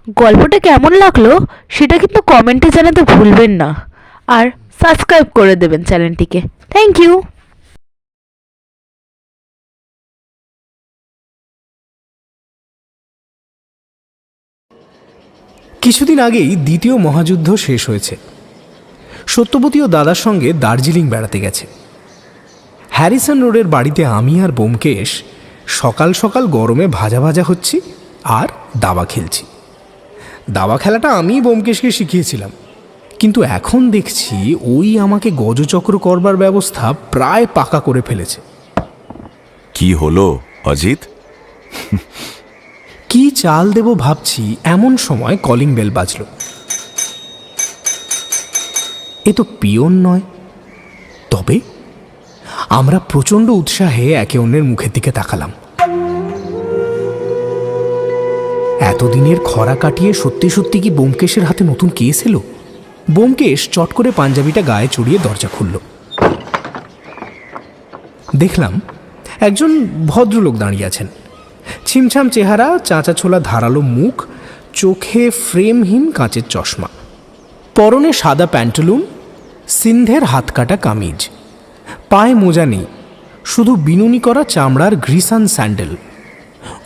গল্পটা কেমন লাগলো সেটা কিন্তু কমেন্টে জানাতে ভুলবেন না, আর সাবস্ক্রাইব করে দেবেন চ্যানেলটিকে। Thank you. কিছুদিন আগেই দ্বিতীয় মহাযুদ্ধ শেষ হয়েছে। সত্যবতী ও দাদার সঙ্গে দার্জিলিং বেড়াতে গেছে। হ্যারিসন রোডের বাড়িতে আমি আর ব্যোমকেশ সকাল সকাল গরমে ভাজা ভাজা হচ্ছি আর দাবা খেলছি। দাবা খেলাটা আমি ব্যোমকেশকে শিখিয়েছিলাম, কিন্তু এখন দেখছি ওই আমাকে গজচক্র করবার ব্যবস্থা প্রায় পাকা করে ফেলেছে। কি হলো অজিত? কি চাল দেব ভাবছি, এমন সময় কলিং বেল বাজল। এ তো পিয়ন নয়। তবে আমরা প্রচণ্ড উৎসাহে একে অন্যের মুখের দিকে তাকালাম। এতদিনের খরা কাটিয়ে সত্যি সত্যি কি ব্যোমকেশের হাতে নতুন কেস এলো? ব্যোমকেশ চট করে পাঞ্জাবিটা গায়ে চড়িয়ে দরজা খুলল। দেখলাম একজন ভদ্রলোক দাঁড়িয়ে আছেন। ছিমছাম চেহারা, চাঁচা ছোলা ধারালো মুখ, চোখে ফ্রেমহীন কাঁচের চশমা, পরনে সাদা প্যান্টালুন, সিন্ধের হাতকাটা কামিজ, পায়ে মোজা নেই, শুধু বিনুনি করা চামড়ার গ্রিসান স্যান্ডেল।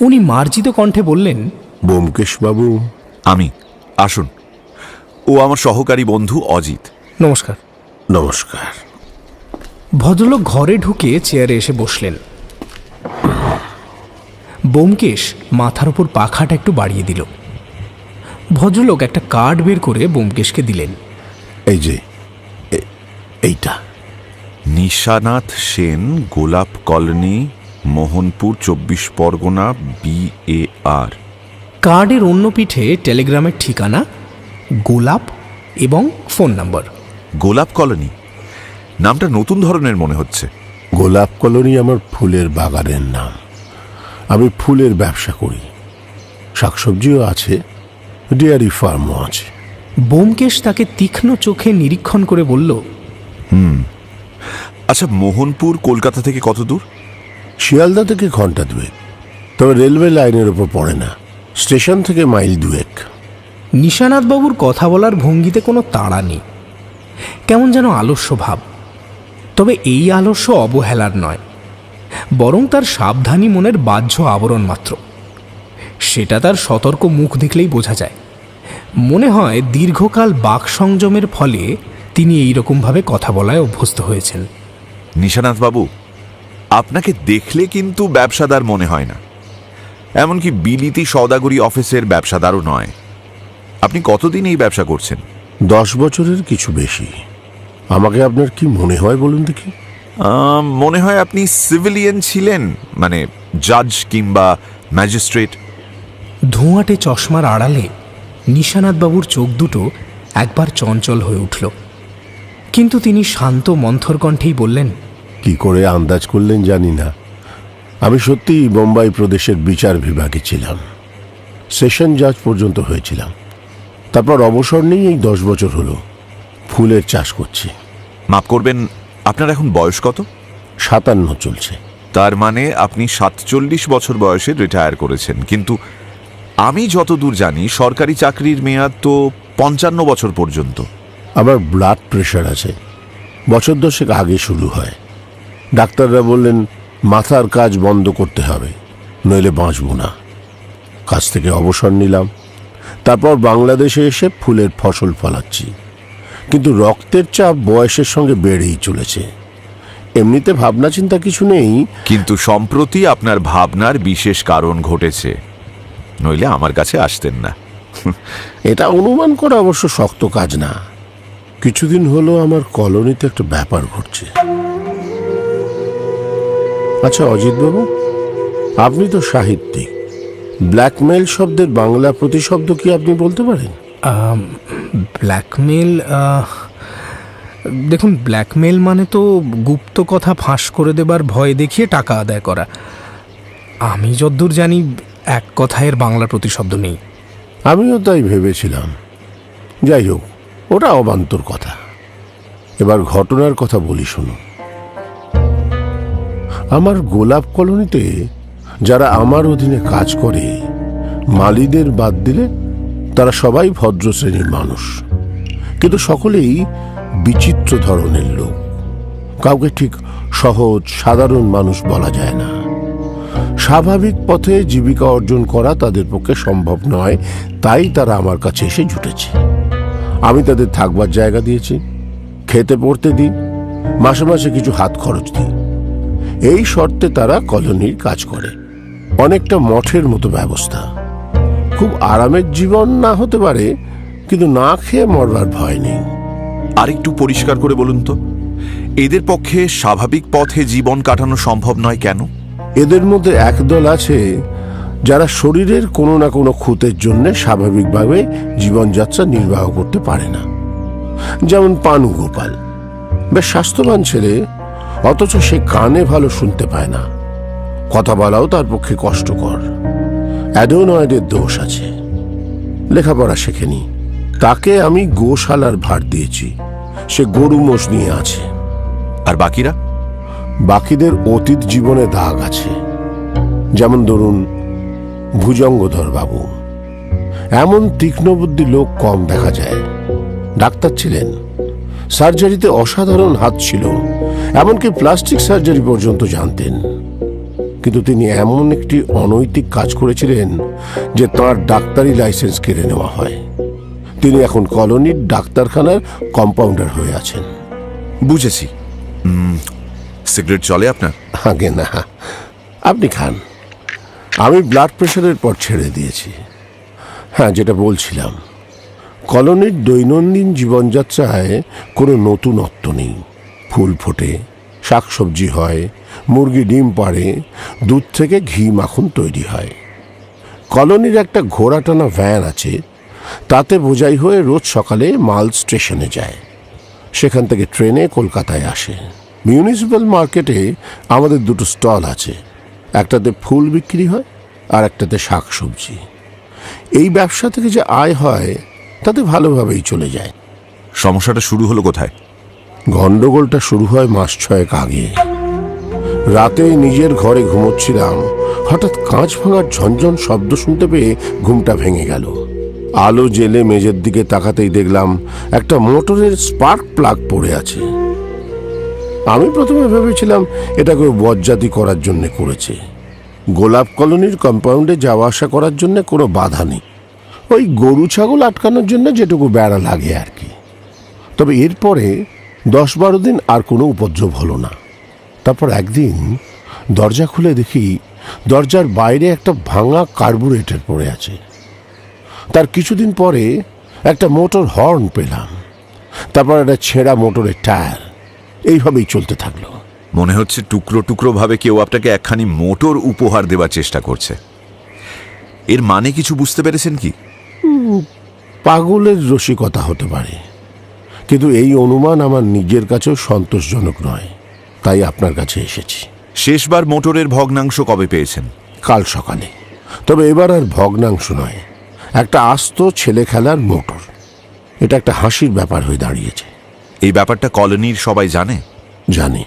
উনি মার্জিত কণ্ঠে বললেন, ব্যোমকেশবাবু। আমি, আসুন। ও আমার সহকারী বন্ধু অজিত। নমস্কার। নমস্কার। ভদ্রলোক ঘরে ঢুকে চেয়ারে এসে বসলেন। ব্যোমকেশ মাথার ওপর পাখাটা একটু বাড়িয়ে দিল। ভদ্রলোক একটা কার্ড বের করে ব্যোমকেশকে দিলেন। এই যে এইটা। নিশানাথ সেন, গোলাপ কলোনি, মোহনপুর, 24 পরগনা, BAR। কার্ডের অন্য পিঠে টেলিগ্রামের ঠিকানা, গোলাপ এবং ফোন নাম্বার। গোলাপ কলোনি নামটা নতুন ধরনের মনে হচ্ছে। গোলাপ কলোনি আমার ফুলের বাগানের নাম। আমি ফুলের ব্যবসা করি, শাকসবজিও আছে, ডেয়ারি ফার্মও আছে। ব্যোমকেশ তাকে তীক্ষ্ণ চোখে নিরীক্ষণ করে বলল, আচ্ছা, মোহনপুর কলকাতা থেকে কত দূর? শিয়ালদা থেকে ঘন্টা দুয়েক, তবে রেলওয়ে লাইনের ওপর পড়ে না। স্টেশন থেকে মাইল দুয়েক। নিশানাথবাবুর কথা বলার ভঙ্গিতে কোনো তাড়া নেই, কেমন যেন আলস্য ভাব। তবে এই আলস্য অবহেলার নয়, বরং তার সাবধানী মনের বাহ্য আবরণ মাত্র। সেটা তার সতর্ক মুখ দেখলেই বোঝা যায়। মনে হয় দীর্ঘকাল বাক সংযমের ফলে তিনি এইরকমভাবে কথা বলায় অভ্যস্ত হয়েছেন। নিশানাথ বাবু, আপনাকে দেখলে কিন্তু ব্যবসাদার মনে হয় না, এমনকি বিলিতি সওদাগরি অফিসের ব্যবসাদারও নয়। আপনি কতদিন এই ব্যবসা করছেন? 10 বছরের কিছু বেশি। আমাকে আপনার কি মনে হয় বলুন দেখি? মনে হয় আপনি সিভিলিয়ান ছিলেন, মানে জাজ কিংবা ম্যাজিস্ট্রেট। ধোঁয়াটে চশমার আড়ালে নিশানাথবাবুর চোখ দুটো একবার চঞ্চল হয়ে উঠল, কিন্তু তিনি শান্ত মন্থর কণ্ঠেই বললেন, কি করে আন্দাজ করলেন জানি না। আমি সত্যিই বোম্বাই প্রদেশের বিচার বিভাগে ছিলাম, সেশন জাজ পর্যন্ত হয়েছিলাম। তারপর অবসর নেই, এই 10 বছর হলো ফুলের চাষ করছি। মাফ করবেন, আপনার এখন বয়স কত? 57 চলছে। তার মানে আপনি 47 বছর বয়সে রিটায়ার করেছেন, কিন্তু আমি যতদূর জানি সরকারি চাকরির মেয়াদ তো 55 বছর পর্যন্ত। আবার ব্লাড প্রেশার আছে, বছর 10 আগে শুরু হয়। ডাক্তাররা বললেন মাথার কাজ বন্ধ করতে হবে, নইলে বাঁচব না। কাজ থেকে অবসর নিলাম, তারপর বাংলাদেশে এসে ফুলের ফসল ফলাচ্ছি। কিন্তু রক্তের চাপ বয়সের সঙ্গে বেড়েই চলেছে। এমনিতে ভাবনা চিন্তা কিছু নেই, কিন্তু সম্প্রতি আপনার ভাবনার বিশেষ কারণ ঘটেছে, নইলে আমার কাছে আসতেন না। এটা অনুমান করা অবশ্য শক্ত কাজ না। কিছুদিন হলো আমার কলোনিতে একটা ব্যাপার ঘটছে। আচ্ছা অজিতবাবু, আপনি তো সাহিত্যিক, ব্ল্যাকমেল শব্দের বাংলা প্রতিশব্দ কি আপনি বলতে পারেন? ব্ল্যাকমেল, দেখুন, ব্ল্যাকমেল মানে তো গুপ্ত কথা ফাঁস করে দেবার ভয় দেখিয়ে টাকা আদায় করা। আমি যদ্দূর জানি এক কথায়ের বাংলা প্রতিশব্দ নেই। আমিও তাই ভেবেছিলাম। যাই হোক, ওটা অবান্তর কথা। এবার ঘটনার কথা বলি শুনুন। আমার গোলাপ কলোনিতে যারা আমার অধীনে কাজ করে, মালিদের বাদ দিলে তারা সবাই ভদ্র শ্রেণীর মানুষ, কিন্তু সকলেই বিচিত্র ধরনের লোক। কাউকে ঠিক সহজ সাধারণ মানুষ বলা যায় না। স্বাভাবিক পথে জীবিকা অর্জন করা তাদের পক্ষে সম্ভব নয়, তাই তারা আমার কাছে এসে জুটেছে। আমি তাদের থাকবার জায়গা দিয়েছি, খেতে পড়তে দিই, মাসে মাসে কিছু হাত খরচ দিই। এই শর্তে তারা কলোনির কাজ করে। অনেকটা মঠের মতো ব্যবস্থা। খুব আরামের জীবন না হতে পারে, কিন্তু না খেয়ে মরবার ভয় নেই। আরেকটু পরিষ্কার করে বলুন তো, এদের পক্ষে স্বাভাবিক পথে জীবন কাটানো সম্ভব নয় কেন? এদের মধ্যে একদল আছে যারা শরীরের কোনো না কোনো খুঁতের জন্য স্বাভাবিকভাবে জীবনযাত্রা নির্বাহ করতে পারে না। যেমন পানু গোপাল, বেশ স্বাস্থ্যবান ছেলে, অথচ সে কানে ভালো শুনতে পায় না। কথা বলাও তার পক্ষে কষ্টকর। অ্যাডোনয়েডের দোষ আছে, লেখাপড়া শেখেনি। তাকে আমি গোশালার ভার দিয়েছি, সে গরু মোষ নিয়ে আছে। আর বাকিরা? বাকিদের অতীত জীবনে দাগ আছে। যেমন ধরুন ভুজঙ্গধর বাবু, এমন তীক্ষ্ণবুদ্ধি লোক কম দেখা যায়। ডাক্তার ছিলেন, সার্জারিতে অসাধারণ হাত ছিল, এমনকি প্লাস্টিক সার্জারি পর্যন্ত জানতেন। কিন্তু তিনি এমন একটি অনৈতিক কাজ করেছিলেন যে তাঁর ডাক্তারি লাইসেন্স কেড়ে নেওয়া হয়। তিনি এখন কলোনির ডাক্তারখানার কম্পাউন্ডার হয়ে আছেন। বুঝেছি। সিগারেট চলে আপনার? আগে না, আপনি খান। আমি ব্লাড প্রেশারের পর ছেড়ে দিয়েছি। হ্যাঁ, যেটা বলছিলাম, কলোনির দৈনন্দিন জীবনযাত্রায় কোনো নতুনত্ব নেই। ফুল ফোটে, শাকসবজি হয়, মুরগি ডিম পাড়ে, দুধ থেকে ঘি মাখন তৈরি হয়। কলোনির একটা ঘোড়া টানা ভ্যান আছে, তাতে বোঝাই হয়ে রোজ সকালে মাল স্টেশনে যায়। সেখান থেকে ট্রেনে কলকাতায় আসে। মিউনিসিপ্যাল মার্কেটে আমাদের দুটো স্টল আছে, একটাতে ফুল বিক্রি হয় আর একটাতে শাকসবজি। এই ব্যবসা থেকে যে আয় হয় তাতে ভালোভাবেই চলে যায়। সমস্যাটা শুরু হলো কোথায়? গন্ডগোলটা শুরু হয় মাস 6 আগে। রাতে নিজের ঘরে ঘুমোচ্ছিলাম, হঠাৎ কাঁচ ভাঙার ঝনঝন শব্দ শুনতে পেয়ে ঘুমটা ভেঙে গেল। আলো জেলে মেঝের দিকে তাকাতেই দেখলাম একটা মোটরের স্পার্ক প্লাগ পড়ে আছে। আমি প্রথমে ভেবেছিলাম এটা কেউ বজ্জাতি করার জন্য করেছে। গোলাপ কলোনির কম্পাউন্ডে যাওয়া আসা করার জন্য কোনো বাধা নেই, ওই গরু ছাগল আটকানোর জন্য যেটুকু বেড়া লাগে আর কি। তবে এরপরে 10-12 দিন আর কোনো উপদ্রব হলো না। তারপর একদিন দরজা খুলে দেখি দরজার বাইরে একটা ভাঙা কার্বুরেটর পড়ে আছে। তার কিছুদিন পরে একটা মোটর হর্ন পেলাম, তারপর একটা ছেঁড়া মোটরের টায়ার। এইভাবেই চলতে থাকলো। মনে হচ্ছে টুকরো টুকরো ভাবে কেউ আপনাকে একখানি মোটর উপহার দেওয়ার চেষ্টা করছে। এর মানে কিছু বুঝতে পেরেছেন কি? পাগলের রসিকতা হতে পারে, কিন্তু এই অনুমান আমার নিজের কাছেও সন্তোষজনক নয়, তাই আপনার কাছে এসেছি। শেষবার মোটরের ভগ্নাংশ কবে পেয়েছেন? কাল সকালে। তবে এবার আর ভগ্নাংশ নয়, একটা আস্ত ছেলে খেলার মোটর। এটা একটা হাসির ব্যাপার হয়ে দাঁড়িয়েছে। এই ব্যাপারটা কলোনির সবাই জানে? জানি।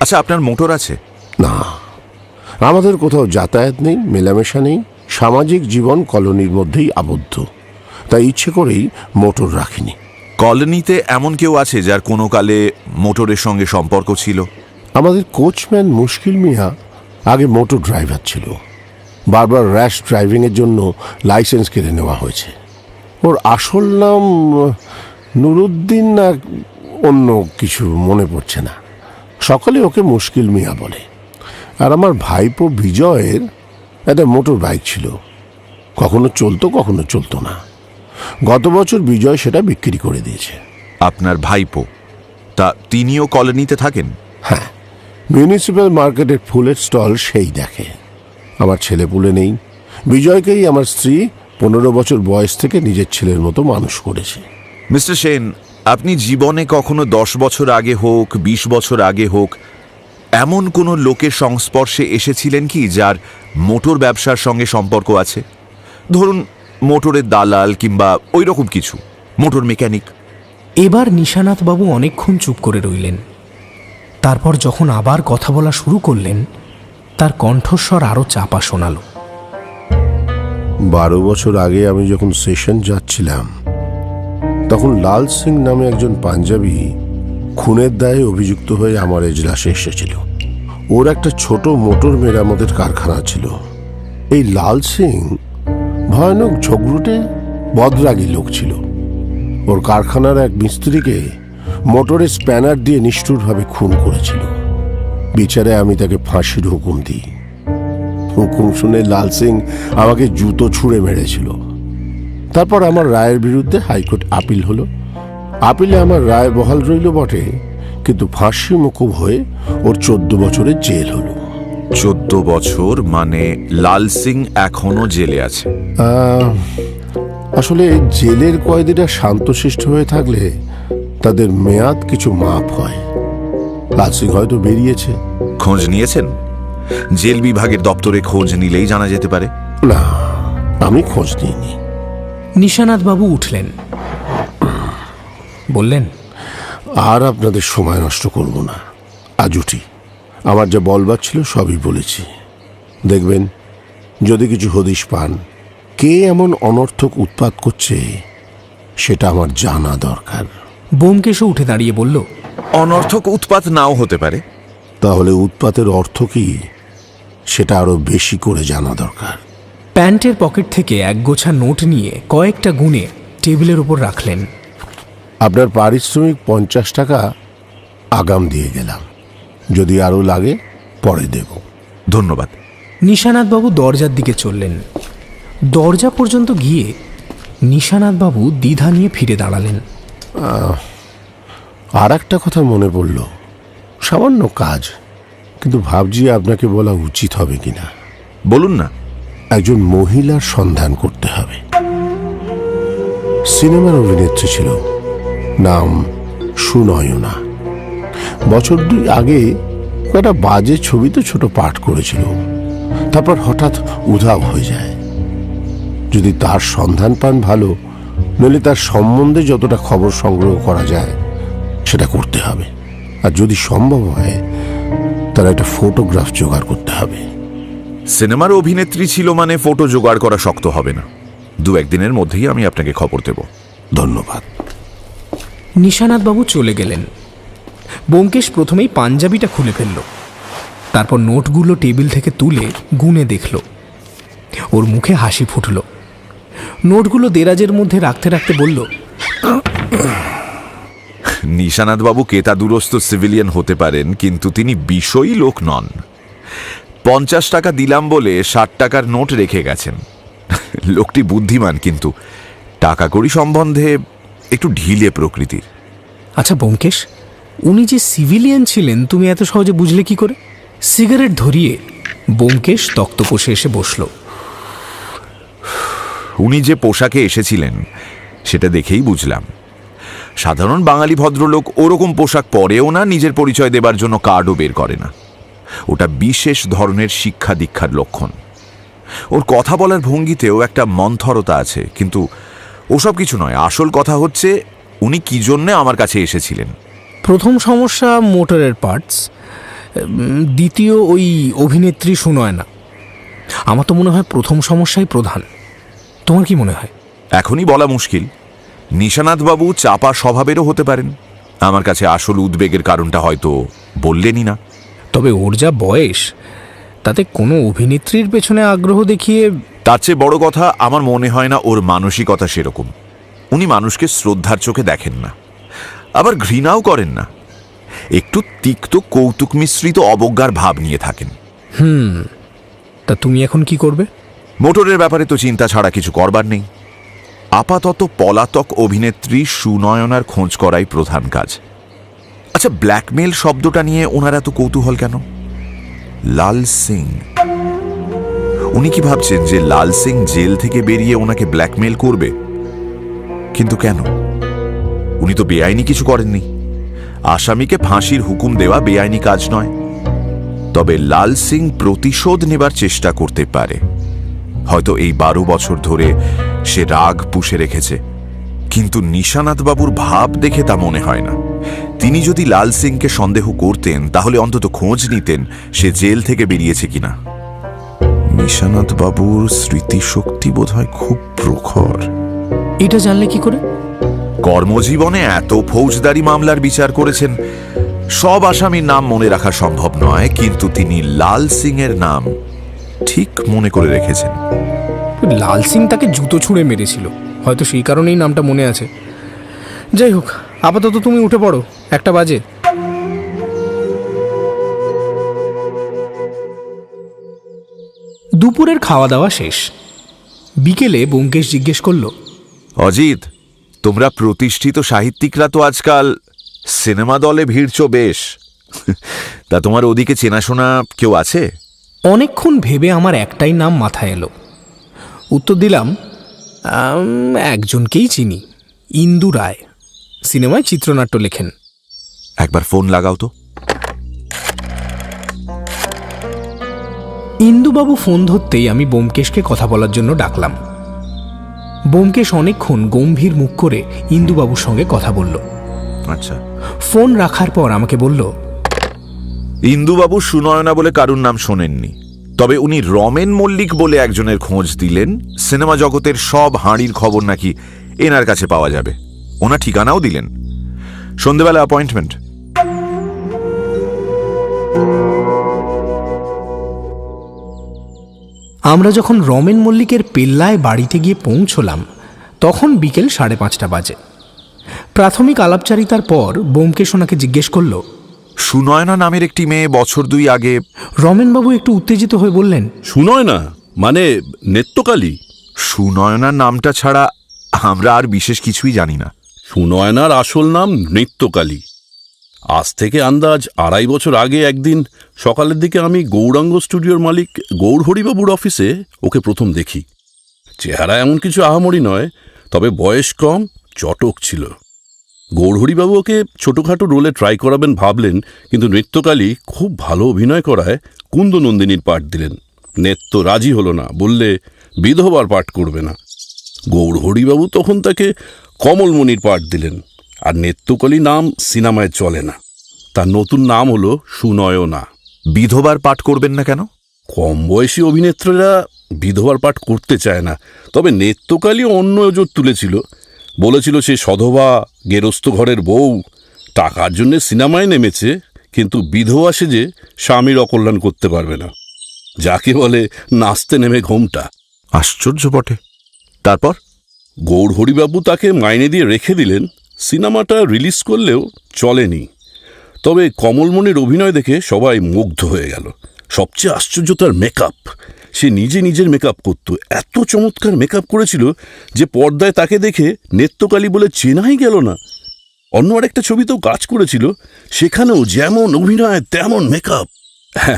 আচ্ছা, আপনার মোটর আছে? না, আমাদের কোথাও যাতায়াত নেই, মেলামেশা নেই। সামাজিক জীবন কলোনির মধ্যেই আবদ্ধ, তাই ইচ্ছে করেই মোটর রাখিনি। কলোনিতে এমন কেউ আছে যার কোনো কালে মোটরের সঙ্গে সম্পর্ক ছিল? আমাদের কোচম্যান মুশকিল মিয়া আগে মোটর ড্রাইভার ছিল। বারবার র্যাশ ড্রাইভিংয়ের জন্য লাইসেন্স কেড়ে নেওয়া হয়েছে। ওর আসল নাম নুরুদ্দিন না অন্য কিছু মনে পড়ছে না। সকলে ওকে মুশকিল মিয়া বলে। আর আমার ভাইপো বিজয়ের একটা মোটর বাইক ছিল, কখনো চলতো কখনো চলতো না। গত বছর বিজয় সেটা বিক্রি করে দিয়েছে। আপনার ভাইপো? তা তিনিও কলোনিতে থাকেন? হ্যাঁ, মিউনিসিপ্যাল মার্কেটের ফুলের স্টল সেই দেখে। আমার ছেলে পুলে নেই। বিজয়কেই আমার স্ত্রী 15 বছর বয়স থেকে নিজের ছেলের মতো মানুষ করেছে। মিস্টার সেন, আপনি জীবনে কখনো 10 বছর আগে হোক, 20 বছর আগে হোক, এমন কোনো লোকের সংস্পর্শে এসেছিলেন কি যার মোটর ব্যবসার সঙ্গে সম্পর্ক আছে? ধরুন মোটরের দালাল কিংবা ওই রকম কিছু, মোটর মেকানিক। এবার নিশানাথবাবু অনেকক্ষণ চুপ করে রইলেন। তারপর যখন আবার কথা বলা শুরু করলেন, তার কণ্ঠস্বর আরও চাপা শোনাল। 12 বছর আগে আমি যখন সেশন যাচ্ছিলাম, তখন লাল সিং নামে একজন পাঞ্জাবি খুনের দায়ে অভিযুক্ত হয়ে আমার এজলাসে এসেছিল। ওর একটা ছোট মোটর মেরামতের কারখানা ছিল। এই লাল সিং ভয়ানক ঝগড়ুটে বদরাগী লোক ছিল। ওর কারখানার এক মিস্ত্রিকে মোটরে স্প্যানার দিয়ে নিষ্ঠুরভাবে খুন করেছিল। বিচারে আমি তাকে ফাঁসির হুকুম দিই। হুকুম শুনে লাল সিং আমাকে জুতো ছুঁড়ে মেরেছিল। তারপর আমার রায়ের বিরুদ্ধে হাইকোর্ট আপিল হলো। আপিলে আমার রায় বহাল রইল বটে, কিন্তু ফাঁসি মকুব হয়ে ওর 14 বছরের জেল হলো। 14 বছর মানে লাল সিং এখনো জেলে আছে? আসলে জেলের কয়েদিরা শান্তশিষ্ট হয়ে থাকলে তাদের মেয়াদ কিছু মাপ হয়। লাল সিং হয়তো বেরিয়েছে। খোঁজ নিয়েছেন? জেল বিভাগের দপ্তরে খোঁজ নিলেই জানা যেতে পারে। না, আমি খোঁজ নিইনি। নিশানাথ বাবু উঠলেন, বললেন, আর আপনাদের সময় নষ্ট করব না, আজ উঠি। আমার যা বলবার ছিল সবই বলেছি। দেখবেন যদি কিছু হদিশ পান কে এমন অনর্থক উৎপাত করছে, সেটা আমার জানা দরকার। ব্যোমকেশও উঠে দাঁড়িয়ে বলল, অনর্থক উৎপাত নাও হতে পারে। তাহলে উৎপাতের অর্থ কি, সেটা আরো বেশি করে জানা দরকার। প্যান্টের পকেট থেকে এক গোছা নোট নিয়ে কয়েকটা গুণে টেবিলের উপর রাখলেন। আপনার পারিশ্রমিক 50 টাকা আগাম দিয়ে গেলাম, যদি আরো লাগে পরে দেব। ধন্যবাদ। নিশানাথবাবু দরজার দিকে চললেন। দরজা পর্যন্ত গিয়ে নিশানাথবাবু দ্বিধা নিয়ে ফিরে দাঁড়ালেন। আর একটা কথা মনে পড়ল, সামান্য কাজ, কিন্তু ভাবছি আপনাকে বলা উচিত হবে কিনা। বলুন না। একজন মহিলার সন্ধান করতে হবে। সিনেমার অভিনেত্রী ছিল, নাম সুনয়না। বছর 2 আগে একটা বাজে ছবিতে ছোট পাঠ করেছিল, তারপর হঠাৎ উধাও হয়ে যায়। যদি তার সন্ধান পান ভালো, নইলে তার সম্বন্ধে যতটা খবর সংগ্রহ করা যায় সেটা করতে হবে। আর যদি সম্ভব হয় তার একটা ফটোগ্রাফ জোগাড় করতে হবে। সিনেমার অভিনেত্রী ছিল মানে ফটো জোগাড় করা শক্ত হবে না। 2-1 দিনের মধ্যেই আমি আপনাকে খবর দেব। ধন্যবাদ। নিশানাথবাবু চলে গেলেন। ব্যোমকেশ প্রথমেই পাঞ্জাবিটা খুলে ফেলল, তারপর নোটগুলো টেবিল থেকে তুলে গুনে দেখল। ওর মুখে হাসি ফুটল। নোটগুলো দেরাজের মধ্যে রাখতে রাখতে বলল, নিশানাথবাবু কেতাদুরস্ত সিভিলিয়ান হতে পারেন, কিন্তু তিনি বিষয়ী লোক নন। 50 টাকা দিলাম বলে 60 টাকার নোট রেখে গেছেন। লোকটি বুদ্ধিমান, কিন্তু টাকা কড়ি সম্বন্ধে একটু ঢিলে প্রকৃতির। আচ্ছা ব্যোমকেশ, উনি যে সিভিলিয়ান ছিলেন তুমি এত সহজে বুঝলে কি করে? সিগারেট ধরিয়ে ব্যোমকেশ তক্তপোষে এসে বসল। উনি যে পোশাকে এসেছিলেন সেটা দেখেই বুঝলাম। সাধারণ বাঙালি ভদ্রলোক ওরকম পোশাক পরেও না, নিজের পরিচয় দেবার জন্য কার্ডও বের করে না। ওটা বিশেষ ধরনের শিক্ষা দীক্ষার লক্ষণ। ওর কথা বলার ভঙ্গিতেও একটা মন্থরতা আছে, কিন্তু ওসব কিছু নয়। আসল কথা হচ্ছে উনি কি জন্যে আমার কাছে এসেছিলেন। প্রথম সমস্যা মোটরের পার্টস, দ্বিতীয় ওই অভিনেত্রী সুনয়না। আমার তো মনে হয় প্রথম সমস্যাই প্রধান। তোমার কি মনে হয়? এখনই বলা মুশকিল। নিশানাথবাবু চাপা স্বভাবেরও হতে পারেন। আমার কাছে আসল উদ্বেগের কারণটা হয়তো বললেনই না। তবে ওর যা বয়স, তাতে কোনো অভিনেত্রীর পেছনে আগ্রহ দেখিয়ে। তার চেয়ে বড় কথা, আমার মনে হয় না ওর মানসিকতা সেরকম। উনি মানুষকে শ্রদ্ধার চোখে দেখেন না, আবার ঘৃণাও করেন না। একটু তিক্ত কৌতুক মিশ্রিত অবজ্ঞার ভাব নিয়ে থাকেন। তা তুমি এখন কি করবে? মোটরের ব্যাপারে তো চিন্তা ছাড়া কিছু করবার নেই। আপাতত পলাতক অভিনেত্রী সুনয়নার খোঁজ করাই প্রধান কাজ। আচ্ছা, ব্ল্যাকমেল শব্দটা নিয়ে ওনার এত কৌতূহল কেন? লাল সিং, উনি কি ভাবছেন যে লাল সিং জেল থেকে বেরিয়ে ওনাকে ব্ল্যাকমেল করবে? কিন্তু কেন? উনি তো বেআইনি কিছু করেননি। আসামিকে ফাঁসির হুকুম দেওয়া বেআইনি কাজ নয়। তবে লাল সিং প্রতিশোধ নেবার চেষ্টা করতে পারে। হয়তো এই 12 বছর ধরে সে রাগ পুষে রেখেছে, কিন্তু নিশানাথবাবুর ভাব দেখে তা মনে হয় না। তিনি যদি লাল সিংকে সন্দেহ করতেন, তাহলে অন্তত খোঁজ নিতেন সে জেল থেকে বেরিয়েছে কিনা। নিশানাথ বাবুর স্মৃতিশক্তি বোধহয় খুব প্রখর। এটা জানলে কি করে? কর্মজীবনে এত ফৌজদারি মামলার বিচার করেছেন, সব আসামির নাম মনে রাখা সম্ভব নয়, কিন্তু তিনি লাল সিং এর নাম ঠিক মনে করে রেখেছেন। লাল সিং তাকে জুতো ছুঁড়ে মেরেছিল, হয়তো সেই কারণেই নামটা মনে আছে। যাই হোক, আপাতত তুমি উঠে পড়ো, 1টা বাজে। দুপুরের খাওয়া দাওয়া শেষ। বিকেলে ব্যোমকেশ জিজ্ঞেস করলো, অজিত, তোমরা প্রতিষ্ঠিত সাহিত্যিকরা তো আজকাল সিনেমা দলে ভিড়ছো বেশ, তা তোমার ওদিকে চেনাশোনা কেউ আছে? অনেকক্ষণ ভেবে আমার একটাই নাম মাথায় এলো। উত্তর দিলাম, একজনকেই চিনি, ইন্দু রায়, সিনেমায় চিত্রনাট্য লেখেন। একবার ফোন লাগাও তো। ইন্দুবাবু ফোন ধরতেই আমি ব্যোমকেশকে কথা বলার জন্য ডাকলাম। ব্যোমকেশ অনেকক্ষণ গম্ভীর মুখ করে ইন্দুবাবুর সঙ্গে কথা বলল। আচ্ছা। ফোন রাখার পর আমাকে বলল, ইন্দুবাবু সুনয়না বলে কারুর নাম শোনেননি, তবে উনি রমেন মল্লিক বলে একজনের খোঁজ দিলেন। সিনেমা জগতের সব হাঁড়ির খবর নাকি এনার কাছে পাওয়া যাবে। ওনার ঠিকানাও দিলেন। সন্ধেবেলা অ্যাপয়েন্টমেন্ট। আমরা যখন রমেন মল্লিকের পেল্লায় বাড়িতে গিয়ে পৌঁছলাম তখন বিকেল 5:30 বাজে। প্রাথমিক আলাপচারিতার পর ব্যোমকেশ ওনাকে জিজ্ঞেস করল, সুনয়না নামের একটি মেয়ে বছর 2 আগে। রমেনবাবু একটু উত্তেজিত হয়ে বললেন, সুনয়না মানে নেত্রকালী? সুনয়নার নামটা ছাড়া আমরা আর বিশেষ কিছুই জানি না। সুনয়নার আসল নাম নৃত্যকালী। আজ থেকে আন্দাজ 2.5 বছর আগে একদিন সকালের দিকে আমি গৌরাঙ্গ স্টুডিওর মালিক গৌরহরিবাবুর অফিসে ওকে প্রথম দেখি। চেহারা এমন কিছু আহামরি নয়, তবে বয়স কম, চটক ছিল। গৌরহরিবাবু ওকে ছোটোখাটো রোলে ট্রাই করাবেন ভাবলেন, কিন্তু নৃত্যকালী খুব ভালো অভিনয় করায় কুন্দনন্দিনীর পাঠ দিলেন। নেত্য রাজি হল না, বললে বিধবার পাঠ করবে না। গৌরহরিবাবু তখন তাকে কমলমণির পাঠ দিলেন। আর নেত্রকালী নাম সিনেমায় চলে না, তার নতুন নাম হলো সুনয়না। বিধবার পাঠ করবেন না কেন? কম বয়সী অভিনেত্রীরা বিধবার পাঠ করতে চায় না, তবে নেত্রকালী অন্য ওজোর তুলেছিল। বলেছিল সে সধবা গেরস্থ ঘরের বউ, টাকার জন্য সিনেমায় নেমেছে, কিন্তু বিধবা সেজে স্বামীর অকল্যাণ করতে পারবে না। যাকে বলে নাচতে নেমে ঘোমটা। আশ্চর্য বটে। তারপর গৌরহরিবাবু তাকে মাইনে দিয়ে রেখে দিলেন। সিনেমাটা রিলিজ করলেও চলেনি, তবে কমলমণির অভিনয় দেখে সবাই মুগ্ধ হয়ে গেল। সবচেয়ে আশ্চর্য তার মেকআপ। সে নিজে নিজের মেকআপ করত, এত চমৎকার মেকআপ করেছিল যে পর্দায় তাকে দেখে নেত্রকালী বলে চেনাই গেল না। অন্য আরেকটা ছবিতেও কাজ করেছিল, সেখানেও যেমন অভিনয় তেমন মেকআপ।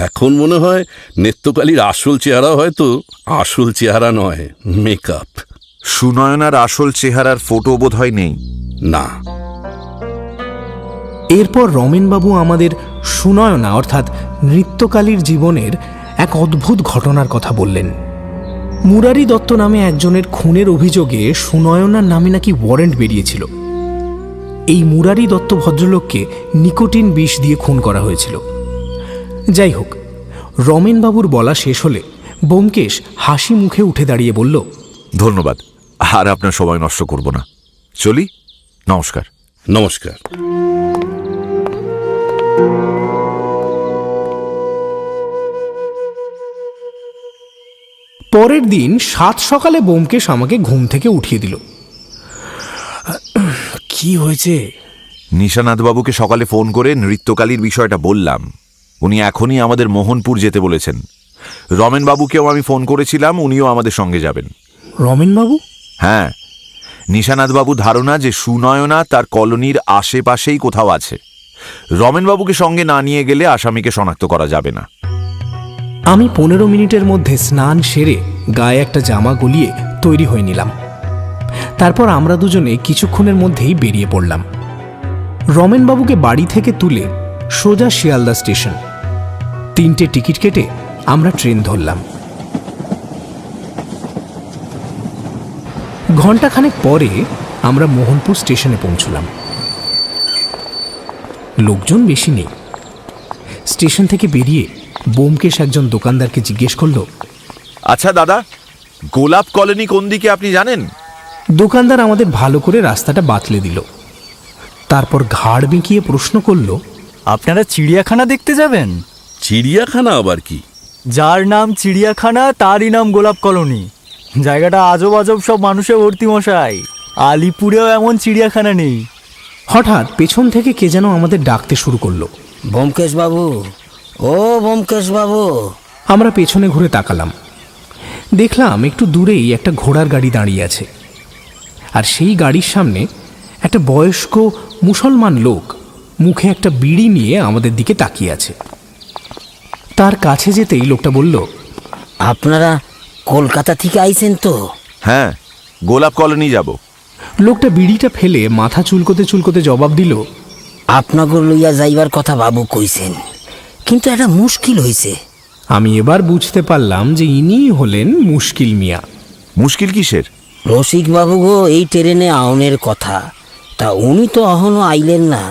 এখন মনে হয় নেত্রকালীর আসল চেহারা হয়তো আসল চেহারা নয়, মেকআপ। সুনয়নার আসল চেহারার ফটো বোধহয় নেই। না। এরপর রমেনবাবু আমাদের সুনয়না অর্থাৎ নৃত্যকালীর জীবনের এক অদ্ভুত ঘটনার কথা বললেন। মুরারি দত্ত নামে একজনের খুনের অভিযোগে সুনয়নার নামে নাকি ওয়ারেন্ট বেরিয়েছিল। এই মুরারি দত্ত ভদ্রলোককে নিকোটিন বিষ দিয়ে খুন করা হয়েছিল। যাই হোক, রমেনবাবুর বলা শেষ হলে ব্যোমকেশ হাসি মুখে উঠে দাঁড়িয়ে বলল, ধন্যবাদ, আর আপনার সময় নষ্ট করব না। চলি, নমস্কার। নমস্কার। পরের দিন 7 সকালে ব্যোমকেশ আমাকে ঘুম থেকে উঠিয়ে দিল। কি হয়েছে? নিশানাথবাবুকে সকালে ফোন করে নৃত্যকালীর বিষয়টা বললাম। উনি এখনই আমাদের মোহনপুর যেতে বলেছেন। রমেনবাবুকেও আমি ফোন করেছিলাম, উনিও আমাদের সঙ্গে যাবেন। রমেনবাবু? হ্যাঁ, নিশানাথবাবু ধারণা যে সুনয়না তার কলোনির আশেপাশেই কোথাও আছে। রমেনবাবুকে সঙ্গে না নিয়ে গেলে আসামিকে শনাক্ত করা যাবে না। আমি 15 মিনিটের মধ্যে স্নান সেরে গায়ে একটা জামা গলিয়ে তৈরি হয়ে নিলাম। তারপর আমরা দুজনে কিছুক্ষণের মধ্যেই বেরিয়ে পড়লাম। রমেনবাবুকে বাড়ি থেকে তুলে সোজা শিয়ালদা স্টেশন। 3টে টিকিট কেটে আমরা ট্রেন ধরলাম। ঘণ্টাখানেক পরে আমরা মোহনপুর স্টেশনে পৌঁছলাম। লোকজন বেশি নেই। স্টেশন থেকে বেরিয়ে ব্যোমকেশ একজন দোকানদারকে জিজ্ঞেস করল, আচ্ছা দাদা, গোলাপ কলোনি কোন দিকে আপনি জানেন? দোকানদার আমাদের ভালো করে রাস্তাটা বাতলে দিল। তারপর ঘাড় বেঁকিয়ে প্রশ্ন করল, আপনারা চিড়িয়াখানা দেখতে যাবেন? চিড়িয়াখানা আবার কি? যার নাম চিড়িয়াখানা তারই নাম গোলাপ কলোনি। জায়গাটা আজব আজব সব মানুষে ভর্তি মশাই। আলিপুরেও এমন চিড়িয়াখানা নেই। হঠাৎ পেছন থেকে কে যেন আমাদের ডাকতে শুরু করলো, ব্যোমকেশ বাবু, ও ব্যোমকেশ বাবু। আমরা পেছনে ঘুরে তাকালাম। দেখলাম একটু দূরেই একটা ঘোড়ার গাড়ি দাঁড়িয়ে আছে, আর সেই গাড়ির সামনে একটা বয়স্ক মুসলমান লোক মুখে একটা বিড়ি নিয়ে আমাদের দিকে তাকিয়ে আছে। তার কাছে যেতেই লোকটা বলল, আপনারা কলকাতা থেকে আইছেন তো? হ্যাঁ, গোলাপ কলোনি যাব। লোকটা বিড়িটা ফেলে মাথা চুলকোতে চুলকোতে জবাব দিল, আপনাকে লইয়া যাইবার কথা বাবু কইছেন, কিন্তু একটা মুশকিল হইছে। আমি এবার বুঝতে পারলাম যে ইনিই হলেন মুশকিল মিয়া। মুশকিল কিসের? রসিক বাবু গো এই ট্রেনে আউনের কথা, তা উনি তো এখনো আইলেন না।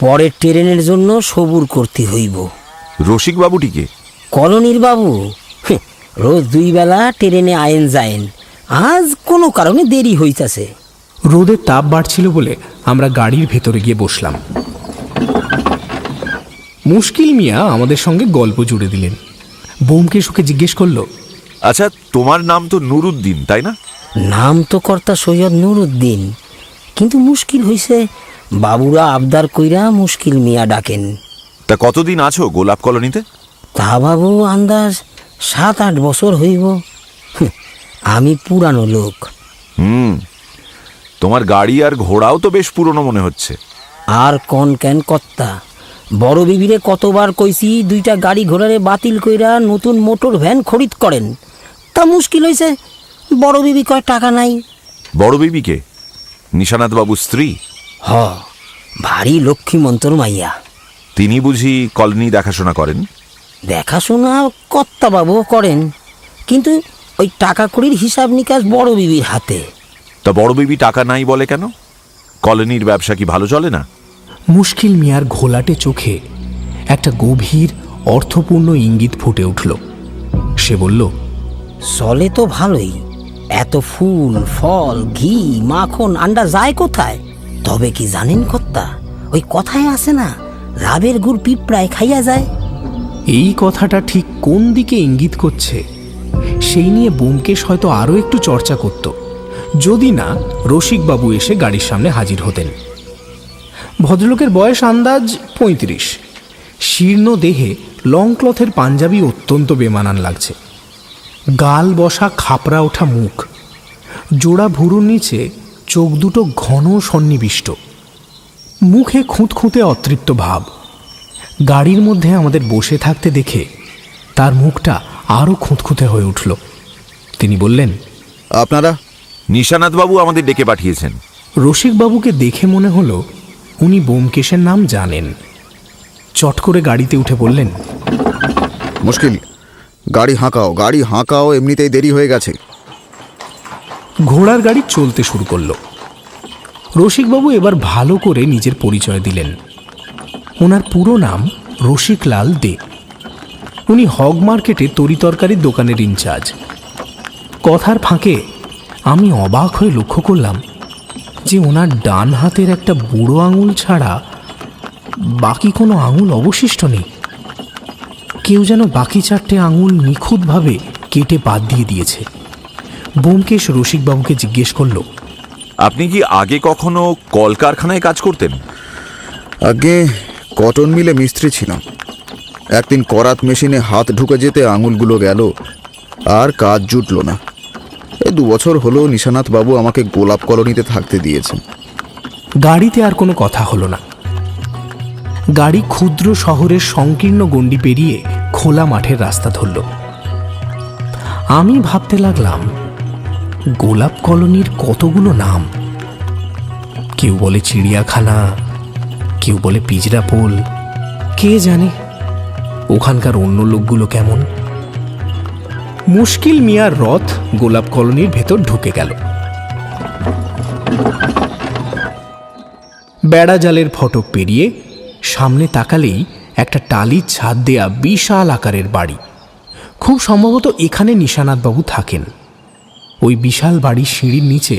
পরের ট্রেনের জন্য সবুর করতে হইব। রসিক বাবুটিকে? কলোনির বাবু, রোজ 2 বেলা ট্রেনে আয়েন যায়েন, আজ কোনো কারণে দেরি হইতাছে। রোদের তাপ বাড়ছিল বলে আমরা গাড়ির ভেতরে গিয়ে বসলাম। মুশকিল মিয়া আমাদের সঙ্গে গল্প জুড়ে দিলেন। ব্যোমকেশ ওকে জিজ্ঞেস করলো, আচ্ছা, তোমার নাম তো নুরুদ্দিন, তাই না? নাম তো কর্তা সৈয়দ নুরুদ্দিন, কিন্তু মুশকিল হইছে বাবুরা আবদার কইরা মুশকিল মিয়া ডাকেন। তা কতদিন আছো গোলাপ কলোনিতে? তা বাবু আন্দাজ 7-8 বছর হইব। আমি পুরানো লোক। তোমার গাড়ি আর ঘোড়াও তো বেশ পুরনো মনে হচ্ছে। আর কন কেন কর্তা, বড় বিবিরে কতবার কইছি 2টা গাড়ি ঘোড়ারে বাতিল কইরা নতুন মোটর ভ্যান খরিদ করেন। তা মুশকিল হইছে বড় বিবি কয় টাকা নাই। বড় বিবিকে? নিশানাথ বাবুর স্ত্রী? হ, ভারী লক্ষ্মীমন্তর মাইয়া। তিনি বুঝি কলোনি দেখাশোনা করেন? দেখাশোনা কর্তা বাবু করেন, কিন্তু ওই টাকা কড়ির হিসাব নিকাশ বড় বিবির হাতে। তা বড় বিবি টাকা নাই বলে কেন? কলোনির ব্যবসা কি ভালো চলে না? মুশকিল মিয়ার ঘোলাটে চোখে একটা গভীর অর্থপূর্ণ ইঙ্গিত ফুটে উঠল। সে বলল, চলে তো ভালোই, এত ফুল ফল ঘি মাখন আন্ডা যায় কোথায়? তবে কি জানেন কর্তা, ওই কথায় আছে না, লাভের গুড় পিঁপড়ায় খাইয়া যায়। এই কথাটা ঠিক কোন দিকে ইঙ্গিত করছে সেই নিয়ে ব্যোমকেশ হয়তো আরও একটু চর্চা করত, যদি না রসিকবাবু এসে গাড়ির সামনে হাজির হতেন। ভদ্রলোকের বয়স আন্দাজ 35। শীর্ণ দেহে লং ক্লথের পাঞ্জাবি অত্যন্ত বেমানান লাগছে। গাল বসা খাপড়া ওঠা মুখ, জোড়া ভুরুর নিচে চোখ দুটো ঘন সন্নিবিষ্ট, মুখে খুঁতখুঁতে অতৃপ্ত ভাব। গাড়ির মধ্যে আমাদের বসে থাকতে দেখে তার মুখটা আরও খুঁতখুঁতে হয়ে উঠল। তিনি বললেন, আপনারা? নিশানাথ বাবু আমাদের ডেকে পাঠিয়েছেন। রসিকবাবুকে দেখে মনে হলো উনি ব্যোমকেশের নাম জানেন। চট করে গাড়িতে উঠে বললেন, মুশকিল, গাড়ি হাঁকাও, গাড়ি হাঁকাও, এমনিতেই দেরি হয়ে গেছে। ঘোড়ার গাড়ি চলতে শুরু করলো। রসিকবাবু এবার ভালো করে নিজের পরিচয় দিলেন। ওনার পুরো নাম রসিকলাল দে। উনি হগ মার্কেটে তরিতরকারির দোকানের ইনচার্জ। কথার ফাঁকে আমি অবাক হয়ে লক্ষ্য করলাম যে ওনার ডান হাতের একটা বুড়ো আঙুল ছাড়া বাকি কোনো আঙুল অবশিষ্ট নেই। কেউ যেন বাকি 4টে আঙুল নিখুঁতভাবে কেটে বাদ দিয়ে দিয়েছে। ব্যোমকেশ রসিকবাবুকে জিজ্ঞেস করলো, আপনি কি আগে কখনো কলকারখানায় কাজ করতেন? আগে কটন মিলে মিস্ত্রি ছিলাম। একদিন করাত মেশিনে হাত ঢুকে যেতে আঙুলগুলো গেল, আর কাজ জুটল না। এই 2 বছর হলো নিশানাথ বাবু আমাকে গোলাপ কলোনিতে থাকতে দিয়েছেন। গাড়িতে আর কোনো কথা হলো না। গাড়ি ক্ষুদ্র শহরের সংকীর্ণ গণ্ডি পেরিয়ে খোলা মাঠের রাস্তা ধরল। আমি ভাবতে লাগলাম, গোলাপ কলোনির কতগুলো নাম। কেউ বলে চিড়িয়াখানা, কেউ বলে পিজরাপোল, কে জানে ওখানকার অন্য লোকগুলো কেমন। মুশকিল মিয়ার রথ গোলাপ কলোনির ভেতর ঢুকে গেল। বেড়া জালের ফটক পেরিয়ে সামনে তাকালেই একটা টালির ছাদ দেয়া বিশাল আকারের বাড়ি। খুব সম্ভবত এখানে নিশানাথবাবু থাকেন। ওই বিশাল বাড়ির সিঁড়ির নিচে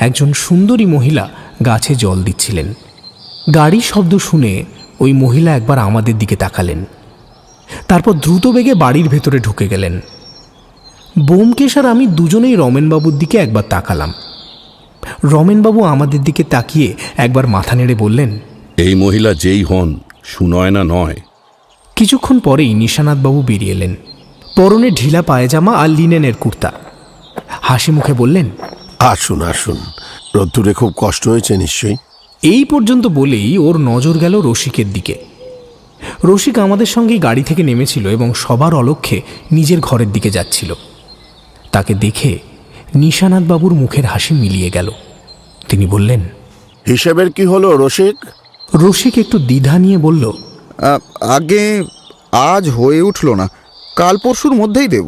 একজন সুন্দরী মহিলা গাছে জল দিচ্ছিলেন। গাড়ির শব্দ শুনে ওই মহিলা একবার আমাদের দিকে তাকালেন, তারপর দ্রুত বেগে বাড়ির ভেতরে ঢুকে গেলেন। ব্যোমকেশ আর আমি দুজনেই রমেনবাবুর দিকে একবার তাকালাম। রমেনবাবু আমাদের দিকে তাকিয়ে একবার মাথা নেড়ে বললেন, এই মহিলা যেই হন সুনয়না নয়। কিছুক্ষণ পরেই নিশানাথবাবু বেরিয়ে এলেন, পরনে ঢিলা পায়জামা আর লিনেনের কুর্তা। হাসি মুখে বললেন, আসুন আসুন, রোদ্দুরে খুব কষ্ট হয়েছে নিশ্চয়ই। এই পর্যন্ত বলেই ওর নজর গেল রসিকের দিকে। রসিক আমাদের সঙ্গেই গাড়ি থেকে নেমেছিল এবং সবার অলক্ষ্যে নিজের ঘরের দিকে যাচ্ছিল। তাকে দেখে নিশানাথবাবুর মুখের হাসি মিলিয়ে গেল। তিনি বললেন, হিসেবের কি হলো রসিক? রসিক একটু দ্বিধা নিয়ে বলল, আগে আজ হয়ে উঠল না, কাল পরশুর মধ্যেই দেব।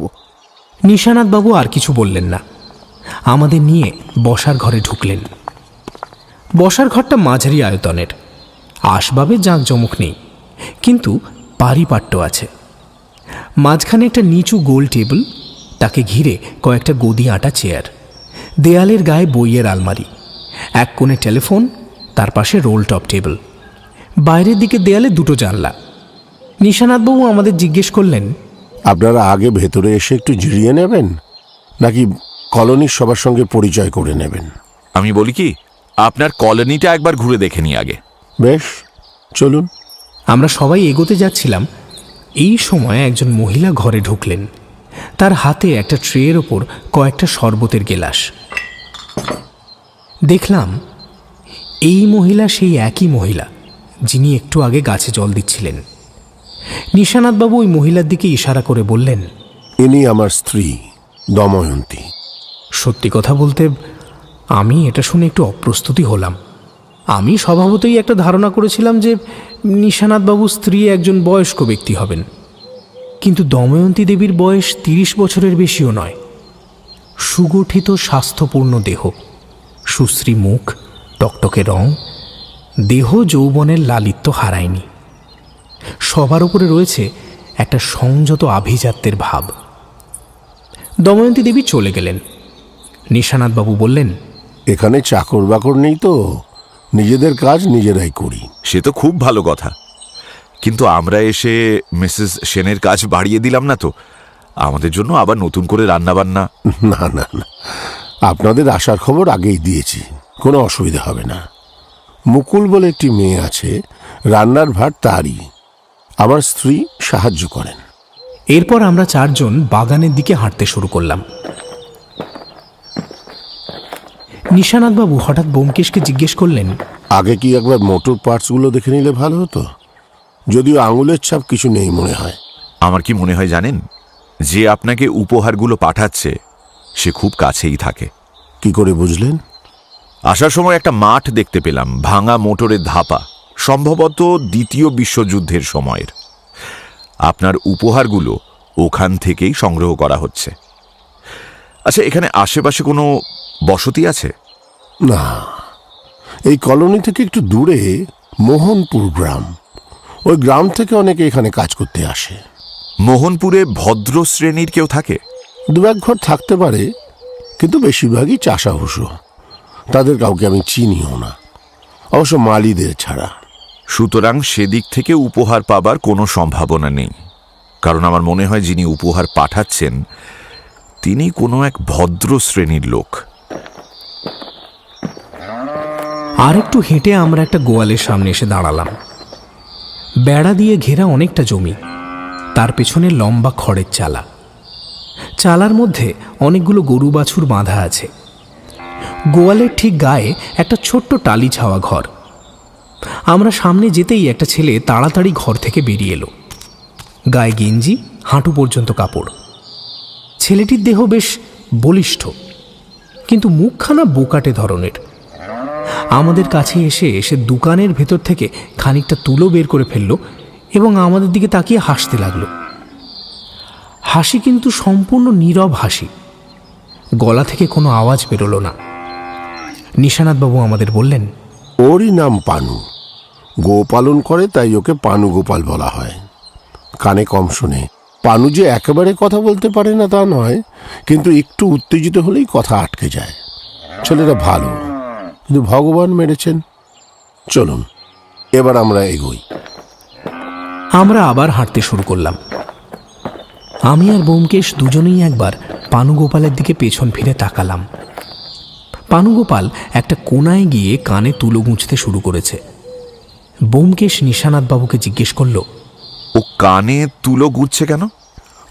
নিশানাথবাবু আর কিছু বললেন না, আমাদের নিয়ে বসার ঘরে ঢুকলেন। বসার ঘরটা মাঝারি আয়তনের, আসবাবে জাঁকজমক নেই, কিন্তু পারিপাট্য আছে। মাঝখানে একটা নিচু গোল টেবিল, তাকে ঘিরে কয়েকটা গদি আঁটা চেয়ার, দেয়ালের গায়ে বইয়ের আলমারি, এক কোণে টেলিফোন, তার পাশে রোল টপ টেবিল, বাইরের দিকে দেয়ালে দুটো জানলা। নিশানাথবাবু আমাদের জিজ্ঞেস করলেন, আপনারা আগে ভেতরে এসে একটু জিরিয়ে নেবেন, নাকি কলোনির সবার সঙ্গে পরিচয় করে নেবেন? আমি বলি কি, আপনার কলোনিটা একবার ঘুরে দেখে নি আগে। বেশ, চলুন। আমরা সবাই এগোতে যাচ্ছিলাম। এই সময় একজন মহিলা ঘরে ঢুকলেন। তার হাতে একটা ট্রের ওপর কয়েকটা শরবতের গেলাস। দেখলাম এই মহিলা সেই একই মহিলা যিনি একটু আগে গাছে জল দিচ্ছিলেন। নিশানাথবাবু ওই মহিলার দিকে ইশারা করে বললেন, ইনি আমার স্ত্রী দময়ন্তী। সত্যি কথা বলতে আমি এটা শুনে একটু অপ্রস্তুতি হলাম। আমি স্বভাবতই একটা ধারণা করেছিলাম যে নিশানাথবাবুর স্ত্রী একজন বয়স্ক ব্যক্তি হবেন, কিন্তু দময়ন্তী দেবীর বয়স 30 বছরের বেশিও নয়। সুগঠিত স্বাস্থ্যপূর্ণ দেহ, সুশ্রী মুখ, টকটকে রং, দেহ যৌবনের লালিত্য হারায়নি। সবার উপরে রয়েছে একটা সংযত আভিজাত্যের ভাব। দময়ন্তী দেবী চলে গেলেন। নিশানাথবাবু বললেন, এখানে চাকর বাকর নেই তো, নিজেদের কাজ নিজেরাই করি। সে তো খুব ভালো কথা, কিন্তু আমরা এসে মিসেস সেনের কাজ বাড়িয়ে দিলাম না তো? আমাদের জন্য আবার নতুন করে রান্নাবান্না? না না না, আপনাদের আসার খবর আগেই দিয়েছি, কোনো অসুবিধা হবে না। মুকুল বলে একটি মেয়ে আছে, রান্নার ভার তারই। আমার স্ত্রী সাহায্য করেন। এরপর আমরা চারজন বাগানের দিকে হাঁটতে শুরু করলাম। নিশানাথবাবু হঠাৎ ব্যোমকেশকে জিজ্ঞেস করলেন, আগে কি একবার মোটর পার্টসগুলো দেখে নিলে ভালো হতো? যদিও আঙুলের ছাপ কিছু নেই মনে হয়। আমার কি মনে হয় জানেন, যে আপনাকে উপহারগুলো পাঠাচ্ছে সে খুব কাছেই থাকে। কি করে বুঝলেন? আসার সময় একটা মাঠ দেখতে পেলাম, ভাঙা মোটরের ধাপা, সম্ভবত দ্বিতীয় বিশ্বযুদ্ধের সময়ের। আপনার উপহারগুলো ওখান থেকেই সংগ্রহ করা হচ্ছে। আচ্ছা, এখানে আশেপাশে কোনো বসতি আছে? না, এই কলোনি থেকে একটু দূরে মোহনপুর গ্রাম। ওই গ্রাম থেকে অনেকে এখানে কাজ করতে আসে। মোহনপুরে ভদ্র শ্রেণীর কেউ থাকে? দু এক ঘর থাকতে পারে, কিন্তু বেশিরভাগই চাষাহুসো। তাদের কাউকে আমি চিনিও না, অবশ্য মালিদের ছাড়া। সুতরাং সেদিক থেকে উপহার পাবার কোনো সম্ভাবনা নেই, কারণ আমার মনে হয় যিনি উপহার পাঠাচ্ছেন তিনি কোনো এক ভদ্র শ্রেণীর লোক। আর একটু হেঁটে আমরা একটা গোয়ালের সামনে এসে দাঁড়ালাম। বেড়া দিয়ে ঘেরা অনেকটা জমি, তার পেছনে লম্বা খড়ের চালা। চালার মধ্যে অনেকগুলো গরু বাছুর বাঁধা আছে। গোয়ালের ঠিক গায়ে একটা ছোট্ট টালি ছাওয়া ঘর। আমরা সামনে যেতেই একটা ছেলে তাড়াতাড়ি ঘর থেকে বেরিয়ে এলো। গায়ে গেঞ্জি, হাঁটু পর্যন্ত কাপড়। ছেলেটির দেহ বেশ বলিষ্ঠ, কিন্তু মুখখানা বোকাটে ধরনের। আমাদের কাছে এসে সে দোকানের ভেতর থেকে খানিকটা তুলো বের করে ফেলল এবং আমাদের দিকে তাকিয়ে হাসতে লাগলো। হাসি কিন্তু সম্পূর্ণ নীরব হাসি, গলা থেকে কোনো আওয়াজ বেরোলো না। নিশানাথবাবু আমাদের বললেন, ওরই নাম পানু। গোপালন করে, তাই ওকে পানু গোপাল বলা হয়। কানে কম শোনে, পানু যে একেবারে কথা বলতে পারে না তা নয়, কিন্তু একটু উত্তেজিত হলেই কথা আটকে যায়। ছেলেটা ভালো, কিন্তু ভগবান মেরেছেন। চলুন এবার আমরা এগোই। আমরা আবার হাঁটতে শুরু করলাম। আমি আর ব্যোমকেশ দুজনেই একবার পানুগোপালের দিকে পেছন ফিরে তাকালাম। পানুগোপাল একটা কোনায় গিয়ে কানে তুলো গুঁজতে শুরু করেছে। ব্যোমকেশ নিশানাথবাবুকে জিজ্ঞেস করল, ও কানে তুলো গুচ্ছে কেন?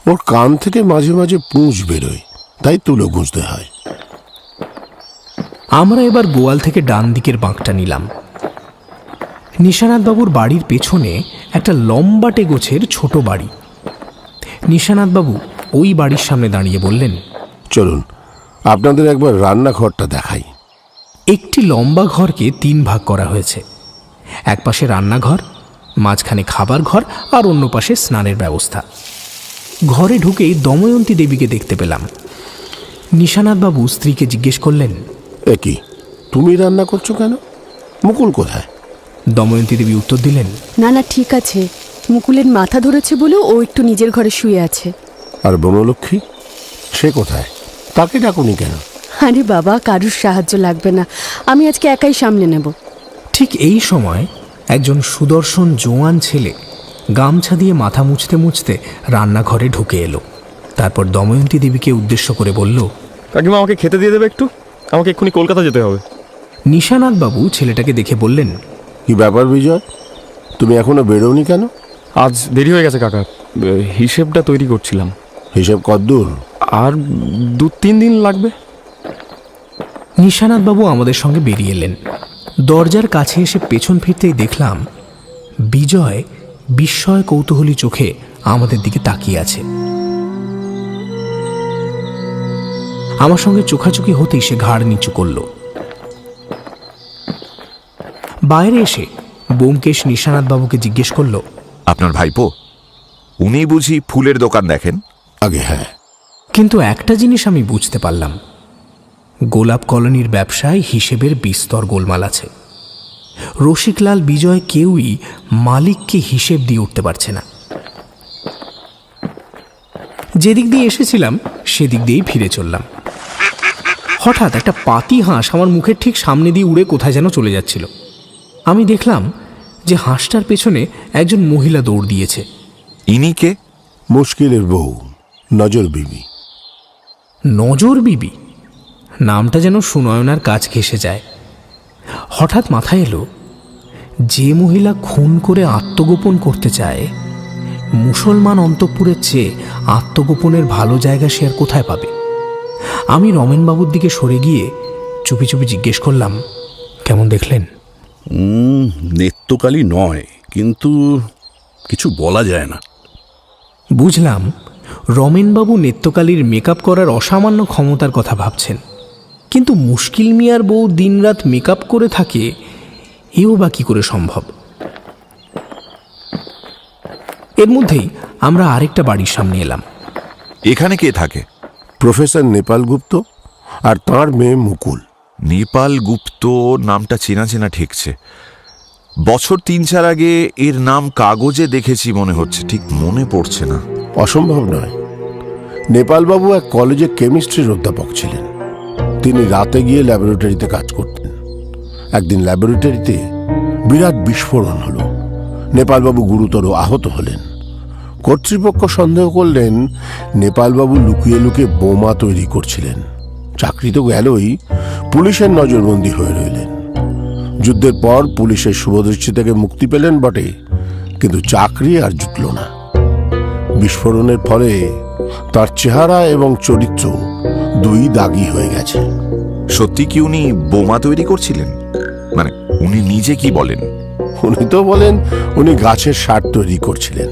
ওর কান থেকে মাঝে মাঝে পুঁজ বেরোয়, তাই তুলো গুঁজতে হয়। আমরা এবার গোয়াল থেকে ডান দিকের বাঁকটা নিলাম। নিশানাথবাবুর বাড়ির পেছনে একটা লম্বাটে গোছের ছোট বাড়ি। নিশানাথবাবু ওই বাড়ির সামনে দাঁড়িয়ে বললেন, চলুন আপনাদের একবার রান্নাঘরটা দেখাই। একটি লম্বা ঘরকে 3 ভাগ করা হয়েছে। এক পাশে রান্নাঘর, মাঝখানে খাবার ঘর, আর অন্য পাশে স্নানের ব্যবস্থা। ঘরে ঢুকেই দময়ন্তী দেবীকে দেখতে পেলাম। নিশানাথবাবু স্ত্রীকে জিজ্ঞেস করলেন, এ কি, তুমি রান্না করছো কেন? মুকুল কোথায়? দময়ন্তী দেবী উত্তর দিলেন, না না, ঠিক আছে, মুকুলের মাথা ধরেছে বলেও ও একটু নিজের ঘরে শুয়ে আছে। আর বনলক্ষ্মী সে কোথায়? তাকে ডাকুনি কেন? আরে বাবা, কারুর সাহায্য লাগবে না, আমি আজকে একাই সামলে নেব। ঠিক এই সময় একজন সুদর্শন জোয়ান ছেলে গামছা দিয়ে মাথা মুছতে মুছতে রান্নাঘরে ঢুকে এলো। তারপর দময়ন্তী দেবীকে উদ্দেশ্য করে বলল, কাকিমা আমাকে খেতে দিয়ে দেবে একটু, আমাকে এক্ষুনি কলকাতা যেতে হবে। নিশানাথবাবু ছেলেটাকে দেখে বললেন, কি ব্যাপার বিজয়, তুমি এখনো বেরোনি কেন? আজ দেরি হয়ে গেছে কাকা, হিসেবটা তৈরি করছিলাম। হিসেব কদ্দূর? আর 2-3 দিন লাগবে। নিশানাথবাবু আমাদের সঙ্গে বেরিয়ে এলেন। দরজার কাছে এসে পেছন ফিরতেই দেখলাম বিজয় বিস্ময় কৌতূহলী চোখে আমাদের দিকে তাকিয়ে আছে। আমার সঙ্গে চোখাচোখি হতেই সে ঘাড় নিচু করল। বাইরে এসে ব্যোমকেশ নিশানাথবাবুকে জিজ্ঞেস করল, আপনার ভাইপো? উনি বুঝি ফুলের দোকান দেখেন? আগে হ্যাঁ। কিন্তু একটা জিনিস আমি বুঝতে পারলাম, গোলাপ কলোনির ব্যবসায় হিসেবের বিস্তর গোলমাল আছে। রসিকলাল, বিজয় কেউই মালিককে হিসেব দিয়ে উঠতে পারছে না। যেদিক দিয়ে এসেছিলাম সেদিক দিয়েই ফিরে চললাম। হঠাৎ একটা পাতি হাঁস আমার মুখের ঠিক সামনে দিয়ে উড়ে কোথায় যেন চলে যাচ্ছিল। আমি দেখলাম যে হাঁসটার পেছনে একজন মহিলা দৌড় দিয়েছে। ইনি কে? মুশকিলের বউ, নজর বিবি। নজর বিবি নামটা যেন সুনয়নার কাজ ঘেঁষে যায়। হঠাৎ মাথায় এলো, যে মহিলা খুন করে আত্মগোপন করতে চায়, মুসলমান অন্তঃপুরের চেয়ে আত্মগোপনের ভালো জায়গা সে আর কোথায় পাবে? আমি রমেনবাবুর দিকে সরে গিয়ে চুপি চুপি জিজ্ঞেস করলাম, কেমন দেখলেন? নেত্যকালী নয়, কিন্তু কিছু বলা যায় না। বুঝলাম রমেনবাবু নেত্যকালীর মেকআপ করার অসামান্য ক্ষমতার কথা ভাবছেন, কিন্তু মুশকিল মিয়ার বউ দিনরাত মেকআপ করে থাকে, এও বা কী করে সম্ভব? এর মধ্যেই আমরা আরেকটা বাড়ির সামনে এলাম। এখানে কে থাকে? প্রফেসর নেপাল গুপ্ত আর তাঁর মেয়ে মুকুল। নেপাল গুপ্ত নামটা চেনা চেনা ঠেকছে। বছর 3-4 আগে এর নাম কাগজে দেখেছি মনে হচ্ছে, ঠিক মনে পড়ছে না। অসম্ভব নয়। নেপালবাবু এক কলেজে কেমিস্ট্রির অধ্যাপক ছিলেন। তিনি রাতে গিয়ে ল্যাবরেটরিতে কাজ করতেন। একদিন ল্যাবরেটরিতে বিরাট বিস্ফোরণ হলো। নেপালবাবু গুরুতর আহত হলেন। কর্তৃপক্ষ সন্দেহ করলেন নেপালবাবু লুকিয়ে লুকিয়ে বোমা তৈরি করছিলেন। চাকরি তো গেলই, পুলিশের নজরবন্দি হয়ে রইলেন। যুদ্ধের পর পুলিশের শুভদৃষ্টি থেকে মুক্তি পেলেন বটে, কিন্তু চাকরি আর জুটল না। বিস্ফোরণের ফলে তার চেহারা এবং চরিত্র দুই দাগি হয়ে গেছে। সত্যি কি উনি বোমা তৈরি করছিলেন? মানে উনি নিজে কি বলেন? উনি তো বলেন উনি গাছের সার তৈরি করছিলেন।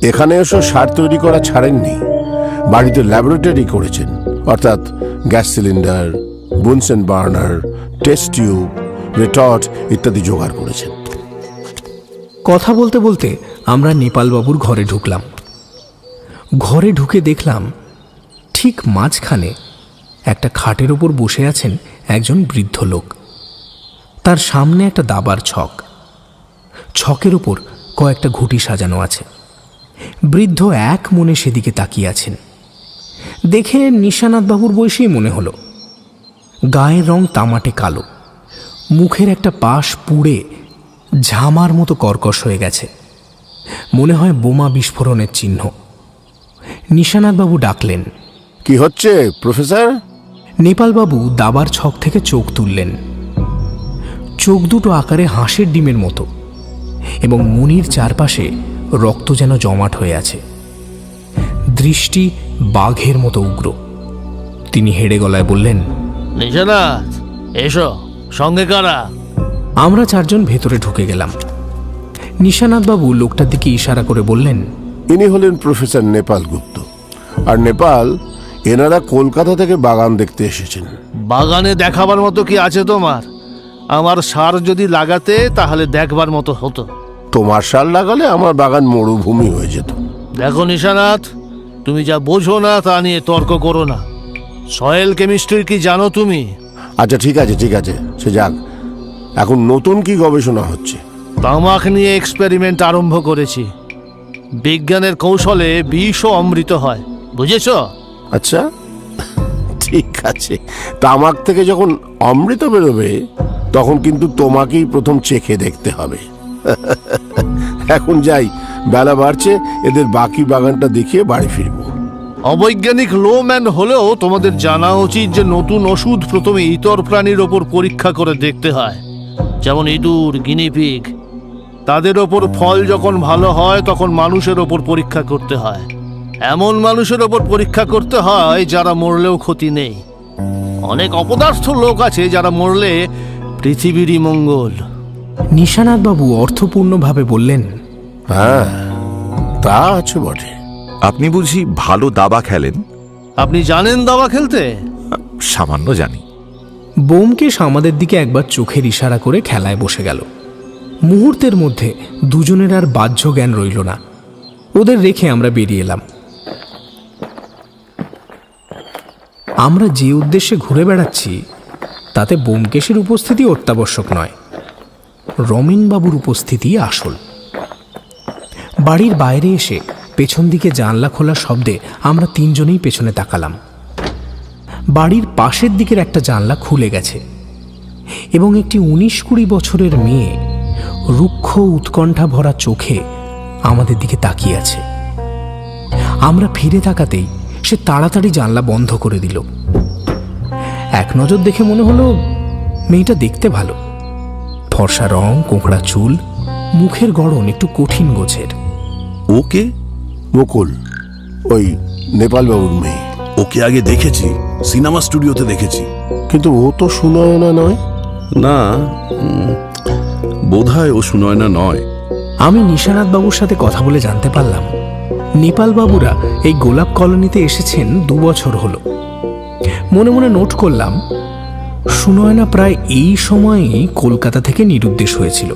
এখানে এসে সার তৈরি করা ছাড়েননি, বাড়িতে ল্যাবরেটরি করেছেন, অর্থাৎ gas cylinder, Bunsen burner, test tube, retort ইত্যাদি জোগাড় করেছেন। কথা বলতে বলতে আমরা নেপালবাবুর ঘরে ঢুকলাম। ঘরে ঢুকে দেখলাম ঠিক মাঝখানে একটা খাটের ওপর বসে আছেন একজন বৃদ্ধ লোক। তার সামনে একটা দাবার ছক, ছকের ওপর কয়েকটা ঘুঁটি সাজানো আছে। বৃদ্ধ এক মনে সেদিকে তাকিয়ে আছেন। দেখে নিশানাথবাবুর বয়সী মনে হলো। গায়ের রং তামাটে কালো, মুখের একটা পাশ পুড়ে ঝামার মতো কর্কশ হয়ে গেছে, মনে হয় বোমা বিস্ফোরণের চিহ্ন। নিশানাথবাবু ডাকলেন, কি হচ্ছে প্রফেসর? নেপালবাবু দাবার ছক থেকে চোখ তুললেন। চোখ দুটো আকারে হাঁসের ডিমের মতো এবং মনির চারপাশে রক্ত যেন জমাট হয়ে আছে। দৃষ্টি বাঘের মতো উগ্র। তিনি হেড়ে গলায় বললেন, নিশানাথ, এসো, সঙ্গে কারা? আমরা চারজন ভেতরে ঢুকে গেলাম। নিশানাথবাবু লোকটার দিকে ইশারা করে বললেন, ইনি হলেন প্রফেসর নেপাল গুপ্ত। আর নেপাল, এনারা কলকাতা থেকে বাগান দেখতে এসেছেন। বাগানে দেখাবার মতো কি আছে তোমার? আমার সার যদি লাগাতে তাহলে দেখবার মতো হতো। তোমার সার লাগালে আমার বাগান মরুভূমি হয়ে যেত। দেখো নিশানাথ, তুমি যা বোঝো না তা নিয়ে তর্ক করো না। সয়েল কেমিস্ট্রির কি জানো তুমি? আচ্ছা ঠিক আছে, সে যাক। এখন নতুন কি গবেষণা হচ্ছে? তামাক নিয়ে এক্সপেরিমেন্ট আরম্ভ করেছি। বিজ্ঞানের কৌশলে বিষও অমৃত হয়, বুঝেছ? আচ্ছা ঠিক আছে, তামাক থেকে যখন অমৃত বেরোবে তখন কিন্তু তোমাকেই প্রথম চেখে দেখতে হবে। এখন যাই, বেলা বাড়ছে, এদের বাকি বাগানটা দেখিয়ে বাড়ি ফিরবো। অবৈজ্ঞানিক লোম্যান হলেও তোমাদের জানা উচিত যে নতুন ওষুধ প্রথমে ইতর প্রাণীর ওপর পরীক্ষা করে দেখতে হয়, যেমন ইঁদুর, গিনিপিগ। তাদের ওপর ফল যখন ভালো হয় তখন মানুষের ওপর পরীক্ষা করতে হয়। এমন মানুষের ওপর পরীক্ষা করতে হয় যারা মরলেও ক্ষতি নেই। অনেক অপদার্থ লোক আছে যারা মরলে পৃথিবীরই মঙ্গল। নিশানাথবাবু অর্থপূর্ণভাবে বললেন, হ্যাঁ তা আছে বটে। আপনি বুঝি ভালো দাবা খেলেন? আপনি জানেন দাবা খেলতে? সামান্য জানি। বোমকেশ আমাদের দিকে একবার চোখের ইশারা করে খেলায় বসে গেল। মুহূর্তের মধ্যে দুজনের আর বাহ্য জ্ঞান রইল না। ওদের রেখে আমরা বেরিয়ে এলাম। আমরা যে উদ্দেশ্যে ঘুরে বেড়াচ্ছি তাতে বোমকেশের উপস্থিতি অত্যাবশ্যক নয়, রমেনবাবুর উপস্থিতি আসল। বাড়ির বাইরে এসে পেছন দিকে জানলা খোলার শব্দে আমরা তিনজনেই পেছনে তাকালাম। বাড়ির পাশের দিকের একটা জানলা খুলে গেছে এবং একটি 19-20 বছরের মেয়ে রুক্ষ উৎকণ্ঠা ভরা চোখে আমাদের দিকে তাকিয়ে আছে। আমরা ফিরে তাকাতেই সে তাড়াতাড়ি জানলা বন্ধ করে দিল। এক নজর দেখে মনে হলো মেয়েটা দেখতে ভালো, ফর্সা রং, কোঁকড়া চুল, মুখের গড়ন একটু কঠিন গোছের। ওকে? মুকুল, ওই নেপালবাবুর মেয়ে। ওকে আগে দেখেছি, সিনেমা স্টুডিওতে দেখেছি। কিন্তু ও তো সুনয়না নয়। না, বোধহয় ও সুনয়না নয়। আমি নিশানাথবাবুর সাথে কথা বলে জানতে পারলাম নেপালবাবুরা এই গোলাপ কলোনিতে এসেছেন 2 বছর হলো। মনে মনে নোট করলাম সুনয়না প্রায় এই সময়েই কলকাতা থেকে নিরুদ্দেশ হয়েছিল।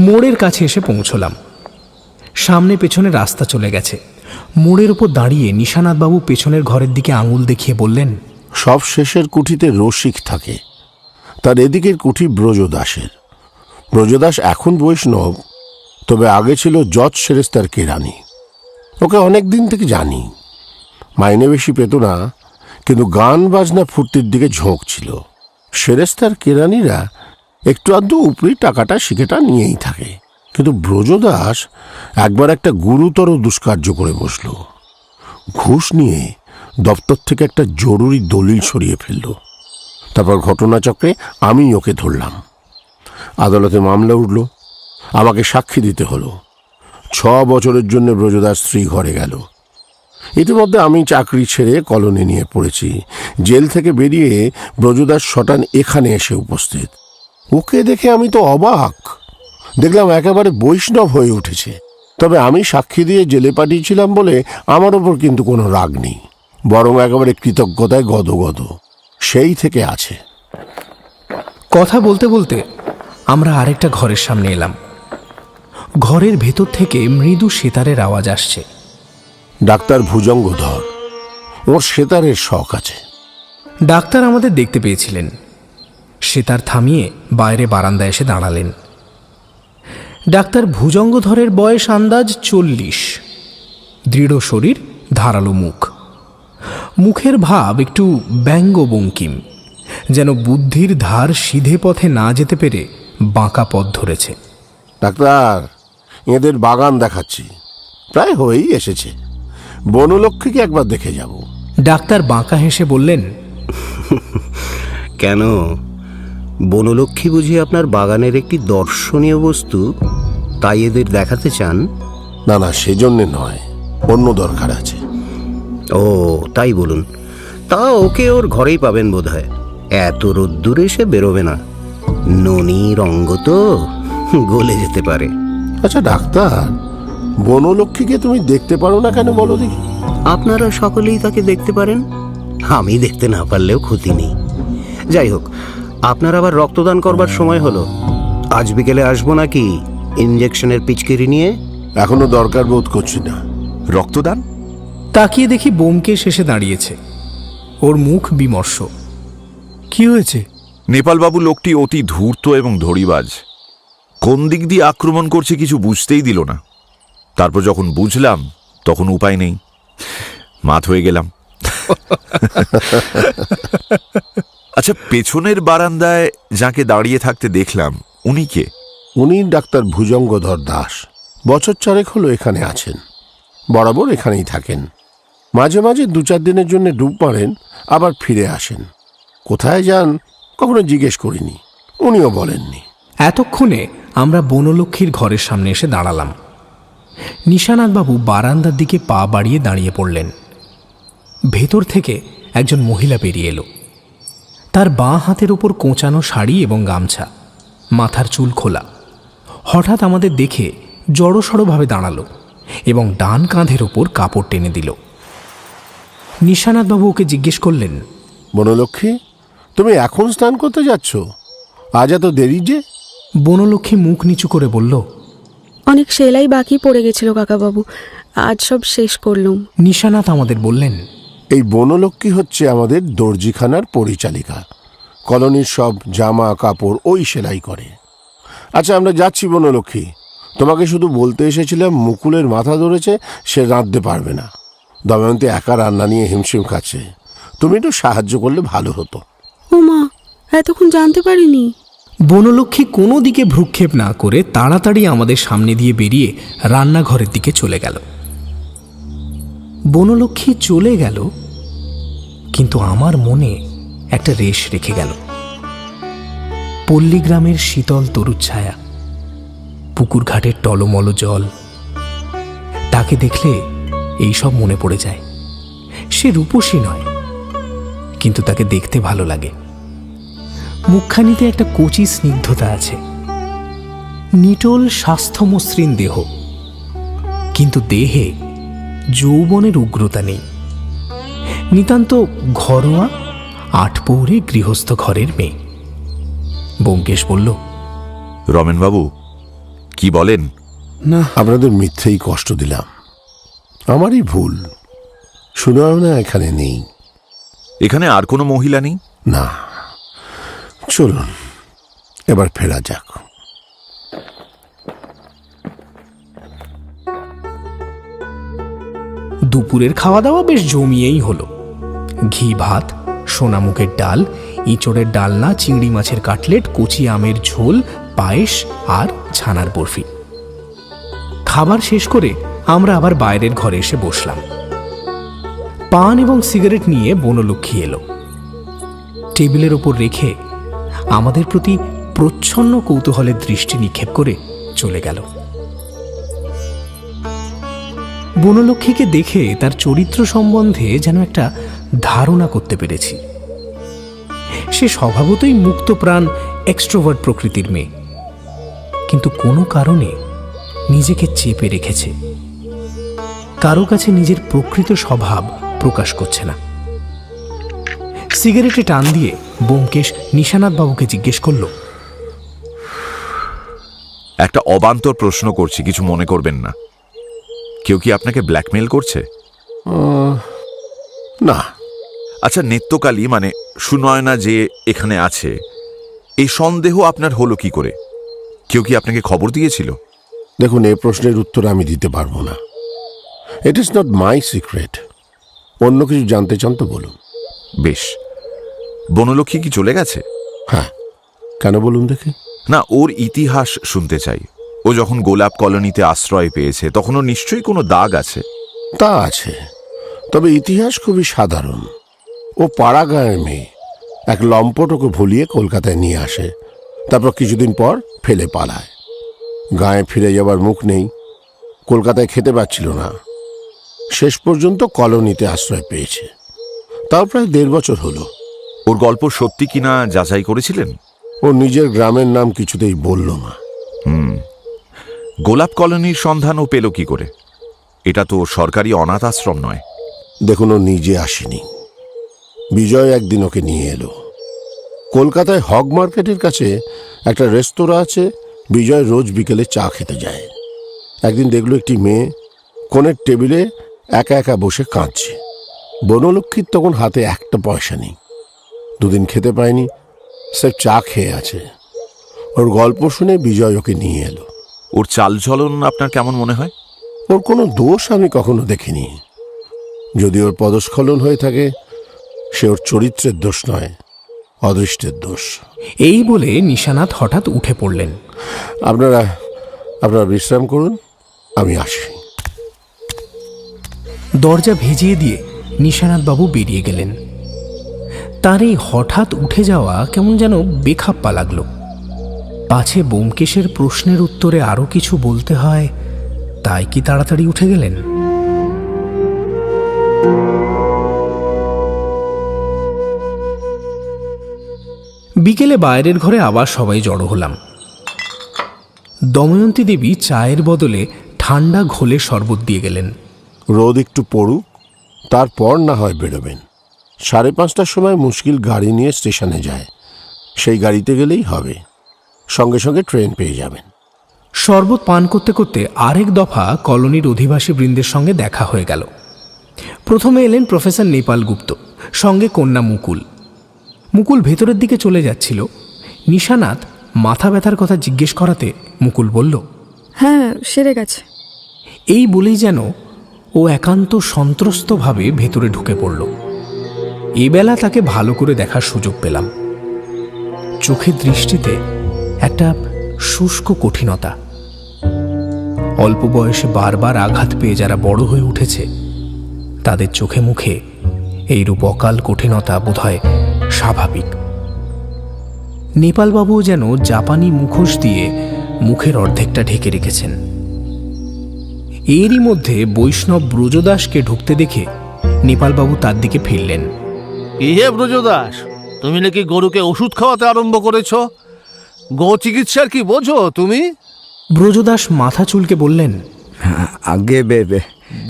মোড়ের কাছে এসে পৌঁছলাম। সামনে পেছনে রাস্তা চলে গেছে। মোড়ের উপর দাঁড়িয়ে নিশানাথবাবু পেছনের ঘরের দিকে আঙুল দেখিয়ে বললেন, সব শেষের কুঠিতে রসিক থাকে। তার এদিকের কুঠি ব্রজদাসের। ব্রজদাস এখন বৈষ্ণব, তবে আগে ছিল জজ সেরেস্তার কেরানি। ওকে অনেক দিন থেকে জানি। মাইনে বেশি পেত না, কিন্তু গান বাজনা ফুর্তির দিকে ঝোঁক ছিল। সেরেস্তার কেরানিরা একটু আধটু উপরি টাকাটা শিখেটা নিয়েই থাকে। কিন্তু ব্রজদাস একবার একটা গুরুতর দুষ্কার্য করে বসল। ঘুষ নিয়ে দপ্তর থেকে একটা জরুরি দলিল সরিয়ে ফেলল। তারপর ঘটনাচক্রে আমি ওকে ধরলাম। আদালতে মামলা উঠল, আমাকে সাক্ষী দিতে হলো। 6 বছরের জন্য ব্রজদাস স্ত্রী ঘরে গেল। ইতিমধ্যে আমি চাকরি ছেড়ে কলোনি নিয়ে পড়েছি। জেল থেকে বেরিয়ে ব্রজদাস শটান এখানে এসে উপস্থিত। ওকে দেখে আমি তো অবাক। দেখলাম একেবারে বৈষ্ণব হয়ে উঠেছে। তবে আমি সাক্ষী দিয়ে জেলে পাঠিয়েছিলাম বলে আমার ওপর কিন্তু কোনো রাগ নেই, বরং একেবারে কৃতজ্ঞতায় গদগদ। সেই থেকে আছে। কথা বলতে বলতে আমরা আরেকটা ঘরের সামনে এলাম। ঘরের ভেতর থেকে মৃদু সেতারের আওয়াজ আসছে। ডাক্তার ভুজঙ্গধর, ওর সেতারের শখ আছে। ডাক্তার আমাদের দেখতে পেয়েছিলেন। সে তার থামিয়ে বাইরে বারান্দায় এসে দাঁড়ালেন। ডাক্তার ভুজঙ্গধরের বয়স আন্দাজ 40, দৃঢ় শরীর, ধারালো মুখ। মুখের ভাব একটু ব্যঙ্গবঙ্কিম, যেন বুদ্ধির ধার সিধে পথে না যেতে পেরে বাঁকা পথ ধরেছে। ডাক্তার, এদের বাগান দেখাচ্ছি, প্রায় হয়েই এসেছে। বনলক্ষ্মীকে একবার দেখে যাব। ডাক্তার বাঁকা হেসে বললেন, কেন, বনলক্ষ্মী বুঝি আপনার বাগানের একটি দর্শনীয় বস্তু, তাই এদের দেখাতে চান? না না, সেজন্যে নয়, অন্য দরকার আছে। ও তাই বলুন। তা ওকে ওর ঘরেই পাবেন বোধহয়। এত রোদ্দুরে সে বেরোবে না, ননি রঙ্গ তো, গলে যেতে পারে। আচ্ছা ডাক্তার, বনলক্ষ্মীকে তুমি দেখতে পারো না কেন বলো দেখি? আপনারা সকলেই তাকে দেখতে পারেন, আমি দেখতে না পারলেও ক্ষতি নেই। যাই হোক, আপনার আবার রক্তদান করবার সময় হলো। আজ বিকেলে আসবো নাকি ইঞ্জেকশনের পিচকারি নিয়ে? এখনো দরকার বোধ করছি না। রক্তদান? তাকিয়ে দেখি ব্যোমকেশ এসে দাঁড়িয়েছে। ওর মুখ বিমর্ষ। কি হয়েছে? নেপালবাবু লোকটি অতি ধূর্ত এবং ধড়িবাজ। কোন দিক দিয়ে আক্রমণ করছে কিছু বুঝতেই দিল না। তারপর যখন বুঝলাম তখন উপায় নেই, মাত হয়ে গেলাম। আচ্ছা, পেছনের বারান্দায় যাকে দাঁড়িয়ে থাকতে দেখলাম, উনি কে? উনি ডাক্তার ভুজঙ্গধর দাস। বছর 4 হলো এখানে আছেন, বরাবর এখানেই থাকেন। মাঝে মাঝে 2-4 দিনের জন্য ডুব মারেন, আবার ফিরে আসেন। কোথায় যান কখনো জিজ্ঞেস করিনি, উনিও বলেননি। এতক্ষণে আমরা বনলক্ষ্মীর ঘরের সামনে এসে দাঁড়ালাম। নিশানাথবাবু বারান্দার দিকে পা বাড়িয়ে দাঁড়িয়ে পড়লেন। ভেতর থেকে একজন মহিলা বেরিয়ে এলো। তার বাঁ হাতের ওপর কোঁচানো শাড়ি এবং গামছা, মাথার চুল খোলা। হঠাৎ আমাদের দেখে জড়সড়ভাবে দাঁড়ালো এবং ডান কাঁধের ওপর কাপড় টেনে দিল। নিশানাথবাবু ওকে জিজ্ঞেস করলেন, বনলক্ষ্মী, তুমি এখন স্নান করতে যাচ্ছ? আজ এত দেরি যে? বনলক্ষ্মী মুখ নিচু করে বলল, অনেক সেলাই বাকি পড়ে গেছিল কাকাবাবু, আজ সব শেষ করলুম। নিশানাথ আমাদের বললেন, এই বনলক্ষ্মী হচ্ছে আমাদের দর্জিখানার পরিচালিকা। কলোনির সব জামা কাপড় ওই সেলাই করে। আচ্ছা, আমরা যাচ্ছি বনলক্ষ্মী। তোমাকে শুধু বলতে এসেছিলাম, মুকুলের মাথা ধরেছে, সে রাঁধতে পারবে না। দময়ন্তী একা রান্না নিয়ে হিমশিম খাচ্ছে, তুমি একটু সাহায্য করলে ভালো হতো। ও মা, এতক্ষণ জানতে পারিনি। বনলক্ষ্মী কোনো দিকে ভ্রুক্ষেপ না করে তাড়াতাড়ি আমাদের সামনে দিয়ে বেরিয়ে রান্নাঘরের দিকে চলে গেল। বনলক্ষ্মী চলে গেল, কিন্তু আমার মনে একটা রেশ রেখে গেল। পল্লীগ্রামের শীতল তরুচ্ছায়া, পুকুর ঘাটের টলমল জল, তাকে দেখলে এইসব মনে পড়ে যায়। সে রূপসী নয়, কিন্তু তাকে দেখতে ভালো লাগে। মুখখানিতে একটা কচি স্নিগ্ধতা আছে। নিটোল স্বাস্থ্য মসৃণ দেহ, কিন্তু দেহে যৌবনের উগ্রতা নেই। নিতান্ত ঘরোয়া, আটপৌরে গৃহস্থ ঘরের মেয়ে। ব্যোমকেশ বলল, রমেনবাবু, কি বলেন? না, আপনাদের মিথ্যেই কষ্ট দিলাম, আমারই ভুল। সুনয়না এখানে নেই। এখানে আর কোনো মহিলা নেই? না, চলুন এবার ফেরা যাক। দুপুরের খাওয়া দাওয়া বেশ জমিয়েই হলো। ঘি ভাত, সোনামুখের ডাল, ইঁচড়ের ডালনা, চিংড়ি মাছের কাটলেট, কচি আমের ঝোল, পায়েস আর ছানার বরফি। খাবার শেষ করে আমরা আবার বাইরের ঘরে এসে বসলাম। পান এবং সিগারেট নিয়ে বনলক্ষ্মী এলো। টেবিলের ওপর রেখে আমাদের প্রতি প্রচ্ছন্ন কৌতূহলের দৃষ্টি নিক্ষেপ করে চলে গেল। বনলক্ষ্মীকে দেখে তার চরিত্র সম্বন্ধে যেন একটা ধারণা করতে পেরেছি। সে স্বভাবতই মুক্তপ্রাণ, এক্সট্রোভার্ট প্রকৃতির মেয়ে, কিন্তু কোনো কারণে নিজেকে চেপে রেখেছে। কারো কাছে নিজের প্রকৃত স্বভাব প্রকাশ করছে না। সিগারেটে টান দিয়ে ব্যোমকেশ নিশানাথবাবুকে জিজ্ঞেস করল, একটা অবান্তর প্রশ্ন করছি, কিছু মনে করবেন না। কেউ কি আপনাকে ব্ল্যাকমেল করছে? না। আচ্ছা, নিত্যকালী মানে সুনয়না যে এখানে আছে, এই সন্দেহ আপনার হলো কি করে? কেউ কি আপনাকে খবর দিয়েছিল? দেখুন, এই প্রশ্নের উত্তর আমি দিতে পারবো না। It is not my secret. অন্য কিছু জানতে চান তো বলুন। বেশ, বনলক্ষ্মী কি চলে গেছে? হ্যাঁ, কেন বলুন দেখি? না, ওর ইতিহাস শুনতে চাই। ও যখন গোলাপ কলোনিতে আশ্রয় পেয়েছে তখন ওর নিশ্চয়ই কোনো দাগ আছে। তা আছে, তবে ইতিহাস খুবই সাধারণ। ও পাড়া গাঁয়ের মেয়ে। এক লম্পট ওকে ভুলিয়ে কলকাতায় নিয়ে আসে, তারপর কিছুদিন পর ফেলে পালায়। গাঁয়ে ফিরে যাবার মুখ নেই, কলকাতায় খেতে পাচ্ছিল না, শেষ পর্যন্ত কলোনিতে আশ্রয় পেয়েছে। তাও প্রায় 1.5 বছর হলো। ওর গল্প সত্যি কিনা যাচাই করেছিলেন? ও নিজের গ্রামের নাম কিছুতেই বলল না। গোলাপ কলোনির সন্ধান ও পেল কি করে? এটা তো সরকারি অনাথ আশ্রম নয়। দেখুন, ও নিজে আসেনি, বিজয় একদিন ওকে নিয়ে এলো। কলকাতায় হগ মার্কেটের কাছে একটা রেস্তোরাঁ আছে, বিজয় রোজ বিকেলে চা খেতে যায়। একদিন দেখলো একটি মেয়ে কোণের টেবিলে একা একা বসে কাঁদছে। বনলক্ষ্মীর তখন হাতে একটা পয়সা নেই, 2 দিন খেতে পায়নি, সে চা খেয়ে আছে। ওর গল্প শুনে বিজয় ওকে নিয়ে এলো। ওর চালচলন আপনার কেমন মনে হয়? ওর কোনো দোষ আমি কখনো দেখিনি। যদি ওর পদস্খলন হয়ে থাকে, সে ওর চরিত্রের দোষ নয়, অদৃষ্টের দোষ। এই বলে নিশানাথ হঠাৎ উঠে পড়লেন। আপনারা বিশ্রাম করুন, আমি আসি। দরজা ভেজিয়ে দিয়ে নিশানাথবাবু বেরিয়ে গেলেন। তার এই হঠাৎ উঠে যাওয়া কেমন যেন বেখাপ্পা লাগল। পাছে ব্যোমকেশের প্রশ্নের উত্তরে আরও কিছু বলতে হয়, তাই কি তাড়াতাড়ি উঠে গেলেন? বিকেলে বাইরের ঘরে আবার সবাই জড়ো হলাম। দময়ন্তী দেবী চায়ের বদলে ঠান্ডা ঘোলে শরবত দিয়ে গেলেন। রোদ একটু পড়ুক, তারপর না হয় বেরোবেন। 5:30টার সময় মুশকিল গাড়ি নিয়ে স্টেশনে যায়, সেই গাড়িতে গেলেই হবে। সঙ্গে সঙ্গে ট্রেন পেয়ে যাবেন। শরবত পান করতে করতে আরেক দফা কলোনির অধিবাসী বৃন্দের সঙ্গে দেখা হয়ে গেল। প্রথমে এলেন প্রফেসর নেপাল গুপ্ত, সঙ্গে কন্যা মুকুল। মুকুল ভেতরের দিকে চলে যাচ্ছিল। নিশানাথ মাথা ব্যথার কথা জিজ্ঞেস করাতে মুকুল বলল, হ্যাঁ, সেরে গেছে। এই বলেই যেন ও একান্ত সন্ত্রস্তভাবে ভেতরে ঢুকে পড়ল। এবেলা তাকে ভালো করে দেখার সুযোগ পেলাম। চোখের দৃষ্টিতে একটা শুষ্ক কঠিনতা। অল্প বয়সে বারবার আঘাত পেয়ে যারা বড় হয়ে উঠেছে, তাদের চোখে মুখে এইরূপ অকাল কঠিনতা বোধহয় স্বাভাবিক। নেপালবাবুও যেন জাপানি মুখোশ দিয়ে মুখের অর্ধেকটা ঢেকে রেখেছেন। এরই মধ্যে বৈষ্ণব ব্রজদাসকে ঢুকতে দেখে নেপালবাবু তার দিকে ফিরলেন। কি হে ব্রজদাস, তুমি নাকি গরুকে ওষুধ খাওয়াতে আরম্ভ করেছ? গো চিকিৎসার কি বোঝো তুমি? ব্রজদাস মাথা চুলকে বললেন, আগে বেবে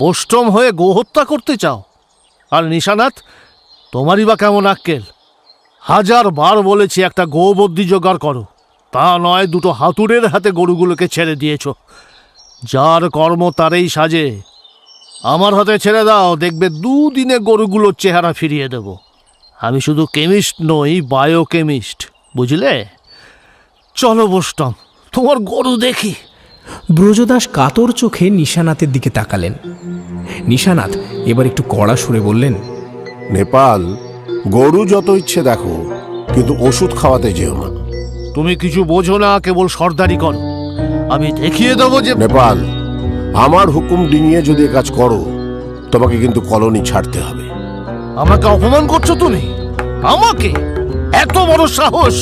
বষ্টম হয়ে গো হত্যা করতে চাও? আর নিশানাথ, তোমারই বা কেমন আক্কেল? 1000 বার বলেছি একটা গোবর্দি জোগাড় করো, তা নয় 2টো হাতুড়ের হাতে গরুগুলোকে ছেড়ে দিয়েছ। যার কর্ম তারই সাজে। আমার হাতে ছেড়ে দাও, দেখবে 2 দিনে গরুগুলোর চেহারা ফিরিয়ে দেব। আমি শুধু কেমিস্ট নই, বায়োকেমিস্ট, বুঝলে? চলো বষ্টম, তোমার গরু দেখি। ব্রজদাস কাতর চোখে নিশানাথের দিকে তাকালেন। নিশানাথ এবার একটু কড়া সুরে বললেন, নেপাল, গরু যত ইচ্ছে দেখো, কিন্তু ওষুধ খাওয়াতে যেও না। তুমি কিছু বোঝো না, কেবল সর্দারি করো। আমি দেখিয়ে দেবো যে নেপাল, আমার হুকুম ডিঙিয়ে যদি এ কাজ করো, তোমাকে কিন্তু কলোনি ছাড়তে হবে। আমাকে অপমান করছো তুমি? আমাকে? এত বড় সাহস!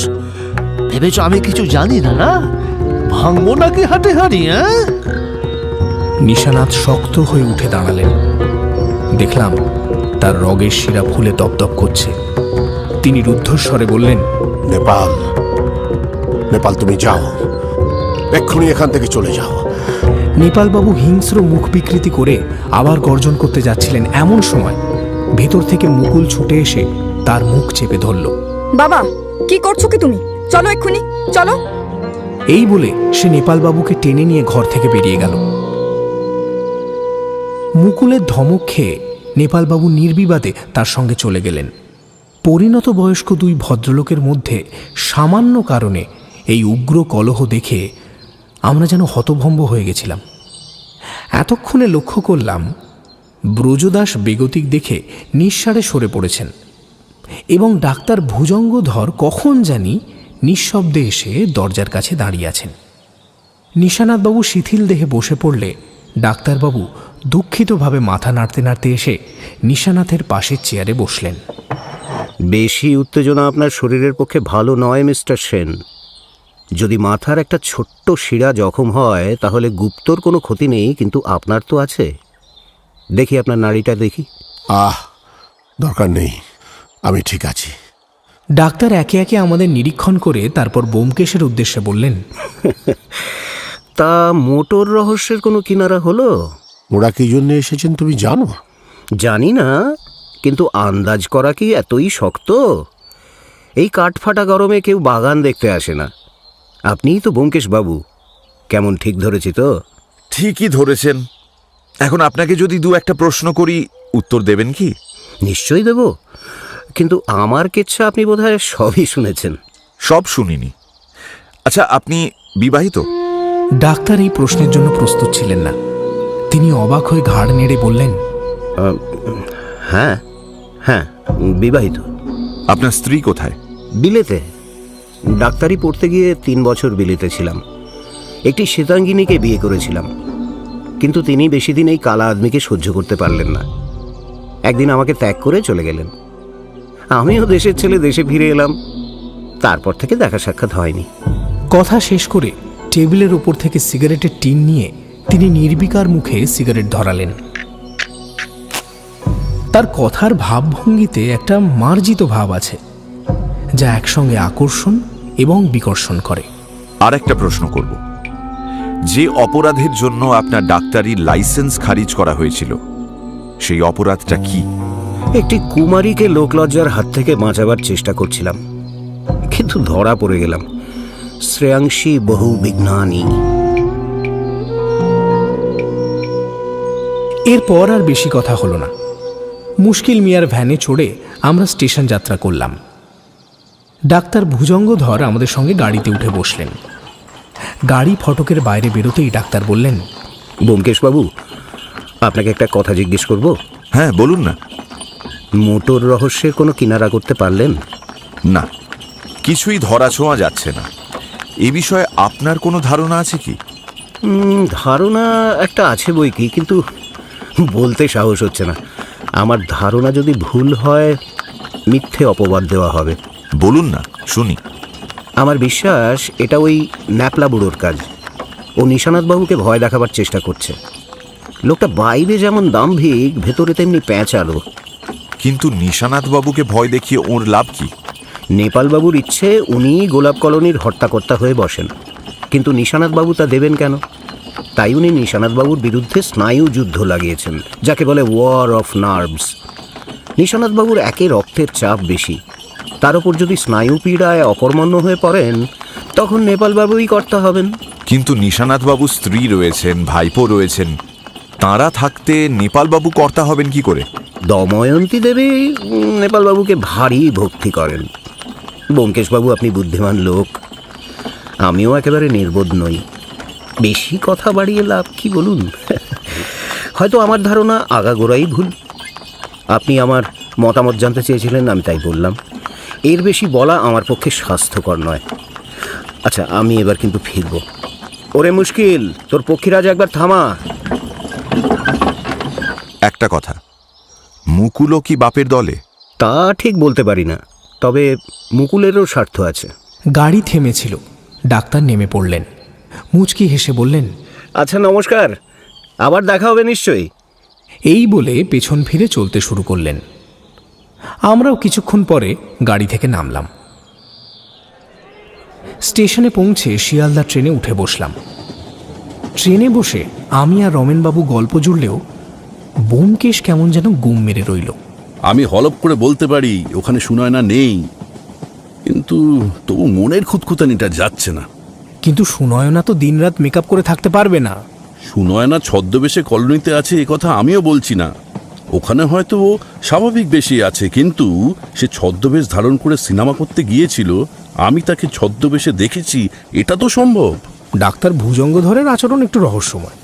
ভেবেছ আমি কিছু জানি না? না ভাঙবো নাকি হাটে হাড়ি? হ্যাঁ? নিশানাথ শক্ত হয়ে উঠে দাঁড়ালেন। দেখলাম তার রগের শিরা ফুলে দপদপ করছে। তিনি রুদ্ধস্বরে বললেন, নেপাল, নেপাল, তুমি যাও, এক্ষুনি এখান থেকে চলে যাও। নেপালবাবু হিংস্র মুখ বিকৃতি করে আবার গর্জন করতে যাচ্ছিলেন। এমন সময় ভেতর থেকে মুকুল ছুটে এসে তার মুখ চেপে ধরল। বাবা, কি করছো কি তুমি? চলো এক্ষুনি, চলো। এই বলে সে নেপালবাবুকে টেনে নিয়ে ঘর থেকে বেরিয়ে গেল। মুকুলের ধমক খেয়ে নেপালবাবু নির্বিবাদে তার সঙ্গে চলে গেলেন। পরিণত বয়স্ক দুই ভদ্রলোকের মধ্যে সামান্য কারণে এই উগ্র কলহ দেখে আমরা যেন হতভম্ব হয়ে গেছিলাম। এতক্ষণে লক্ষ্য করলাম ব্রজদাস বেগতিক দেখে নিঃসাড়ে সরে পড়েছেন এবং ডাক্তার ভুজঙ্গধর কখন জানি নিঃশব্দে এসে দরজার কাছে দাঁড়িয়ে আছেন। নিশানাথবাবু শিথিল দেহে বসে পড়লে ডাক্তারবাবু দুঃখিতভাবে মাথা নাড়তে নাড়তে এসে নিশানাথের পাশের চেয়ারে বসলেন। বেশি উত্তেজনা আপনার শরীরের পক্ষে ভালো নয় মিস্টার সেন। যদি মাথার একটা ছোট্ট শিরা জখম হয় তাহলে গুপ্তর কোনো ক্ষতি নেই, কিন্তু আপনার তো আছে। দেখি আপনার নাড়িটা দেখি। দরকার নেই, আমি ঠিক আছি। ডাক্তার একে একে আমাদের নিরীক্ষণ করে তারপর ব্যোমকেশের উদ্দেশ্যে বললেন, তা মোটর রহস্যের কোনো কিনারা হলো? ওরা কি জন্য এসেছেন তুমি জানো? জানি না, কিন্তু আন্দাজ করা কি এতই শক্ত? এই কাঠফাটা গরমে কেউ বাগান দেখতে আসে না। আপনিই তো ব্যোমকেশ বাবু। কেমন ঠিক ধরেছি তো? ঠিকই ধরেছেন। এখন আপনাকে যদি দু একটা প্রশ্ন করি, উত্তর দেবেন কি? নিশ্চয়ই দেব, কিন্তু আমার কেচ্ছা আপনি বোধহয় সবই শুনেছেন। সব শুনিনি। আচ্ছা, আপনি বিবাহিত? ডাক্তার এই প্রশ্নের জন্য প্রস্তুত ছিলেন না। তিনি অবাক হয়ে ঘাড় নেড়ে বললেন, হ্যাঁ হ্যাঁ, বিবাহিত। আপনার স্ত্রী কোথায়? বিলেতে। ডাক্তারি পড়তে গিয়ে 3 বছর বিলেতে ছিলাম। একটি শ্বেতাঙ্গিনীকে বিয়ে করেছিলাম, কিন্তু তিনি বেশি দিন এই কালা আদমিকে সহ্য করতে পারলেন না। একদিন আমাকে ত্যাগ করে চলে গেলেন। আমিও দেশের ছেলে দেশে ফিরে এলাম। তারপর থেকে দেখা সাক্ষাৎ হয়নি। কথা শেষ করে টেবিলের উপর থেকে সিগারেটের টিন নিয়ে তিনি নির্বিকার মুখে সিগারেট ধরালেন। তার কথার ভাবভঙ্গিতে একটা মার্জিত ভাব আছে, যা একসঙ্গে আকর্ষণ এবং বিকর্ষণ করে। আর একটা প্রশ্ন করব। যে অপরাধের জন্য আপনার ডাক্তারি লাইসেন্স খারিজ করা হয়েছিল, সেই অপরাধটা কি? একটি কুমারীকে লোকলজ্জার হাত থেকে বাঁচাবার চেষ্টা করছিলাম, কিন্তু ধরা পড়ে গেলাম। শ্রেয়াংশী বহু বিঘ্নানি। এরপর আর বেশি কথা হলো না। মুশকিল মিয়ার ভ্যানে চড়ে আমরা স্টেশন যাত্রা করলাম। ডাক্তার ভুজঙ্গধর আমাদের সঙ্গে গাড়িতে উঠে বসলেন। গাড়ি ফটকের বাইরে বেরোতেই ডাক্তার বললেন, ব্যোমকেশ বাবু, আপনাকে একটা কথা জিজ্ঞেস করব? হ্যাঁ, বলুন না। মোটর রহস্যের কোনো কিনারা করতে পারলেন? না, কিছুই ধরা ছোঁয়া যাচ্ছে না। এ বিষয়ে আপনার কোনো ধারণা আছে কি? ধারণা একটা আছে বই কি, কিন্তু বলতে সাহস হচ্ছে না। আমার ধারণা যদি ভুল হয় মিথ্যে অপবাদ দেওয়া হবে। বলুন না, শুনি। আমার বিশ্বাস এটা ওই ন্যাপলা বুড়োর কাজ। ও নিশানাথবাবুকে ভয় দেখাবার চেষ্টা করছে। লোকটা বাইরে যেমন দাম্ভিক, ভেতরে তেমনি প্যাঁচালো। কিন্তু নিশানাথবাবুকে ভয় দেখিয়ে ওর লাভ কি? নেপালবাবুর ইচ্ছে উনি গোলাপ কলোনির হর্তাকর্তা হয়ে বসেন, কিন্তু নিশানাথবাবু তা দেবেন কেন? তাই উনি নিশানাথবাবুর বিরুদ্ধে স্নায়ু যুদ্ধ লাগিয়েছেন, যাকে বলে ওয়ার অফ নার্ভস। নিশানাথবাবুর একে রক্তের চাপ বেশি, তার উপর যদি স্নায়ু পীড়ায় অকর্মণ্য হয়ে পড়েন, তখন নেপালবাবুই কর্তা হবেন। কিন্তু নিশানাথবাবু স্ত্রী রয়েছেন, ভাইপো রয়েছেন, তাঁরা থাকতে নেপালবাবু কর্তা হবেন কি করে? দময়ন্তী দেবী নেপালবাবুকে ভারী ভক্তি করেন। ব্যোমকেশবাবু, আপনি বুদ্ধিমান লোক, আমিও একেবারে নির্বোধ নই। বেশি কথা বাড়িয়ে লাভ কি বলুন? হয়তো আমার ধারণা আগাগোড়াই ভুল। আপনি আমার মতামত জানতে চেয়েছিলেন, আমি তাই বললাম। এর বেশি বলা আমার পক্ষে স্বাস্থ্যকর নয়। আচ্ছা, আমি এবার কিন্তু ফিরব। ওরে মুশকিল, তোর পক্ষীরাজ একবার থামা। একটা কথা, মুকুলও কি বাপের দলে? তা ঠিক বলতে পারি না, তবে মুকুলেরও স্বার্থ আছে। গাড়ি থেমেছিল। ডাক্তার নেমে পড়লেন। মুচকি হেসে বললেন, আচ্ছা, নমস্কার, আবার দেখা হবে নিশ্চয়ই। এই বলে পেছন ফিরে চলতে শুরু করলেন। আমরাও কিছুক্ষণ পরে গাড়ি থেকে নামলাম। স্টেশনে পৌঁছে শিয়ালদা ট্রেনে উঠে বসলাম। ট্রেনে বসে আমি আর রমেনবাবু গল্প জুড়লেও ব্যোমকেশ কেমন যেন গুম মেরে রইল। আমি হলপ করে বলতে পারি ওখানে সুনয়না নেই, কিন্তু তবু মনের খুঁতখুঁতানিটা যাচ্ছে না। কিন্তু সুনয়না তো দিনরাত মেকআপ করে থাকতে পারবে না। সুনয়না ছদ্মবেশে কলোনিতে আছে এ কথা আমিও বলছি না। ওখানে হয়তো ও স্বাভাবিক বেশি আছে, কিন্তু সে ছদ্মবেশ ধারণ করে সিনেমা করতে গিয়েছিল, আমি তাকে ছদ্মবেশে দেখেছি, এটা তো সম্ভব। ডাক্তার ভুজঙ্গধরের আচরণ একটু রহস্যময়।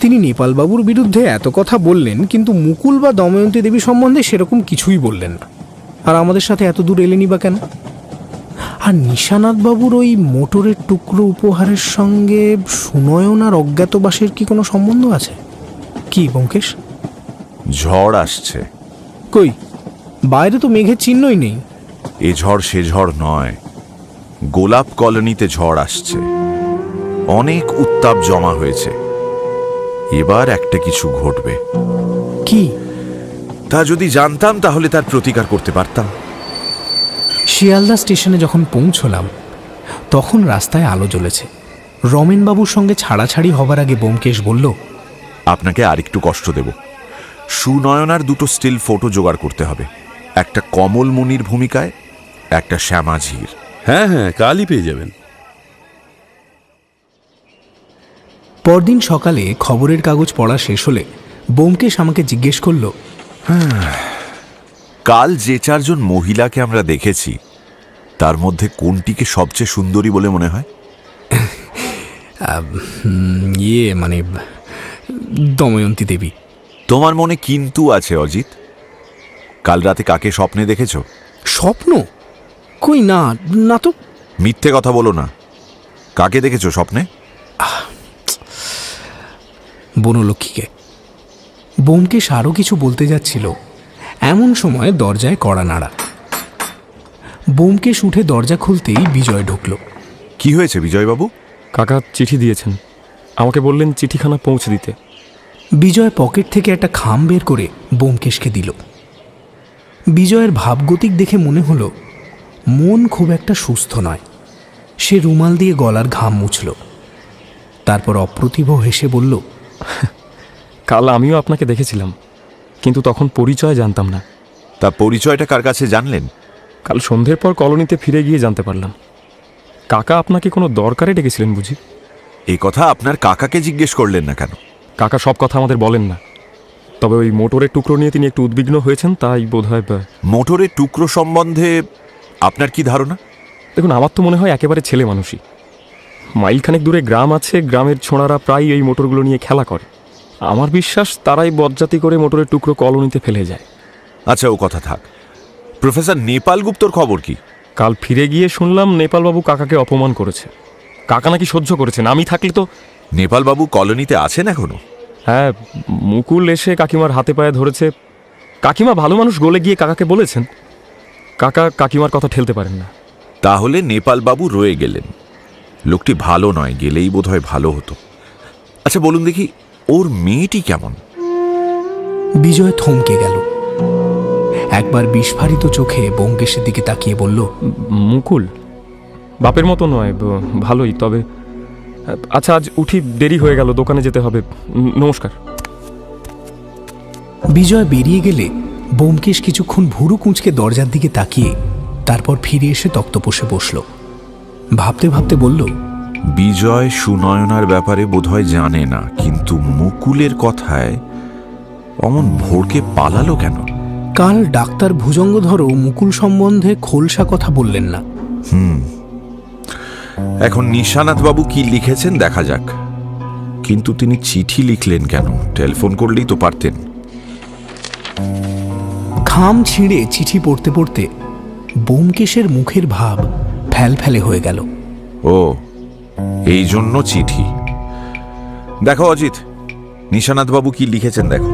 তিনি নেপালবাবুর বিরুদ্ধে এত কথা বললেন, কিন্তু মুকুল বা দময়ন্তী দেবী সম্বন্ধে সেরকম কিছুই বললেন না। আর আমাদের সাথে এত দূর এলেনি বা কেন? আর নিশানাথবাবুর ওই মোটরের টুকরো উপহারের সঙ্গে সুনয়ন আর অজ্ঞাতবাসের কি কোনো সম্বন্ধ আছে? কি ব্যোমকেশ? ঝড় আসছে। কই, বাইরে তো মেঘের চিহ্নই নেই। এ ঝড় সে ঝড় নয়, গোলাপ কলোনিতে ঝড় আসছে। অনেক উত্তাপ জমা হয়েছে, এবার একটা কিছু ঘটবে। কি? তা যদি জানতাম তাহলে তার প্রতিকার করতে পারতাম। শিয়ালদা স্টেশনে যখন পৌঁছলাম তখন রাস্তায় আলো জ্বলেছে। রমেনবাবুর সঙ্গে ছাড়াছাড়ি হবার আগে ব্যোমকেশ বলল, আপনাকে আরেকটু কষ্ট দেব। সুনয়নার দুটো স্টিল ফটো জোগাড় করতে হবে, একটা কমল মুনির ভূমিকায়, একটা শ্যামাঝির। হ্যাঁ হ্যাঁ, কালই পেয়ে যাবেন। পরদিন সকালে খবরের কাগজ পড়া শেষ হলে ব্যোমকেশ আমাকে জিজ্ঞেস করল, কাল যে 4 জন মহিলাকে আমরা দেখেছি তার মধ্যে কোনটিকে সবচেয়ে সুন্দরী বলে মনে হয়? মানে দময়ন্তী দেবী। তোমার মনে কিন্তু আছে অজিত? কাল রাতে কাকে স্বপ্নে দেখেছ? স্বপ্ন? কই, না না তো। মিথ্যে কথা বলো না। কাকে দেখেছ স্বপ্নে? বনলক্ষ্মীকে। ব্যোমকেশ আরও কিছু বলতে যাচ্ছিল, এমন সময় দরজায় কড়া নাড়া। ব্যোমকেশ উঠে দরজা খুলতেই বিজয় ঢুকল। কি হয়েছে বিজয়বাবু? কাকা চিঠি দিয়েছেন, আমাকে বললেন চিঠিখানা পৌঁছে দিতে। বিজয় পকেট থেকে একটা খাম বের করে ব্যোমকেশকে দিল। বিজয়ের ভাবগতিক দেখে মনে হলো মন খুব একটা সুস্থ নয়। সে রুমাল দিয়ে গলার ঘাম মুছল, তারপর অপ্রতিভ হেসে বলল, কাল আমিও আপনাকে দেখেছিলাম, কিন্তু তখন পরিচয় জানতাম না। তা পরিচয়টা কার কাছে জানলেন? কাল সন্ধ্যের পর কলোনিতে ফিরে গিয়ে জানতে পারলাম। কাকা আপনাকে কোনো দরকারে ডেকেছিলেন বুঝি? এই কথা আপনার কাকাকে জিজ্ঞেস করলেন না কেন? কাকা সব কথা আমাদের বলেন না, তবে ওই মোটরের টুকরো নিয়ে তিনি একটু উদ্বিগ্ন হয়েছেন, তাই বোধহয়। মোটরের টুকরো সম্বন্ধে আপনার কি ধারণা? দেখুন, আমার তো মনে হয় একেবারে ছেলে মানুষই। মাইলখানেক দূরে গ্রাম আছে, গ্রামের ছোঁড়ারা প্রায় এই মোটরগুলো নিয়ে খেলা করে। আমার বিশ্বাস তারাই বজ্জাতি করে মোটরের টুকরো কলোনিতে ফেলে যায়। আচ্ছা, ও কথা থাক। প্রফেসর নেপাল গুপ্তর খবর কি? কাল ফিরে গিয়ে শুনলাম নেপালবাবু কাকাকে অপমান করেছে। কাকা নাকি সহ্য করেছেন, আমি থাকলে তো। নেপালবাবু কলোনিতে আছেন এখনো? হ্যাঁ, মুকুল এসে কাকিমার হাতে পায়ে ধরেছে। কাকিমা ভালো মানুষ, গলে গিয়ে কাকাকে বলেছেন। কাকা কাকিমার কথা ঠেলতে পারেন না। তাহলে নেপালবাবু রয়ে গেলেন। লোকটি ভালো নয়, গেলেই বোধহয় ভালো হতো। আচ্ছা বলুন দেখি, ওর মেয়েটি কেমন? বিজয় থমকে গেল। একবার বিস্ফারিত চোখে ব্যোমকেশের দিকে তাকিয়ে বলল, মুকুল বাপের মতো নয়, ভালোই। তবে আচ্ছা, আজ উঠি, দেরি হয়ে গেল, দোকানে যেতে হবে। নমস্কার। বিজয় বেরিয়ে গেলে ব্যোমকেশ কিছুক্ষণ ভুরু কুঁচকে দরজার দিকে তাকিয়ে তারপর ফিরে এসে তক্তপোষে বসল। ভাবতে ভাবতে বলল, বিজয় সুনয়নার ব্যাপারে বোধহয় জানে না, কিন্তু মুকুলের কথায় অমন ভোরকে পালালো কেন? কাল ডাক্তার ভুজঙ্গধরও মুকুল সম্বন্ধে খোলসা কথা বললেন না। এখন নিশানাথবাবু কি লিখেছেন দেখা যাক। কিন্তু তিনি চিঠি লিখলেন কেন? টেলিফোন করলেই তো পারতেন। খাম ছিঁড়ে চিঠি পড়তে পড়তে ব্যোমকেশের মুখের ভাব ফ্যালফ্যালে হয়ে গেল। ও, এই জন্য চিঠি। দেখো অজিত, নিশানাথবাবু কি লিখেছেন দেখো।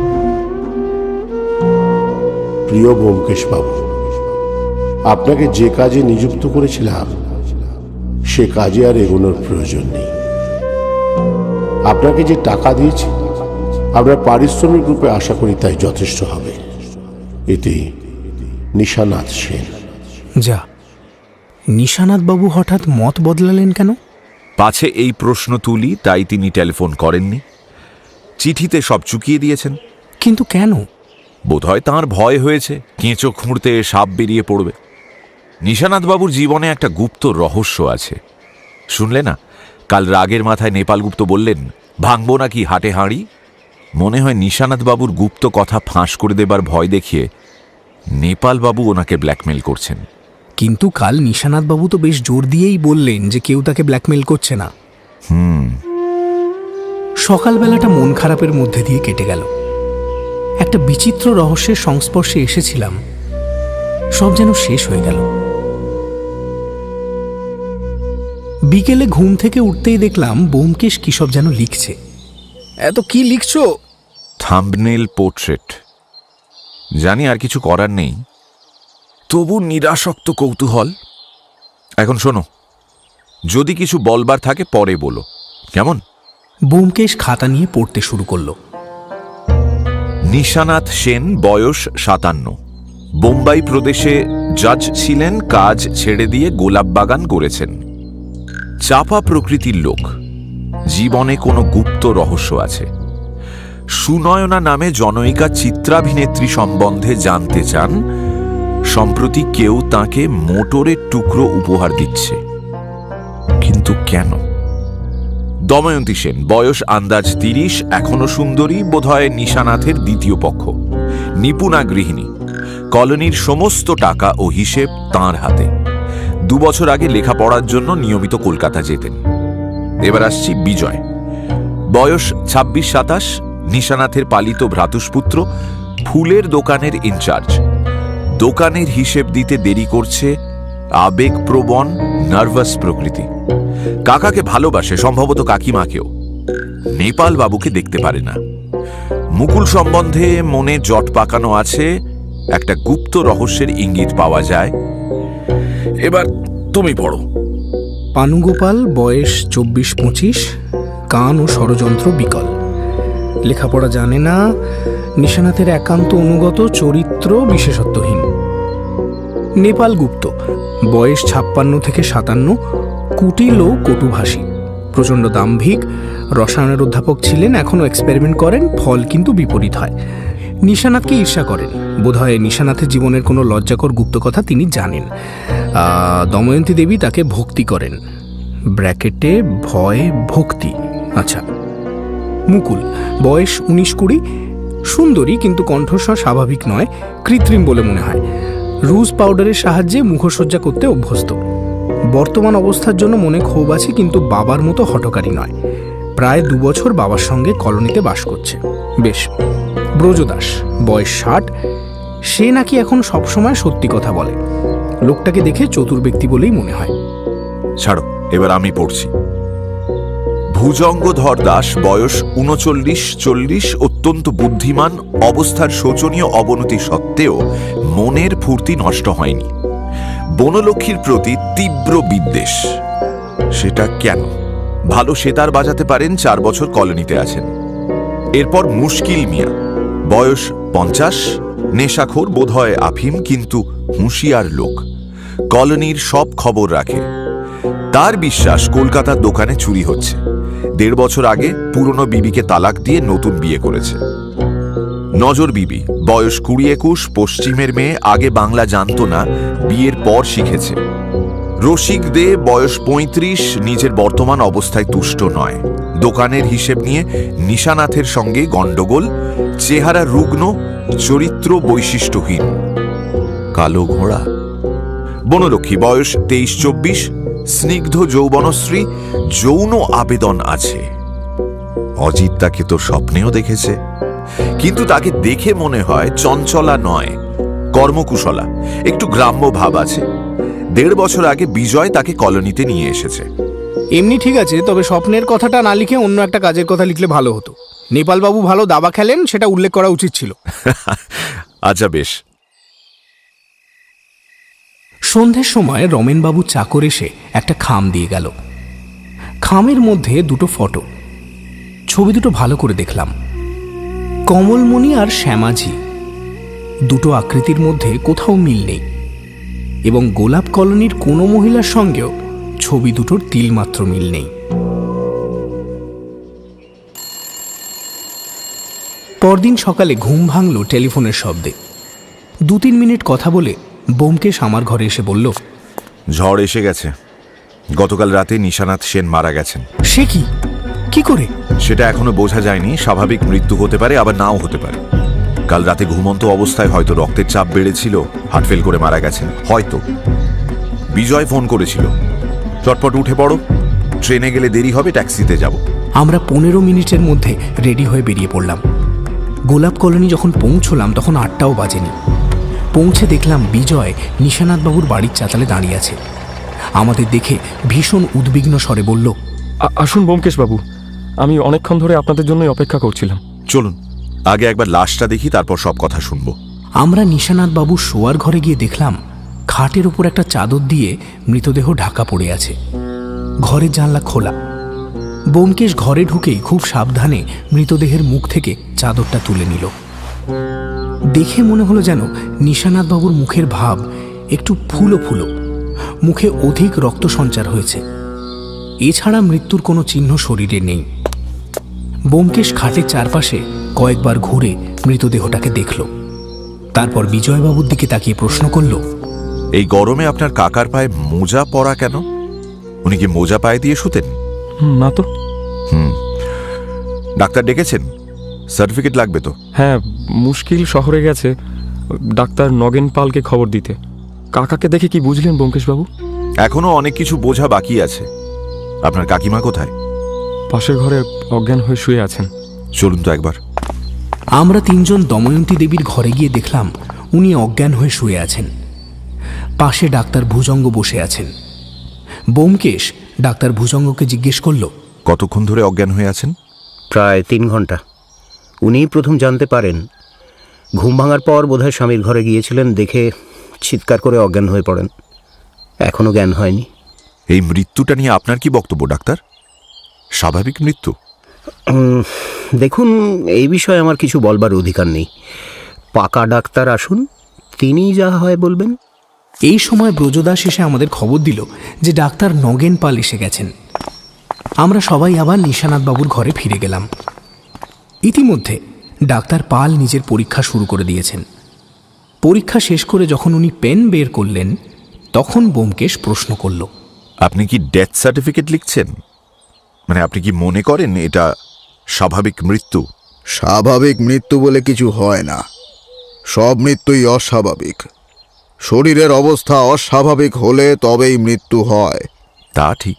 প্রিয় ব্যোমকেশ বাবু, আপনাকে যে কাজে নিযুক্ত করেছিলাম সে কাজে আর এগোনোর প্রয়োজন নেই। আপনাকে যে টাকা দিয়েছি আমরা পারিশ্রমিক রূপে আশা করি তাই যথেষ্ট হবে। এতে নিশানাথ সেন। যা, নিশানাথবাবু হঠাৎ মত বদলালেন কেন? পাছে এই প্রশ্ন তুলি তাই তিনি টেলিফোন করেননি। চিঠিতে সব চুকিয়ে দিয়েছেন। কিন্তু কেন? বোধহয় তাঁর ভয় হয়েছে কেঁচো খুঁড়তে সাপ বেরিয়ে পড়বে। নিশানাথবাবুর জীবনে একটা গুপ্ত রহস্য আছে, শুনলে না? কাল রাগের মাথায় নেপালগুপ্ত বললেন, ভাঙবো নাকি হাটে হাঁড়ি? মনে হয় নিশানাথ বাবুর গুপ্ত কথা ফাঁস করে দেবার ভয় দেখিয়ে নেপাল বাবু ওনাকে ব্ল্যাকমেল করছেন। কিন্তু কাল নিশানাথ বাবু তো বেশ জোর দিয়েই বললেন যে কেউ তাকে ব্ল্যাকমেল করছে না। সকালবেলাটা মন খারাপের মধ্যে দিয়ে কেটে গেল। একটা বিচিত্র রহস্যের সংস্পর্শে এসেছিলাম, সব যেন শেষ হয়ে গেল। বিকেলে ঘুম থেকে উঠতেই দেখলাম ব্যোমকেশ কি সব যেন লিখছে। এত কি লিখছো? Thumbnail portrait. জানি আর কিছু করার নেই, তবু নিরাসক্ত কৌতূহল। এখন শোনো, যদি কিছু বলবার থাকে পরে বলো, কেমন? ব্যোমকেশ খাতা নিয়ে পড়তে শুরু করল। নিশানাথ সেন, বয়স 57, বোম্বাই প্রদেশে জাজ ছিলেন, কাজ ছেড়ে দিয়ে গোলাপ বাগান করেছেন। চাপা প্রকৃতির লোক, জীবনে কোনো গুপ্ত রহস্য আছে। সুনয়না নামে জনৈকা চিত্রাভিনেত্রী সম্বন্ধে জানতে চান। সম্প্রতি কেউ তাকে মোটরের টুকরো উপহার দিচ্ছে, কিন্তু কেন? দময়ন্তী সেন, বয়স আন্দাজ 30, এখনো সুন্দরী, বোধহয় নিশানাথের দ্বিতীয় পক্ষ। নিপুণা গৃহিণী, কলোনির সমস্ত টাকা ও হিসেব তাঁর হাতে। 2 বছর আগে লেখাপড়ার জন্য নিয়মিত কলকাতা যেতেন। এবার আসছি বিজয়, বয়স 26-27, নিশানাথের পালিত ভ্রাতুষ্পুত্র, ফুলের দোকানের ইনচার্জ। দোকানের হিসেব দিতে দেরি করছে, আবেগপ্রবণ, নার্ভাস প্রকৃতি। কাকাকে ভালোবাসে, সম্ভবত কাকিমাকেও। নেপাল বাবুকে দেখতে পারে না। মুকুল সম্বন্ধে মনে জট পাকানো আছে, একটা গুপ্ত রহস্যের ইঙ্গিত পাওয়া যায়। এবার তুমি পড়ো। পানুগোপাল, বয়স 24-25, কান ও ষড়যন্ত্র বিকল, লেখাপড়া জানে না, নিশানাথের একান্ত অনুগত, চরিত্র বিশেষত্বহীন। নেপাল গুপ্ত, বয়স 56-57, কুটিল ও কটুভাষী, প্রচণ্ড দাম্ভিক, রসায়নের অধ্যাপক ছিলেন, এখনও এক্সপেরিমেন্ট করেন, ফল কিন্তু বিপরীত হয়। নিশানাথকে ঈর্ষা করেন, বোধহয় নিশানাথের জীবনের কোনো লজ্জাকর গুপ্ত কথা তিনি জানেন। দময়ন্তী দেবী তাকে ভক্তি করেন, ব্র্যাকেটে ভয় ভক্তি। আচ্ছা। মুকুল, বয়স 19-20, সুন্দরী কিন্তু কণ্ঠস্বর স্বাভাবিক নয়, কৃত্রিম বলে মনে হয়। রুজ পাউডারের সাহায্যে মুখসজ্জা করতে অভ্যস্ত। বর্তমান অবস্থার জন্য মনে ক্ষোভ আছে, কিন্তু বাবার মতো হঠকারী নয়। প্রায় 2 বছর বাবার সঙ্গে কলোনিতে বাস করছে। বেশ। ব্রজদাস, বয়স 60, সে নাকি এখন সবসময় সত্যি কথা বলে। লোকটাকে দেখে চতুর ব্যক্তি বলেই মনে হয়। ছাড়ো, এবার আমি পড়ছি। ভুজঙ্গধর দাস, বয়স 39-40, অত্যন্ত বুদ্ধিমান, অবস্থার শোচনীয় অবনতি সত্ত্বেও মনের ফুর্তি নষ্ট হয়নি। বনলক্ষ্মীর প্রতি তীব্র বিদ্বেষ। সেটা কেন? ভালো সেতার বাজাতে পারেন, 4 বছর কলোনিতে আছেন। এরপর মুশকিল মিয়া, বয়স 50, নেশাখোর, বোধহয় আফিম, কিন্তু হুঁশিয়ার লোক, কলোনির সব খবর রাখে। তার বিশ্বাস কলকাতার দোকানে চুরি হচ্ছে। 1.5 বছর আগে পুরনো বিবিকে তালাক দিয়ে নতুন বিয়ে করেছে। নজর বিবি, বয়স 20-21, পশ্চিমের মেয়ে, আগে বাংলা জানতো না, বিয়ের পর শিখেছে। রসিক দে, বয়স 35, নিজের বর্তমান অবস্থায় তুষ্ট নয়। দোকানের হিসেব নিয়ে নিশানাথের সঙ্গে গণ্ডগোল, চেহারা রুগ্ন, চরিত্র বৈশিষ্ট্যহীন। কালো ঘোড়া। বনলক্ষ্মী, বয়স 23-24, স্নিগ্ধ যৌবনশ্রী, যৌন আবেদন আছে। অজিত তাকে তো স্বপ্নেও দেখেছে, কিন্তু তাকে দেখে মনে হয় চঞ্চলা নয়, কর্মকুশলা, একটু গ্রাম্য ভাব আছে। 1.5 বছর আগে বিজয় তাকে কলোনিতে নিয়ে এসেছে। এমনি ঠিক আছে, তবে স্বপ্নের কথাটা না লিখে অন্য একটা কাজের কথা লিখলে ভালো হতো। নেপালবাবু ভালো দাবা খেলেন, সেটা উল্লেখ করা উচিত ছিল। আচ্ছা বেশ। সন্ধ্যের সময় রমেনবাবু চাকর এসে একটা খাম দিয়ে গেল। খামের মধ্যে 2টো ফটো। ছবি দুটো ভালো করে দেখলাম, কমলমণি আর শ্যামাজি। 2টো আকৃতির মধ্যে কোথাও মিল নেই, এবং গোলাপ কলোনির কোনো মহিলার সঙ্গেও ছবি দুটোর তিলমাত্র মিল নেই। পরদিন সকালে ঘুম ভাঙল টেলিফোনের শব্দে। 2-3 মিনিট কথা বলে ব্যোমকেশ আমার ঘরে এসে বলল, ঝড় এসে গেছে। গতকাল রাতে নিশানাথ সেন মারা গেছেন। সে কি? কি করে? সেটা এখনো বোঝা যায়নি। স্বাভাবিক মৃত্যু হতে পারে, আবার নাও হতে পারে। কাল রাতে ঘুমন্ত অবস্থায় হয়তো রক্তের চাপ বেড়েছিল, হার্ট ফেল করে মারা গেছেন হয়তো। বিজয় ফোন করেছিল, চটপট উঠে পড়ো, ট্রেনে গেলে দেরি হবে, ট্যাক্সিতে যাব। আমরা 15 মিনিটের মধ্যে রেডি হয়ে বেরিয়ে পড়লাম। গোলাপ কলোনি যখন পৌঁছলাম তখন 8টাও বাজেনি। পৌঁছে দেখলাম বিজয় নিশানাথবাবুর বাড়ির চাতালে দাঁড়িয়ে আছে। আমাদের দেখে ভীষণ উদ্বিগ্ন স্বরে বলল, আসুন ব্যোমকেশ বাবু, আমি অনেকক্ষণ ধরে আপনাদের জন্যই অপেক্ষা করছিলাম। চলুন আগে একবার লাশটা দেখি, তারপর সব কথা শুনবো। আমরা নিশানাথবাবু শোয়ার ঘরে গিয়ে দেখলাম খাটের ওপর একটা চাদর দিয়ে মৃতদেহ ঢাকা পড়ে আছে। ঘরের জানলা খোলা। ব্যোমকেশ ঘরে ঢুকেই খুব সাবধানে মৃতদেহের মুখ থেকে চাদরটা তুলে নিল। দেখে মনে হলো যেন নিশানাথবাবুর মুখের ভাব একটু ফুলো ফুলো, মুখে অধিক রক্ত সঞ্চার হয়েছে। এছাড়া মৃত্যুর কোনো চিহ্ন শরীরে নেই। ব্যোমকেশ খাটের চারপাশে কয়েকবার ঘুরে মৃতদেহটাকে দেখল। তারপর বিজয়বাবুর দিকে তাকিয়ে প্রশ্ন করল, এই গরমে আপনার কাকার পায়ে মোজা পরা কেন? উনি কি মোজা পায়ে দিয়ে শুতেন? না তো। ডাক্তার ডেকেছেন? সার্টিফিকেট লাগবে তো? হ্যাঁ, মুশকিল শহরে গেছে ডাক্তার নগেন পালকে খবর দিতে। কাকাকে দেখে কি বুঝলেন ব্যোমকেশ বাবু? এখনো অনেক কিছু বোঝা বাকি আছে। আপনার কাকিমা কোথায়? পাশের ঘরে অজ্ঞান হয়ে শুয়ে আছেন। চলুন তো একবার। আমরা 3 জন দময়ন্তী দেবীর ঘরে গিয়ে দেখলাম উনি অজ্ঞান হয়ে শুয়ে আছেন। পাশে ডাক্তার ভুজঙ্গ বসে আছেন। ব্যোমকেশ ডাক্তার ভুজঙ্গকে জিজ্ঞেস করল, কতক্ষণ ধরে অজ্ঞান হয়ে আছেন? প্রায় 3 ঘন্টা। উনিই প্রথম জানতে পারেন। ঘুম ভাঙার পর বোধহয় স্বামীর ঘরে গিয়েছিলেন, দেখে চিৎকার করে অজ্ঞান হয়ে পড়েন। এখনো জ্ঞান হয়নি। এই মৃত্যুটা নিয়ে আপনার কি বক্তব্য ডাক্তার? স্বাভাবিক মৃত্যু? দেখুন, এই বিষয়ে আমার কিছু বলবার অধিকার নেই। পাকা ডাক্তার আসুন, তিনিই যা হয় বলবেন। এই সময় ব্রজদাস এসে আমাদের খবর দিল যে ডাক্তার নগেন পাল এসে গেছেন। আমরা সবাই আবার নিশানাথবাবুর ঘরে ফিরে গেলাম। ইতিমধ্যে ডাক্তার পাল নিজের পরীক্ষা শুরু করে দিয়েছেন। পরীক্ষা শেষ করে যখন উনি পেন বের করলেন তখন ব্যোমকেশ প্রশ্ন করল, আপনি কি ডেথ সার্টিফিকেট লিখছেন? মানে আপনি কি মনে করেন এটা স্বাভাবিক মৃত্যু? স্বাভাবিক মৃত্যু বলে কিছু হয় না, সব মৃত্যুই অস্বাভাবিক। শরীরের অবস্থা অস্বাভাবিক হলে তবেই মৃত্যু হয়। তা ঠিক,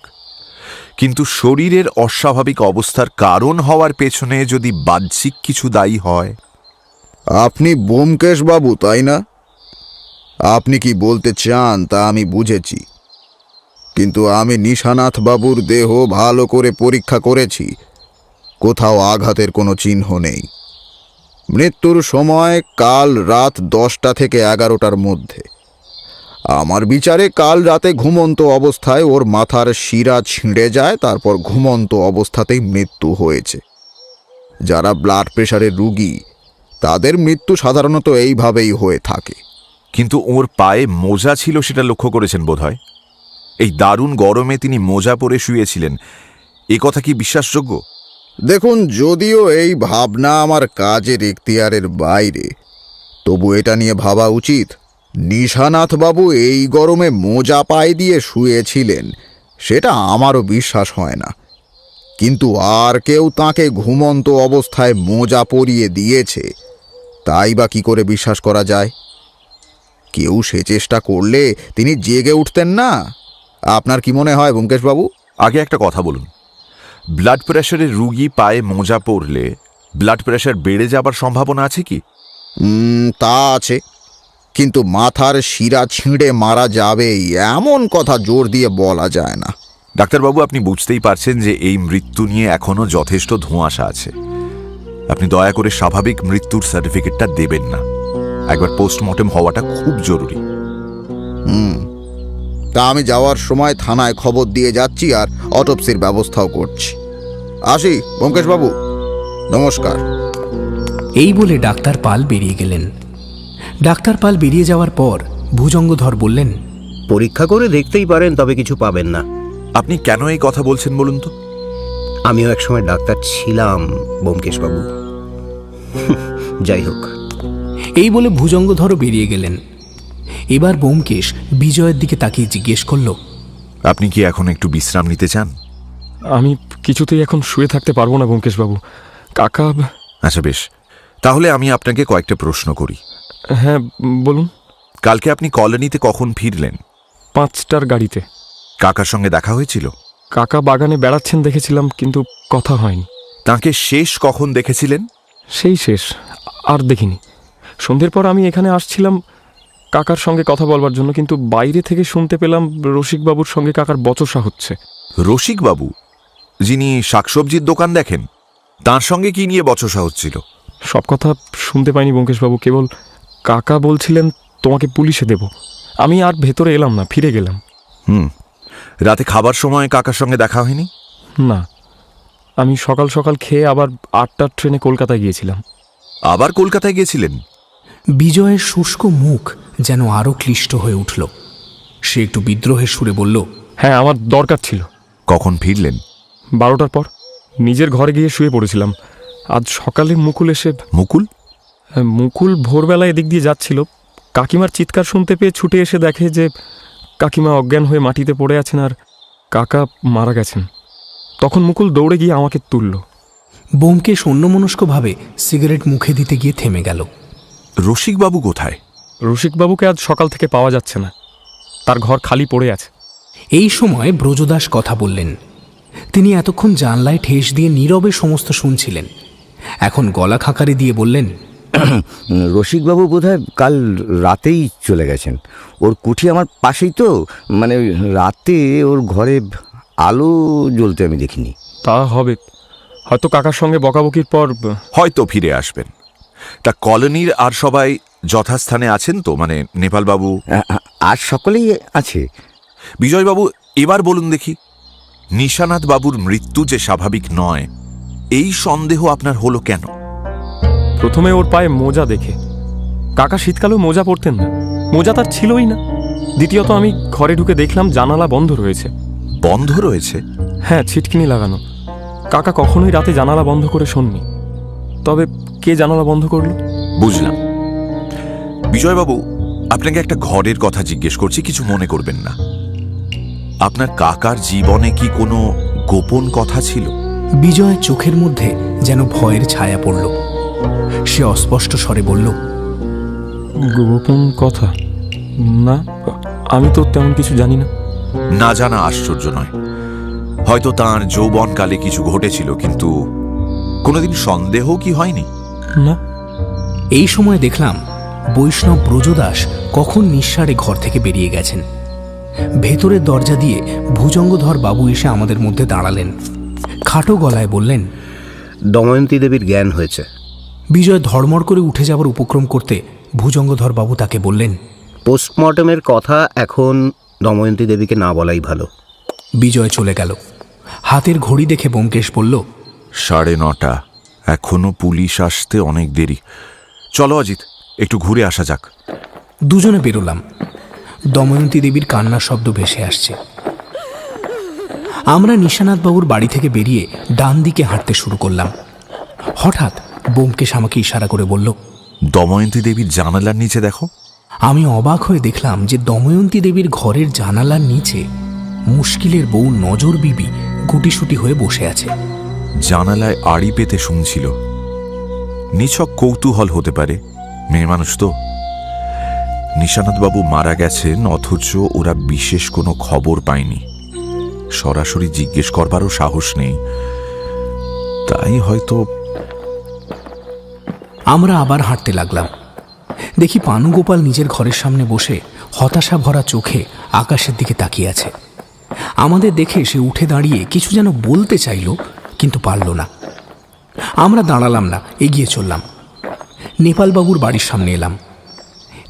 কিন্তু শরীরের অস্বাভাবিক অবস্থার কারণ হওয়ার পেছনে যদি বাহ্যিক কিছু দায়ী হয়। আপনি ব্যোমকেশ বাবু, তাই না? আপনি কি বলতে চান তা আমি বুঝেছি, কিন্তু আমি নিশানাথ বাবুর দেহ ভালো করে পরীক্ষা করেছি। কোথাও আঘাতের কোনো চিহ্ন নেই। মৃত্যুর সময় কাল রাত 10টা থেকে 11টার মধ্যে। আমার বিচারে কাল রাতে ঘুমন্ত অবস্থায় ওর মাথার শিরা ছিঁড়ে যায়, তারপর ঘুমন্ত অবস্থাতেই মৃত্যু হয়েছে। যারা ব্লাড প্রেশারের রুগী তাদের মৃত্যু সাধারণত এইভাবেই হয়ে থাকে। কিন্তু ওর পায়ে মোজা ছিল, সেটা লক্ষ্য করেছেন বোধহয়। এই দারুণ গরমে তিনি মোজা পরে শুয়েছিলেন, এ কথা কি বিশ্বাসযোগ্য? দেখুন, যদিও এই ভাবনা আমার কাজের এখতিয়ারের বাইরে, তবু এটা নিয়ে ভাবা উচিত। নিশানাথ বাবু এই গরমে মোজা পায়ে দিয়ে শুয়েছিলেন সেটা আমারও বিশ্বাস হয় না, কিন্তু আর কেউ তাকে ঘুমন্ত অবস্থায় মোজা পরিয়ে দিয়েছে তাই বা কি করে বিশ্বাস করা যায়? কেউ সে চেষ্টা করলে তিনি জেগে উঠতেন না। আপনার কি মনে হয় ব্যোমকেশ বাবু? আগে একটা কথা বলুন, ব্লাড প্রেশারের রুগী পায়ে মোজা পরলে ব্লাড প্রেশার বেড়ে যাবার সম্ভাবনা আছে কি? তা আছে, কিন্তু মাথার শিরা ছিঁড়ে মারা যাবে এমন কথা জোর দিয়ে বলা যায় না। ডাক্তারবাবু, আপনি বুঝতেই পারছেন যে এই মৃত্যু নিয়ে এখনো যথেষ্ট ধোঁয়াশা আছে। আপনি দয়া করে স্বাভাবিক মৃত্যুর সার্টিফিকেটটা দেবেন না। একবার পোস্টমর্টেম হওয়াটা খুব জরুরি। তা আমি যাওয়ার সময় থানায় খবর দিয়ে যাচ্ছি আর অটোপসির ব্যবস্থাও করছি। আসি ব্যোমকেশ বাবু, নমস্কার। এই বলে ডাক্তার পাল বেরিয়ে গেলেন। ডাক্তার পাল বেরিয়ে যাওয়ার পর ভুজঙ্গধর বললেন, পরীক্ষা করে দেখতেই পারেন, তবে কিছু পাবেন না। আপনি কেন এই কথা বলছেন বলুন তো? আমিও একসময় ডাক্তার ছিলাম ব্যোমকেশ বাবু। যাই হোক। এই বলে ভুজঙ্গধরও বেরিয়ে গেলেন। এবার ব্যোমকেশ বিজয়ের দিকে তাকিয়ে জিজ্ঞেস করল, আপনি কি এখন একটু বিশ্রাম নিতে চান? আমি কিছুতেই এখন শুয়ে থাকতে পারবো না ব্যোমকেশবাবু। কাকা। আচ্ছা বেশ, তাহলে আমি আপনাকে কয়েকটা প্রশ্ন করি। হ্যাঁ বলুন। কালকে আপনি কলোনিতে কখন ফিরলেন? 5টার গাড়িতে। কাকার সঙ্গে দেখা হয়েছিল? কাকা বাগানে বেড়াচ্ছেন দেখেছিলাম, কিন্তু কথা হয়নি। তাকে শেষ কখন দেখেছিলেন? সেই শেষ, আর দেখিনি। সন্ধ্যের পর আমি এখানে আসছিলাম কাকার সঙ্গে কথা বলবার জন্য, কিন্তু বাইরে থেকে শুনতে পেলাম রসিকবাবুর সঙ্গে কাকার বচসা হচ্ছে। রসিকবাবু, যিনি শাকসবজির দোকান দেখেন, তার সঙ্গে কি নিয়ে বচসা হচ্ছিল? সব কথা শুনতে পাইনি ব্যোমকেশবাবু, কেবল কাকা বলছিলেন তোমাকে পুলিশে দেব। আমি আর ভেতরে এলাম না, ফিরে গেলাম। রাতে খাবার সময় কাকার সঙ্গে দেখা হয়নি? না, আমি সকাল সকাল খেয়ে আবার 8টার ট্রেনে কলকাতায় গিয়েছিলাম। আবার কলকাতায় গিয়েছিলেন? বিজয়ের শুষ্ক মুখ যেন আরও ক্লিষ্ট হয়ে উঠল। সে একটু বিদ্রোহের সুরে বলল, হ্যাঁ, আমার দরকার ছিল। কখন ফিরলেন? 12টার পর। নিজের ঘরে গিয়ে শুয়ে পড়েছিলাম। আজ সকালে মুকুল এসে। মুকুল? মুকুল ভোরবেলা এদিক দিয়ে যাচ্ছিল, কাকিমার চিৎকার শুনতে পেয়ে ছুটে এসে দেখে যে কাকিমা অজ্ঞান হয়ে মাটিতে পড়ে আছেন আর কাকা মারা গেছেন। তখন মুকুল দৌড়ে গিয়ে আমাকে তুলল। ব্যোমকেশ অন্যমনস্কভাবে সিগারেট মুখে দিতে গিয়ে থেমে গেল। রসিকবাবু কোথায়? রসিকবাবুকে আজ সকাল থেকে পাওয়া যাচ্ছে না, তার ঘর খালি পড়ে আছে। এই সময় ব্রজদাস কথা বললেন। তিনি এতক্ষণ জানলায় ঠেস দিয়ে নীরবে সমস্ত শুনছিলেন। এখন গলা খাকারি দিয়ে বললেন, রসিকবাবু বোধহয় কাল রাতেই চলে গেছেন। ওর কুঠি আমার পাশেই তো, মানে রাতে ওর ঘরে আলো জ্বলতে আমি দেখিনি। তা হবে, হয়তো কাকার সঙ্গে বকাবকির পর হয়তো ফিরে আসবেন। তা কলোনির আর সবাই যথাস্থানে আছেন তো, মানে নেপালবাবু? আর সকলেই আছে। বিজয়বাবু, এবার বলুন দেখি, নিশানাথ বাবুর মৃত্যু যে স্বাভাবিক নয়, এই সন্দেহ আপনার হলো কেন? প্রথমে ওর পায়ে মোজা দেখে। কাকা শীতকালেও মোজা পরতেন না, মোজা তার ছিলই না। দ্বিতীয়ত আমি ঘরে ঢুকে দেখলাম জানালা বন্ধ রয়েছে। বন্ধ রয়েছে? হ্যাঁ, ছিটকিনি লাগানো। কাকা কখনোই রাতে জানালা বন্ধ করে শোননি। তবে কে জানালা বন্ধ করল? বুঝলাম। বিজয়বাবু, আপনাকে একটা ঘরের কথা জিজ্ঞেস করছি, কিছু মনে করবেন না। আপনার কাকার জীবনে কি কোনো গোপন কথা ছিল? বিজয়ের চোখের মধ্যে যেন ভয়ের ছায়া পড়ল। সে অস্পষ্ট স্বরে বলল, গোপন কথা? না, আমি তো তেমন কিছু জানি না। না জানা আশ্চর্য নয়। হয়তো তাঁর যৌবনকালে কিছু ঘটেছিল, কিন্তু কোনোদিন সন্দেহ কি হয়নি? না। এই সময় দেখলাম বৈষ্ণব ব্রজদাস কখন নিঃসাড়ে ঘর থেকে বেরিয়ে গেছেন। ভেতরের দরজা দিয়ে ভুজঙ্গধর বাবু এসে আমাদের মধ্যে দাঁড়ালেন। খাটো গলায় বললেন, দময়ন্তী দেবীর জ্ঞান হয়েছে। বিজয় ধড়মড় করে উঠে যাবার উপক্রম করতে ভুজঙ্গধর বাবু তাকে বললেন, পোস্টমর্টমের কথা এখন দময়ন্তী দেবীকে না বলাই ভালো। বিজয় চলে গেল। হাতের ঘড়ি দেখে ব্যোমকেশ বলল, 9:30, এখনো পুলিশ আসতে অনেক দেরি। চলো অজিত, একটু ঘুরে আসা যাক। দুজনে বেরোলাম। দময়ন্তী দেবীর কান্নার শব্দ ভেসে আসছে। আমরা নিশানাথ বাবুর বাড়ি থেকে বেরিয়ে ডান দিকে হাঁটতে শুরু করলাম। হঠাৎ ব্যোমকেশ আমাকে ইশারা করে বলল, দময়ন্তী দেবীর জানালার নিচে দেখো। আমি অবাক হয়ে দেখলাম যে দময়ন্তী দেবীর ঘরের জানালার নিচে মুশকিলের বউ নজর বিবি গুটিসুটি হয়ে বসে আছে। জানালায় আড়ি পেতে শুনছিল। নিছক কৌতূহল হতে পারে, মেয়ে মানুষ তো। নিশানাথবাবু মারা গেছেন, অথচ ওরা বিশেষ কোনো খবর পায়নি। সরাসরি জিজ্ঞেস করবারও সাহস নেই। তাই হয়তো। আমরা আবার হাঁটতে লাগলাম। দেখি পানুগোপাল নিজের ঘরের সামনে বসে হতাশা ভরা চোখে আকাশের দিকে তাকিয়ে আছে। আমাদের দেখে সে উঠে দাঁড়িয়ে কিছু যেন বলতে চাইল, কিন্তু পারল না। আমরা দাঁড়ালাম না, এগিয়ে চললাম। নেপালবাবুর বাড়ির সামনে এলাম।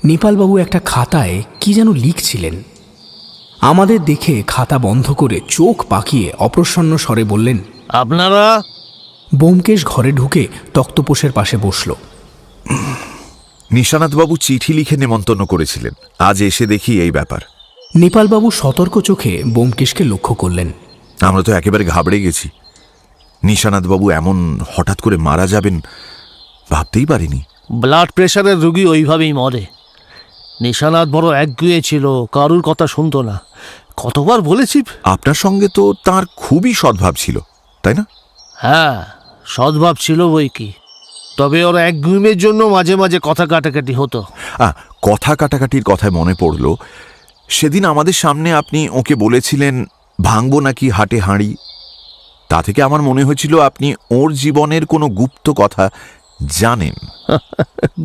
নেপালবাবু একটা খাতায় কি যেন লিখছিলেন। আমাদের দেখে খাতা বন্ধ করে চোখ পাকিয়ে অপ্রসন্ন স্বরে বললেন, আপনারা? ব্যোমকেশ ঘরে ঢুকে তক্তপোষের পাশে বসল। নিশানাথবাবু চিঠি লিখে নেমন্তন্ন করেছিলেন, আজ এসে দেখি এই ব্যাপার। নেপালবাবু সতর্ক চোখে ব্যোমকেশকে লক্ষ্য করলেন। আমরা তো একেবারে ঘাবড়ে গেছি। নিশানাথবাবু এমন হঠাৎ করে মারা যাবেন ভাবতেই পারিনি। ব্লাড প্রেশারের রুগী ওইভাবেই মরে। নিশানাথ বড় একগুঁয়ে ছিল, কারুর কথা শুনতো না। কতবার বলেছি। আপনার সঙ্গে তো তার খুবই সদ্ভাব ছিল, তাই না? হ্যাঁ, সদ্ভাব ছিল বই কি, তবে ওর একগুমের জন্য মাঝে মাঝে কথা কাটাকাটি হতো। কথা কাটাকাটির কথায় মনে পড়ল, সেদিন আমাদের সামনে আপনি ওকে বলেছিলেন ভাঙবো নাকি হাটে হাঁড়ি। তা থেকে আমার মনে হয়েছিল আপনি ওর জীবনের কোনো গুপ্ত কথা জানেন।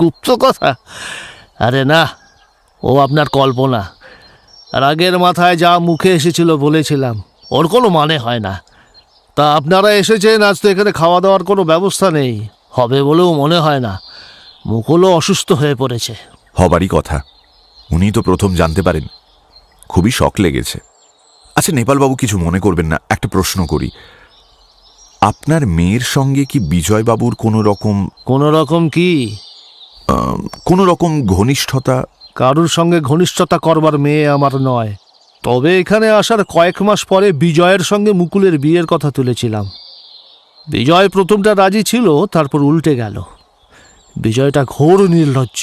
গুপ্ত কথা? আরে না, ও আপনার কল্পনা। রাগের মাথায় যা মুখে এসেছিল বলেছিলাম, ওর কোনো মানে হয় না। তা আপনারা এসেছেন, আজ তো এখানে খাওয়া দাওয়ার কোনো ব্যবস্থা নেই, হবে বলেও মনে হয় না। মুকুলও অসুস্থ হয়ে পড়েছে। হবারই কথা, উনি তো প্রথম জানতে পারেন। খুবই শখ লেগেছে। আচ্ছা নেপালবাবু, কিছু মনে করবেন না, একটা প্রশ্ন করি। আপনার মেয়ের সঙ্গে কি বিজয়বাবুর কোনো রকম কি কোনো রকম ঘনিষ্ঠতা? কারুর সঙ্গে ঘনিষ্ঠতা করবার মেয়ে আমার নয়। তবে এখানে আসার কয়েক মাস পরে বিজয়ের সঙ্গে মুকুলের বিয়ের কথা তুলেছিলাম। বিজয় প্রথমটা রাজি ছিল, তারপর উল্টে গেল। বিজয়টা ঘোর নির্লজ্জ।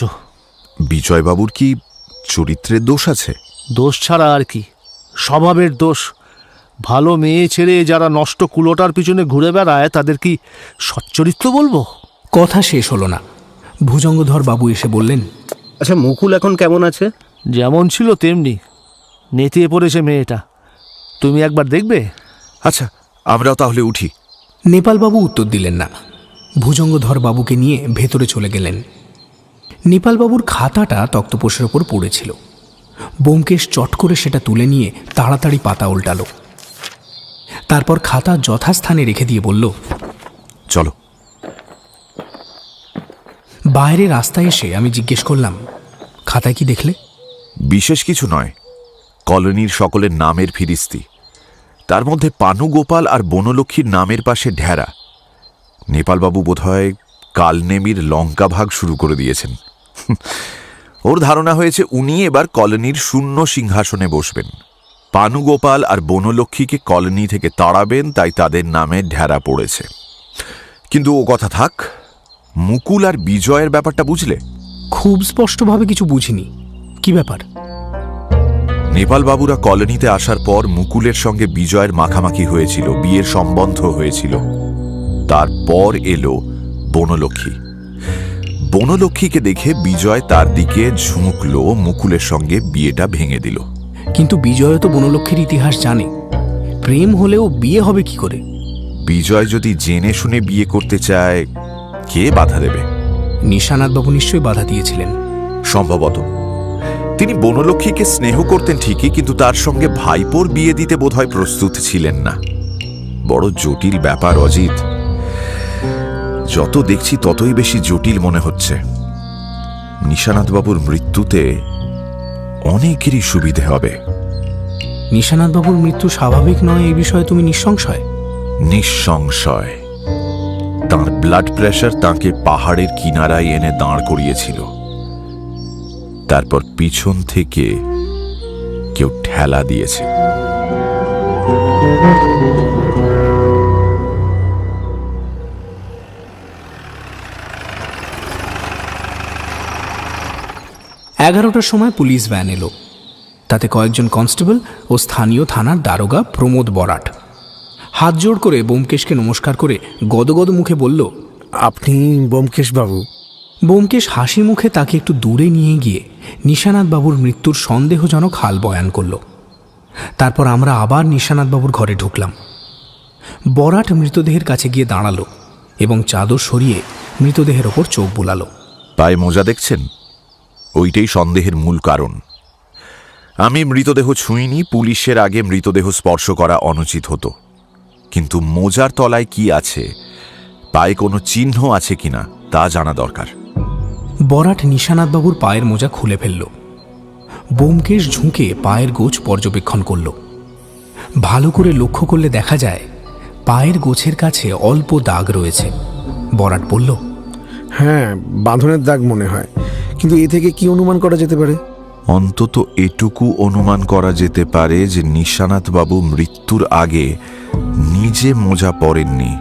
বিজয়বাবুর কি চরিত্রের দোষ আছে? দোষ ছাড়া আর কি, স্বভাবের দোষ। ভালো মেয়ে ছেড়ে যারা নষ্ট কুলোটার পিছনে ঘুরে বেড়ায়, তাদের কি সচ্চরিত্র বলবো? কথা শেষ হলো না, ভুজঙ্গধর বাবু এসে বললেন, আচ্ছা, মুকুল এখন কেমন আছে? যেমন ছিল তেমনি। নেতিয়ে পড়েছে মেয়েটা, তুমি একবার দেখবে? আচ্ছা, আমরাও তাহলে উঠি। নেপালবাবু উত্তর দিলেন না। ভুজঙ্গধর বাবুকে নিয়ে ভেতরে চলে গেলেন। নেপালবাবুর খাতাটা তক্তপোষের ওপর পড়েছিল। ব্যোমকেশ চট করে সেটা তুলে নিয়ে তাড়াতাড়ি পাতা উল্টালো। তারপর খাতা যথাস্থানে রেখে দিয়ে বলল, চলো। বাইরে রাস্তায় এসে আমি জিজ্ঞেস করলাম, খাতায় কি দেখলে? বিশেষ কিছু নয়, কলোনির সকলের নামের ফিরিস্তি। তার মধ্যে পানুগোপাল আর বনলক্ষ্মীর নামের পাশে ঢেরা। নেপালবাবু বোধহয় কালনেমির লঙ্কা ভাগ শুরু করে দিয়েছেন। ওর ধারণা হয়েছে উনি এবার কলোনির শূন্য সিংহাসনে বসবেন। পানুগোপাল আর বনলক্ষ্মীকে কলোনি থেকে তাড়াবেন, তাই তাদের নামে ঢেরা পড়েছে। কিন্তু ও কথা থাক, মুকুল আর বিজয়ের ব্যাপারটা বুঝলে? খুব স্পষ্টভাবে কিছু বুঝিনি। কি ব্যাপার? নেপালবাবুরা কলোনিতে আসার পর মুকুলের সঙ্গে বিজয়ের মাখামাখি হয়েছিল, বিয়ের সম্বন্ধ হয়েছিল। তারপর এলো বনলক্ষ্মী। বনলক্ষ্মীকে দেখে বিজয় তার দিকে ঝুঁকলো, মুকুলের সঙ্গে বিয়েটা ভেঙে দিল। কিন্তু বিজয় তো বনলক্ষ্মীর ইতিহাস জানে। প্রেম হলেও বিয়ে হবে কি করে? বিজয় যদি জেনে শুনে বিয়ে করতে চায়, কে বাধা দেবে? নিশানাথবাবু নিশ্চয়ই বাধা দিয়েছিলেন। সম্ভবত। তিনি বনলক্ষ্মীকে স্নেহ করতেন ঠিকই, কিন্তু তার সঙ্গে ভাইপোর বিয়ে দিতে বোধহয় প্রস্তুত ছিলেন না। বড় জটিল ব্যাপার অজিত। যত দেখছি ততই বেশি জটিল মনে হচ্ছে। নিশানাথবাবুর মৃত্যুতে অনেকেরই সুবিধে হবে। নিশানাথবাবুর মৃত্যু স্বাভাবিক নয় এই বিষয়ে তুমি নিঃসংশয়? নিঃসংশয়। তাঁর ব্লাড প্রেশার তাঁকে পাহাড়ের কিনারায় এনে দাঁড় করিয়েছিল। তারপর পিছন থেকে কেউ ঠেলা দিয়েছে। এগারোটার সময় পুলিশ ভ্যান এলো। তাতে কয়েকজন কনস্টেবল ও স্থানীয় থানার দারোগা প্রমোদ বরাট। হাত জোড় করে ব্যোমকেশকে নমস্কার করে গদগদ মুখে বলল, আপনি ব্যোমকেশ বাবু? ব্যোমকেশ হাসি মুখে তাকে একটু দূরে নিয়ে গিয়ে নিশানাথবাবুর মৃত্যুর সন্দেহজনক হাল বয়ান করল। তারপর আমরা আবার নিশানাথবাবুর ঘরে ঢুকলাম। বরাট মৃতদেহের কাছে গিয়ে দাঁড়ালো এবং চাদর সরিয়ে মৃতদেহের ওপর চোখ বুলালো। পায়ে মোজা দেখছেন? ওইটাই সন্দেহের মূল কারণ। আমি মৃতদেহ ছুঁইনি, পুলিশের আগে মৃতদেহ স্পর্শ করা অনুচিত হতো। কিন্তু মোজার তলায় কি আছে, পায়ে কোনো চিহ্ন আছে কিনা তা জানা দরকার। বরাট নিশানাথবাবুর পায়ের মোজা খুলে ফেলল। ব্যোমকেশ ঝুঁকে পায়ের গোছ পর্যবেক্ষণ করল। ভালো করে লক্ষ্য করলে দেখা যায় পায়ের গোছের কাছে অল্প দাগ রয়েছে। বরাট বলল, হ্যাঁ, বাঁধনের দাগ মনে হয়, কিন্তু এ থেকে কি অনুমান করা যেতে পারে? অন্তত এটুকু অনুমান করা যেতে পারে যে নিশানাথবাবু মৃত্যুর আগে নিজে মোজা পরেননি,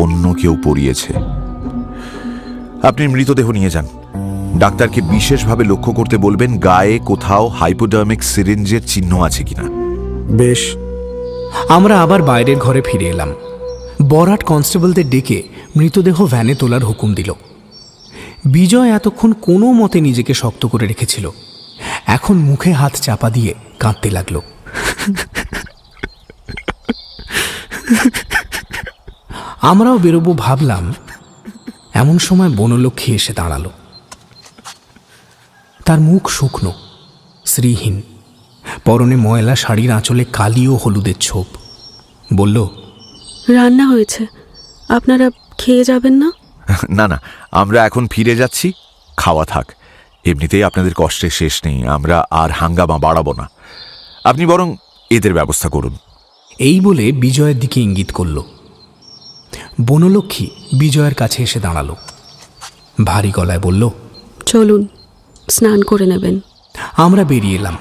অন্য কেউ পরিয়েছে। আপনি মৃতদেহ নিয়ে যান। ডাক্তারকে বিশেষভাবে লক্ষ্য করতে বলবেন গায়ে কোথাও হাইপোডার্মিক সিরিঞ্জের চিহ্ন আছে কিনা। বেশ। আমরা আবার বাইরের ঘরে ফিরে এলাম। বরাট কনস্টেবলদের ডেকে মৃতদেহ ভ্যানে তোলার হুকুম দিল। বিজয় এতক্ষণ কোনো মতে নিজেকে শক্ত করে রেখেছিল, এখন মুখে হাত চাপা দিয়ে কাঁদতে লাগলো। আমরাও বেরোবো ভাবলাম, এমন সময় বনলক্ষ্মী এসে দাঁড়ালো। তার মুখ শুকনো, শ্রীহীন, পরনে ময়লা শাড়ির আঁচলে কালি ও হলুদের ছোপ। বলল, রান্না হয়েছে, আপনারা খেয়ে যাবেন না? না না, আমরা এখন ফিরে যাচ্ছি, খাওয়া থাক। এমনিতেই আপনাদের কষ্টের শেষ নেই, আমরা আর হাঙ্গামা বাড়াবো না। আপনি বরং এদের ব্যবস্থা করুন। এই বলে বিজয়ের দিকে ইঙ্গিত করল। বনলক্ষ্মী বিজয়ের কাছে এসে দাঁড়ালো, ভারী গলায় বলল, চলুন, স্নান করে নেবেন। আমরা বেরিয়ে এলাম।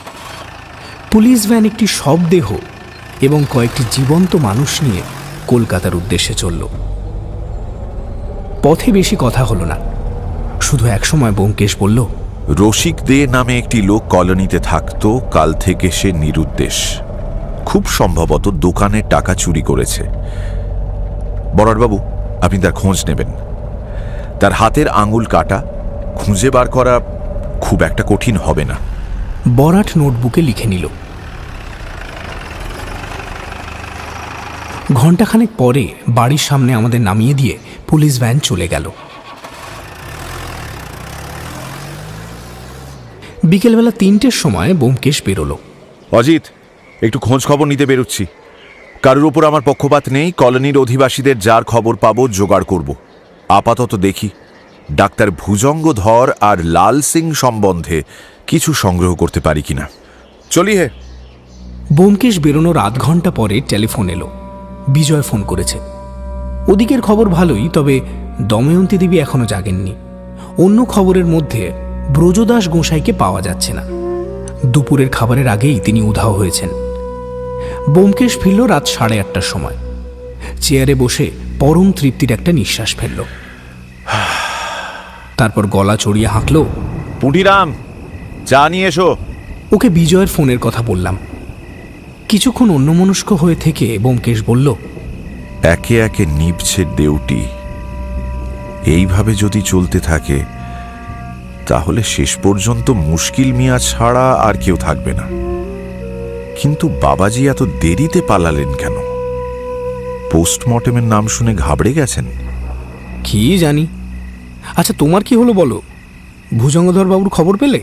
পুলিশ ভ্যান একটি শবদেহ এবং কয়েকটি জীবন্ত মানুষ নিয়ে কলকাতার উদ্দেশ্যে চলল। পথে বেশি কথা হলো না, শুধু একসময় ব্যোমকেশ বলল, রসিক দে নামে একটি লোক কলোনিতে থাকতো, কাল থেকে সে নিরুদ্দেশ। খুব সম্ভবত দোকানের টাকা চুরি করেছে। বরাটবাবু, আপনি তার খোঁজ নেবেন। তার হাতের আঙুল কাটা, খুঁজে বার করা খুব একটা কঠিন হবে না। বরাট নোটবুকে লিখে নিল। ঘণ্টাখানেক পরে বাড়ির সামনে আমাদের নামিয়ে দিয়ে পুলিশ ভ্যান চলে গেল। বিকেলবেলা 3টের সময় ব্যোমকেশ বেরোলো। অজিত, একটু খোঁজ খবর নিতে বেরোচ্ছি। কারোর ওপর আমার পক্ষপাত নেই, কলোনির অধিবাসীদের যার খবর পাবো জোগাড় করব। আপাতত দেখি ডাক্তার ভুজঙ্গধর আর লাল সিং সম্বন্ধে কিছু সংগ্রহ করতে পারি কিনা। চলি হে। ব্যোমকেশ বেরোনোর আধ ঘন্টা পরে টেলিফোন এলো। বিজয় ফোন করেছে। ওদিকের খবর ভালোই, তবে দময়ন্তী দেবী এখনো জাগেননি। অন্য খবরের মধ্যে ব্রজদাস গোসাইকে পাওয়া যাচ্ছে না। দুপুরের খাবারের আগেই তিনি উধাও হয়েছেন। ব্যোমকেশ ফিরল রাত 8:30টার সময়। চেয়ারে বসে পরম তৃপ্তির একটা নিঃশ্বাস ফেলল। তারপর গলা চড়িয়ে হাঁকল, পুটিরাম, চা নিয়ে এসো। ওকে বিজয়ের ফোনের কথা বললাম। কিছুক্ষণ অন্যমনস্ক হয়ে থেকে ব্যোমকেশ বলল, একে একে নিভছে দেউটি। এইভাবে যদি চলতে থাকে তাহলে শেষ পর্যন্ত মুশকিল মিয়া ছাড়া আর কেউ থাকবে না। কিন্তু বাবাজি এত দেরিতে পালালেন কেন? পোস্টমর্টেমের নাম শুনে ঘাবড়ে গেছেন? কি জানি। আচ্ছা, তোমার কি হলো বলো? ভুজঙ্গধর বাবুর খবর পেলে?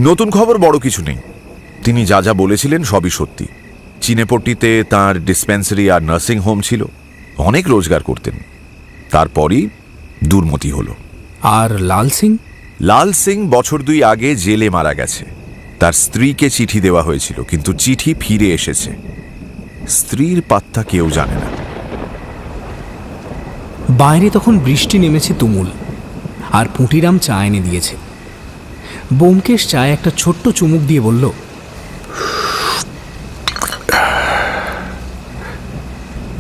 নতুন খবর বড় কিছু নেই। তিনি যা যা বলেছিলেন সবই সত্যি। চিনেপট্টিতে তাঁর ডিসপেন্সারি আর নার্সিং হোম ছিল, অনেক রোজগার করতেন। তারপরই দুর্মতি হলো। আর লাল সিং? লাল সিং বছর 2 আগে জেলে মারা গেছে। তার স্ত্রীকে চিঠি দেওয়া হয়েছিল, কিন্তু চিঠি ফিরে এসেছে। স্ত্রীর পাত্তা কেউ জানে না। বাইরে তখন বৃষ্টি নেমেছে তুমুল, আর পুঁটিরাম চা এনে দিয়েছে। ব্যোমকেশ চায়ে একটা ছোট্ট চুমুক দিয়ে বলল,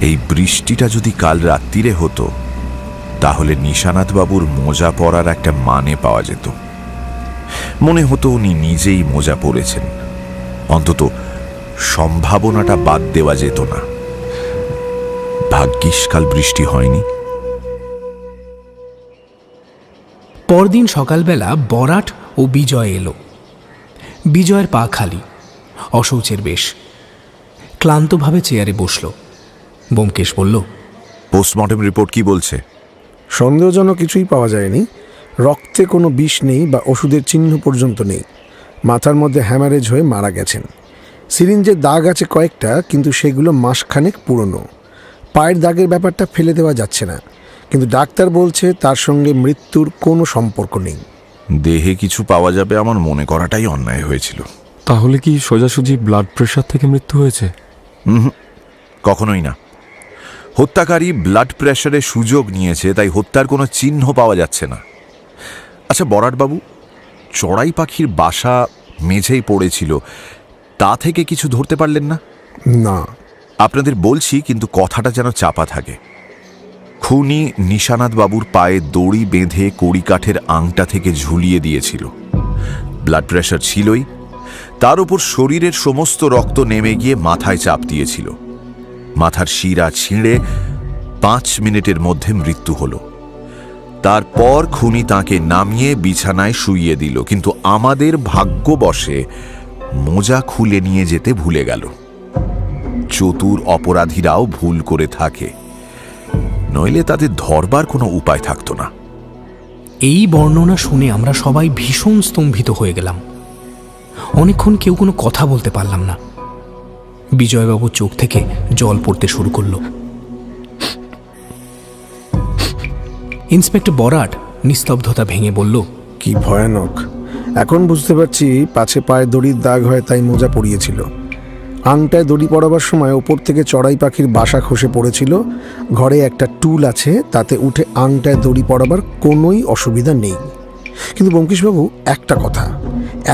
এই বৃষ্টিটা যদি কাল রাত্রিরে হতো তাহলে নিশানাথ বাবুর মোজা পরার একটা মানে পাওয়া যেত। মনে হতো উনি নিজেই মোজা পরেছেন। অন্তত সম্ভাবনাটা বাদ দেওয়া যেত না। ভাগ্যিস কাল বৃষ্টি হয়নি। পরদিন সকালবেলা বরাট ও বিজয় এলো। বিজয়ের পা খালি, অশৌচের বেশ। ক্লান্তভাবে চেয়ারে বসল। ব্যোমকেশ বলল, পোস্টমর্টেম রিপোর্ট কি বলছে? সন্দেহজনক কিছুই পাওয়া যায়নি। রক্তে কোনো বিষ নেই বা ওষুধের চিহ্ন পর্যন্ত নেই। মাথার মধ্যে হ্যামারেজ হয়ে মারা গেছেন। সিরিঞ্জের দাগ আছে কয়েকটা, কিন্তু সেগুলো মাসখানেক পুরনো। পায়ের দাগের ব্যাপারটা ফেলে দেওয়া যাচ্ছে না, কিন্তু ডাক্তার বলছে তার সঙ্গে মৃত্যুর কোনো সম্পর্ক নেই। দেহে কিছু পাওয়া যাবে আমার মনে করাটাই অন্যায় হয়েছিল। তাহলে কি সোজাসুজি ব্লাড প্রেশার থেকে মৃত্যু হয়েছে? কখনোই না। হত্যাকারী ব্লাড প্রেশারে সুযোগ নিয়েছে, তাই হত্যার কোনো চিহ্ন পাওয়া যাচ্ছে না। আচ্ছা বরাটবাবু, চড়াই পাখির বাসা মেঝেই পড়েছিল, তা থেকে কিছু ধরতে পারলেন না? না। আপনাদের বলছি, কিন্তু কথাটা যেন চাপা থাকে। খুনি নিশানাথ বাবুর পায়ে দড়ি বেঁধে কড়িকাঠের আংটা থেকে ঝুলিয়ে দিয়েছিল। ব্লাড প্রেশার ছিলই, তার উপর শরীরের সমস্ত রক্ত নেমে গিয়ে মাথায় চাপ দিয়েছিল। মাথার শিরা ছিঁড়ে 5 মিনিটের মধ্যে মৃত্যু হলো। তারপর খুনি তাকে নামিয়ে বিছানায় শুইয়ে দিল, কিন্তু আমাদের ভাগ্যবশে মোজা খুলে নিয়ে যেতে ভুলে গেল। চতুর অপরাধীরাও ভুল করে থাকে, নইলে তাদের ধরবার কোনো উপায় থাকতো না। এই বর্ণনা শুনে আমরা সবাই ভীষণ স্তম্ভিত হয়ে গেলাম। অনেকক্ষণ কেউ কোনো কথা বলতে পারলাম না। বিজয়বাবুর চোখ থেকে জল পড়তে শুরু করল। ইন্সপেক্টর বরাট নিস্তব্ধতা ভেঙে বলল, কি ভয়ানক! এখন বুঝতে পারছি পাছে পায়ে দড়ির দাগ হয় তাই মোজা পরিয়েছিল। আংটায় দড়ি পড়াবার সময় ওপর থেকে চড়াই পাখির বাসা খসে পড়েছিল। ঘরে একটা টুল আছে, তাতে উঠে আংটায় দড়ি পড়াবার কোনোই অসুবিধা নেই। কিন্তু ব্যোমকেশবাবু, একটা কথা,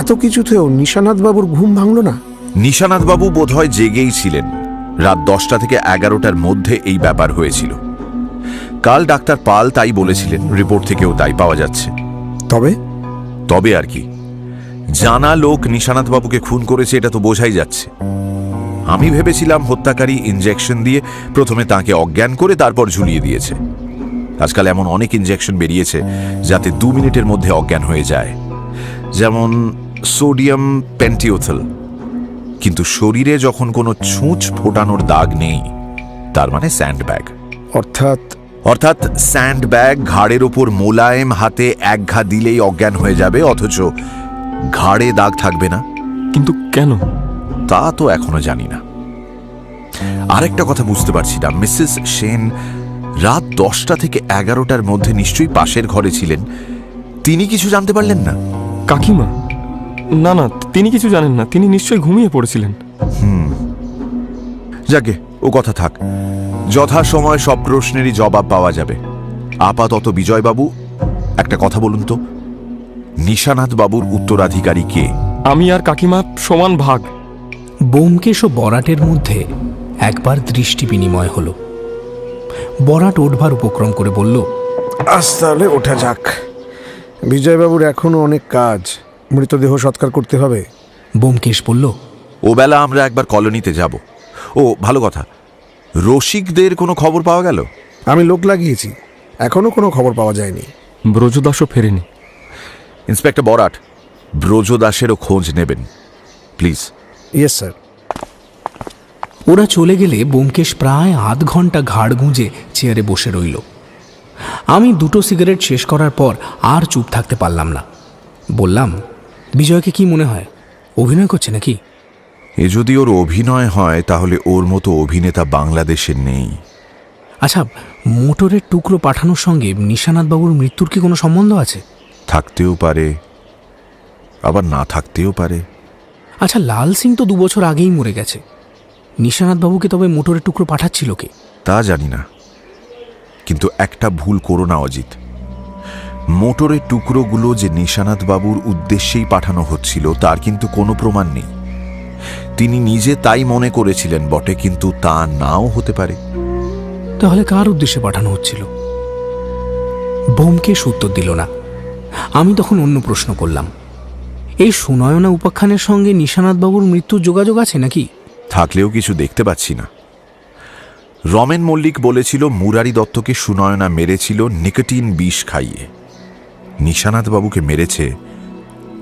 এত কিছুতেও নিশানাথবাবুর ঘুম ভাঙল না? নিশানাথবাবু বোধহয় জেগেই ছিলেন। রাত 10টা থেকে 11টার মধ্যে এই ব্যাপার হয়েছিল। কাল ডাক্তার পাল তাই বলেছিলেন, রিপোর্ট থেকেও তাই পাওয়া যাচ্ছে। তবে আর কি, জানা লোক নিশানাথবাবুকে খুন করেছে এটা তো বোঝাই যাচ্ছে। আমি ভেবেছিলাম হত্যাকারী ইনজেকশন দিয়ে প্রথমে তাকে অজ্ঞান করে তারপর ঝুলিয়ে দিয়েছে। আজকাল এমন অনেক ইনজেকশন বেরিয়েছে যাতে 2 মিনিটের মধ্যে অজ্ঞান হয়ে যায়, যেমন সোডিয়াম পেন্টিওথেল। কিন্তু শরীরে যখন কোনো ছুঁচ ফোটানোর দাগ নেই, তার মানে স্যান্ডব্যাগ। অর্থাৎ স্যান্ডব্যাগ ঘাড়ের ওপর মোলায়েম হাতে এক ঘা দিলেই অজ্ঞান হয়ে যাবে, অথচ ঘাড়ে দাগ থাকবে না। কিন্তু কেন? তা তো এখনো জানি না। আরেকটা কথা বুঝতে পারছি না, মিসেস সেন রাত 10টা থেকে 11টার মধ্যে নিশ্চয়ই পাশের ঘরে ছিলেন। তিনি কিছু জানতে পারলেন না? কাকিমা? না না, তিনি কিছু জানেন না। তিনি নিশ্চয়ই ঘুমিয়ে পড়েছিলেন। যাকে ও কথা থাক, যথাসময় সব প্রশ্নেরই জবাব পাওয়া যাবে। আপাতত বিজয়বাবু, একটা কথা বলুন তো, নিশানাথ বাবুর উত্তরাধিকারী কে? আমি আর কাকিমা সমান ভাগ। ব্যোমকেশ ও বরাটের মধ্যে একবার দৃষ্টি বিনিময় হলো। বরাট ওঠবার উপক্রম করে বলল, আজ তাহলে ওঠা যাক। বিজয়বাবুর এখনো অনেক কাজ, মৃতদেহ সৎকার করতে হবে। ব্যোমকেশ বলল, ও বেলা আমরা একবার কলোনিতে যাব। ও ভালো কথা, রসিকদের কোনো খবর পাওয়া গেল? আমি লোক লাগিয়েছি, এখনো কোনো খবর পাওয়া যায়নি। ব্রজদাসও ফেরেনি। ইন্সপেক্টর বরাট, ব্রজদাসেরও খোঁজ নেবেন প্লিজ। Yes sir. ওরা চলে গেলে ব্যোমকেশ প্রায় আধ ঘন্টা ঘাড় গুঁজে চেয়ারে বসে রইল। আমি 2টো সিগারেট শেষ করার পর আর চুপ থাকতে পারলাম না। বললাম, বিজয়কে কি মনে হয়, অভিনয় করছে নাকি? এ যদি ওর অভিনয় হয় তাহলে ওর মতো অভিনেতা বাংলাদেশে নেই। আচ্ছা, মোটরের টুকরো পাঠানোর সঙ্গে নিশানাথবাবুর মৃত্যুর কি কোনো সম্বন্ধ আছে? থাকতেও পারে, আবার না থাকতেও পারে। আচ্ছা, লাল সিং তো 2 বছর আগেই মরে গেছে। নিশানাথবাবুকে তবে মোটরের টুকরো পাঠাচ্ছিল কে? তা জানি না, কিন্তু একটা ভুল করো না অজিত। মোটরের টুকরোগুলো যে নিশানাথ বাবুর উদ্দেশ্যেই পাঠানো হচ্ছিল তার কিন্তু কোনো প্রমাণ নেই। তিনি নিজে তাই মনে করেছিলেন বটে, কিন্তু তা নাও হতে পারে। তাহলে কার উদ্দেশ্যে পাঠানো হচ্ছিল? ব্যোমকেশ উত্তর দিল না। আমি তখন অন্য প্রশ্ন করলাম, এই সুনয়না উপাখ্যানের সঙ্গে নিশানাথবাবুর মৃত্যুর যোগাযোগ আছে নাকি? থাকলেও কিছু দেখতে পাচ্ছি না। রমেন মল্লিক বলেছিল মুরারি দত্তকে সুনয়না মেরেছিল নিকোটিন বিষ খাইয়ে। নিশানাথ বাবুকে মেরেছে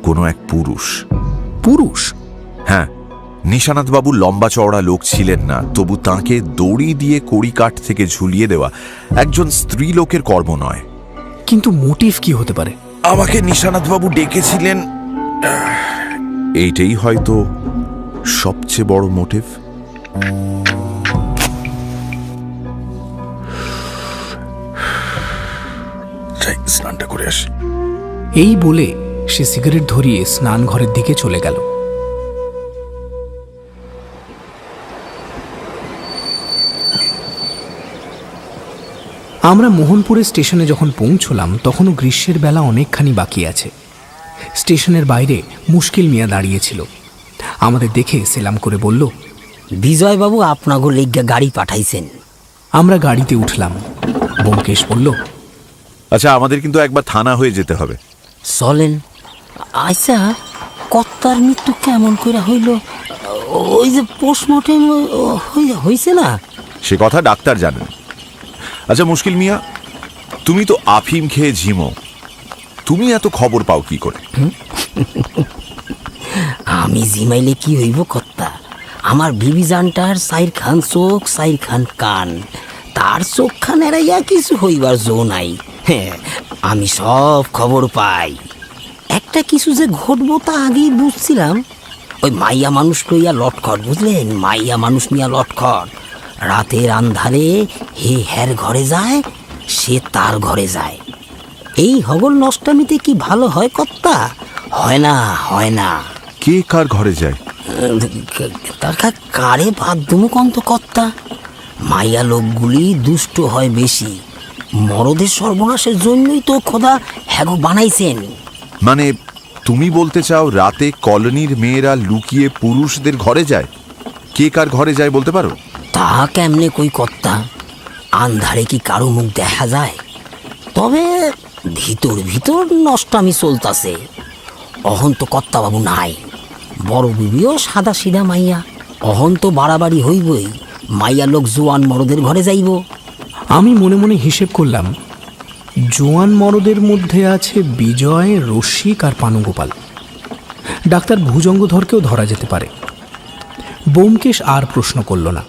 কোনো এক পুরুষ। পুরুষ? হ্যাঁ, নিশানাথ বাবু লম্বা চওড়া লোক ছিলেন না, তবু তাঁকে দড়ি দিয়ে কড়িকাঠ থেকে ঝুলিয়ে দেওয়া একজন স্ত্রী লোকের কর্ম নয়। কিন্তু মোটিভ কি হতে পারে? আমাকে নিশানাথ বাবু ডেকেছিলেন, এইটাই হয়তো সবচেয়ে বড় মোটিভ। স্নানটা করে আসি। এই বলে সে সিগারেট ধরিয়ে স্নান ঘরের দিকে চলে গেল। আমরা মোহনপুরের স্টেশনে যখন পৌঁছলাম তখনও গ্রীষ্মের বেলা অনেকখানি বাকি আছে। স্টেশনের বাইরে মুশকিল মিয়া দাঁড়িয়েছিল। আমাদের দেখে সেলাম করে বলল, বিজয়বাবু আপনাগো লেগা গাড়ি পাঠাইছেন। আমরা গাড়িতে উঠলাম। ব্যোমকেশ বলল, আচ্ছা, আমাদের কিন্তু একবার থানা হয়ে যেতে হবে। চলেন। আচ্ছা, কর্তার মৃত্যু কেমন করে হইল? ওই যে পোস্টমর্টেম হইছে না? সে কথা ডাক্তার জানেন। আচ্ছা মুশকিল মিয়া, তুমি তো আফিম খেয়ে ঝিমো, তুমি এত খবর পাও কি করে? আমি জিমাইলে কি হইব কর্তা? আমার বিবি জানটার সাইর খান চোখ, সাইর খান কান, তার চোখ খান এরাইয়া কিছু হইবার জো নাই। হ্যাঁ, আমি সব খবর পাই। একটা কিছু যে ঘটবো তা আগেই বুঝছিলাম। ওই মাইয়া মানুষ লইয়া লটখট, বুঝলেন? মাইয়া মানুষ নিয়া লটখট। রাতের আন্ধারে হে হ্যার ঘরে যায়, সে তার ঘরে যায়। এই হগল নষ্টামিতে কি ভালো হয় কর্তা? হয় না, হয় না। কে কার ঘরে যায়? তার কারে বাদ দুমুক অন্তকর্তা। মাইয়া লোকগুলি দুষ্ট হয় বেশি। মরদের সর্বনাশের জন্যই তো খোদা হ্যাগো বানাইছেন। মানে তুমি বলতে চাও রাতে কলোনির মেয়েরা লুকিয়ে পুরুষদের ঘরে যায়? কে কার ঘরে যায় বলতে পারো? তা কেমনে কই কর্তা? আন্ধারে কি কারো মুখ দেখা যায়? তবে ভিতর ভিতর নষ্টামি চলতাছে। অহন তো কর্তা বাবু নাই, বড় বিবিও সাদা সিধা মাইয়া। অহন তো বাড়াবাড়ি হইবই, মাইয়া লোক জোয়ান মরদের ঘরে যাইব। আমি মনে মনে হিসেব করলাম, জোয়ান মরদের মধ্যে আছে বিজয়, রসিক আর পানুগোপাল। ডাক্তার ভুজঙ্গধরকেও ধরা যেতে পারে। ব্যোমকেশ আর প্রশ্ন করল না।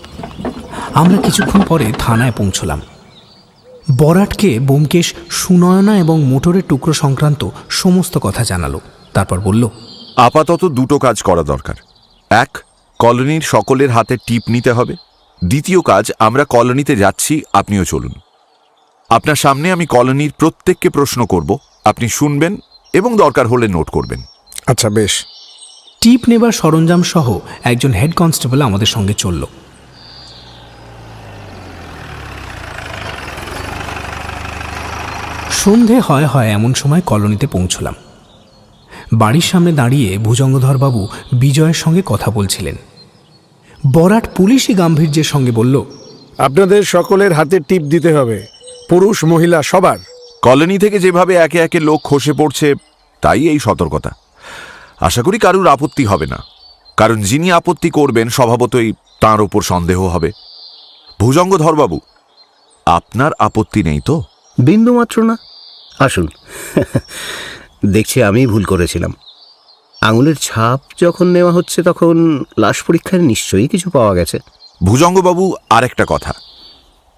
আমরা কিছুক্ষণ পরে থানায় পৌঁছলাম। বরাটকে ব্যোমকেশ সুনয়না এবং মোটরের টুকরো সংক্রান্ত সমস্ত কথা জানালো। তারপর বলল, আপাতত দুটো কাজ করা দরকার। এক, কলোনির সকলের হাতে টিপ নিতে হবে। দ্বিতীয় কাজ, আমরা কলোনিতে যাচ্ছি, আপনিও চলুন। আপনার সামনে আমি কলোনির প্রত্যেককে প্রশ্ন করব, আপনি শুনবেন এবং দরকার হলে নোট করবেন। আচ্ছা, বেশ। টিপ নেবার সরঞ্জাম সহ একজন হেড কনস্টেবল আমাদের সঙ্গে চলল। সন্ধে হয় হয় এমন সময় কলোনিতে পৌঁছলাম। বাড়ির সামনে দাঁড়িয়ে ভুজঙ্গধরবাবু বিজয়ের সঙ্গে কথা বলছিলেন। বরাট পুলিশি গাম্ভীর্যের সঙ্গে বলল, আপনাদের সকলের হাতে টিপ দিতে হবে, পুরুষ মহিলা সবার। কলোনি থেকে যেভাবে একে একে লোক খসে পড়ছে, তাই এই সতর্কতা। আশা করি কারুর আপত্তি হবে না, কারণ যিনি আপত্তি করবেন স্বভাবতই তাঁর ওপর সন্দেহ হবে। ভুজঙ্গধরবাবু, আপনার আপত্তি নেই তো? বিন্দুমাত্র না। আসুন। দেখছি আমি ভুল করেছিলাম। আঙুলের ছাপ যখন নেওয়া হচ্ছে তখন লাশ পরীক্ষায় নিশ্চয়ই কিছু পাওয়া গেছে। ভুজঙ্গবাবু, আরেকটা কথা,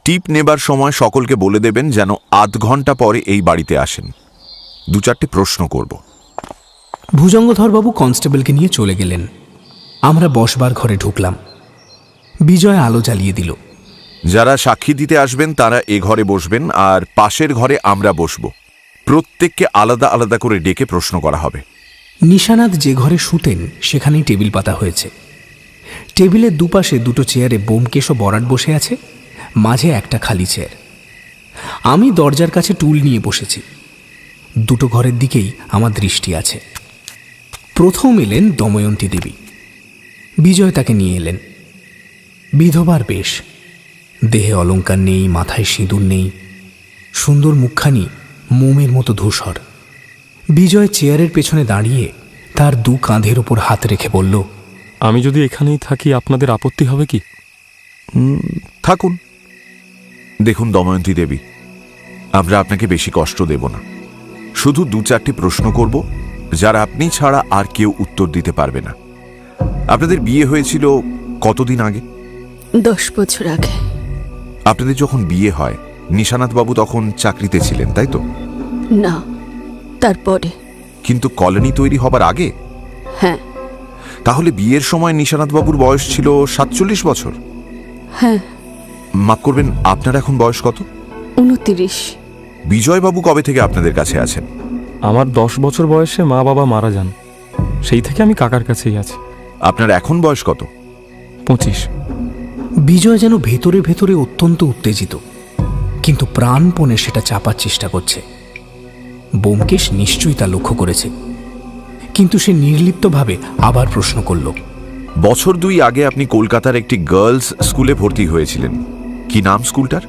টিপ নেবার সময় সকলকে বলে দেবেন যেন আধ ঘন্টা পরে এই বাড়িতে আসেন। 2-4টে প্রশ্ন করব। ভুজঙ্গধরবাবু কনস্টেবলকে নিয়ে চলে গেলেন। আমরা বসবার ঘরে ঢুকলাম। বিজয় আলো জ্বালিয়ে দিল। যারা সাক্ষী দিতে আসবেন তারা এ ঘরে বসবেন, আর পাশের ঘরে আমরা বসব। প্রত্যেককে আলাদা আলাদা করে ডেকে প্রশ্ন করা হবে। নিশানাথ যে ঘরে শুতেন সেখানেই টেবিল পাতা হয়েছে। টেবিলের দুপাশে দুটো চেয়ারে ব্যোমকেশ ও বরাট বসে আছে, মাঝে একটা খালি চেয়ার। আমি দরজার কাছে টুল নিয়ে বসেছি। দুটো ঘরের দিকেই আমার দৃষ্টি আছে। প্রথম এলেন দময়ন্তী দেবী। বিজয় তাকে নিয়ে এলেন। বিধবার বেশ, দেহে অলংকার নেই, মাথায় সিঁদুর নেই, সুন্দর মুখখানি মোমের মতো ধূসর। বিজয় চেয়ারের পেছনে দাঁড়িয়ে তার দু কাঁধের ওপর হাত রেখে বলল, আমি যদি এখানেই থাকি আপনাদের আপত্তি হবে কি? থাকুন। দেখুন দময়ন্তী দেবী, আমরা আপনাকে বেশি কষ্ট দেব না। শুধু 2-4টে প্রশ্ন করব, যার আপনি ছাড়া আর কেউ উত্তর দিতে পারবে না। আপনাদের বিয়ে হয়েছিল কতদিন আগে? 10 বছর আগে। আপনাদের যখন বিয়ে হয় নিশানাথবাবু তখন চাকরিতে ছিলেন, তাই তো? না, তারপরে। কিন্তু কলোনি তৈরি হবার আগে? হ্যাঁ। তাহলে বিয়ের সময় নিশানাথবাবুর বয়স ছিল 47 বছর? হ্যাঁ। মাফ করবেন, আপনার এখন বয়স কত? 29। বিজয়বাবু কবে থেকে আপনাদের কাছে আছেন? আমার 10 বছর বয়সে মা বাবা মারা যান, সেই থেকে আমি কাকার কাছেই আছি। আপনার এখন বয়স কত? 25। বিজয় যেন ভেতরে ভেতরে অত্যন্ত উত্তেজিত, কিন্তু প্রাণপণে সেটা চাপার চেষ্টা করছে। ব্যোমকেশ নিশ্চয়ই তা লক্ষ্য করেছে, কিন্তু সে নির্লিপ্তভাবে আবার প্রশ্ন করল, বছর 2 আগে আপনি কলকাতার একটি গার্লস স্কুলে ভর্তি হয়েছিলেন, কি নাম স্কুলটার?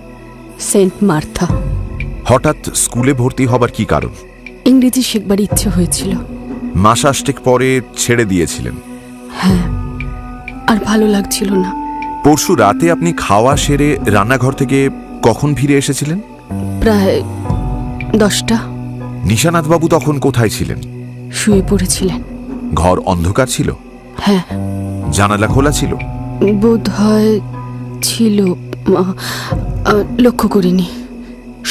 Saint Martha. হঠাৎ স্কুলে ভর্তি হবার কি কারণ? ইংরেজি শিখবার ইচ্ছে হয়েছিল। মাস 8 পরে ছেড়ে দিয়েছিলেন? হ্যাঁ, আর ভালো লাগছিল না। পরশু রাতে আপনি খাওয়া সেরে রান্নাঘর থেকে কখন ফিরে এসেছিলেন? প্রায় 10টা। নিশানাথবাবু তখন কোথায় ছিলেন? শুয়ে পড়েছিলেন। ঘর অন্ধকার ছিল? হ্যাঁ। জানালা খোলা ছিল? বোধ হয় ছিল, লক্ষ্য করিনি।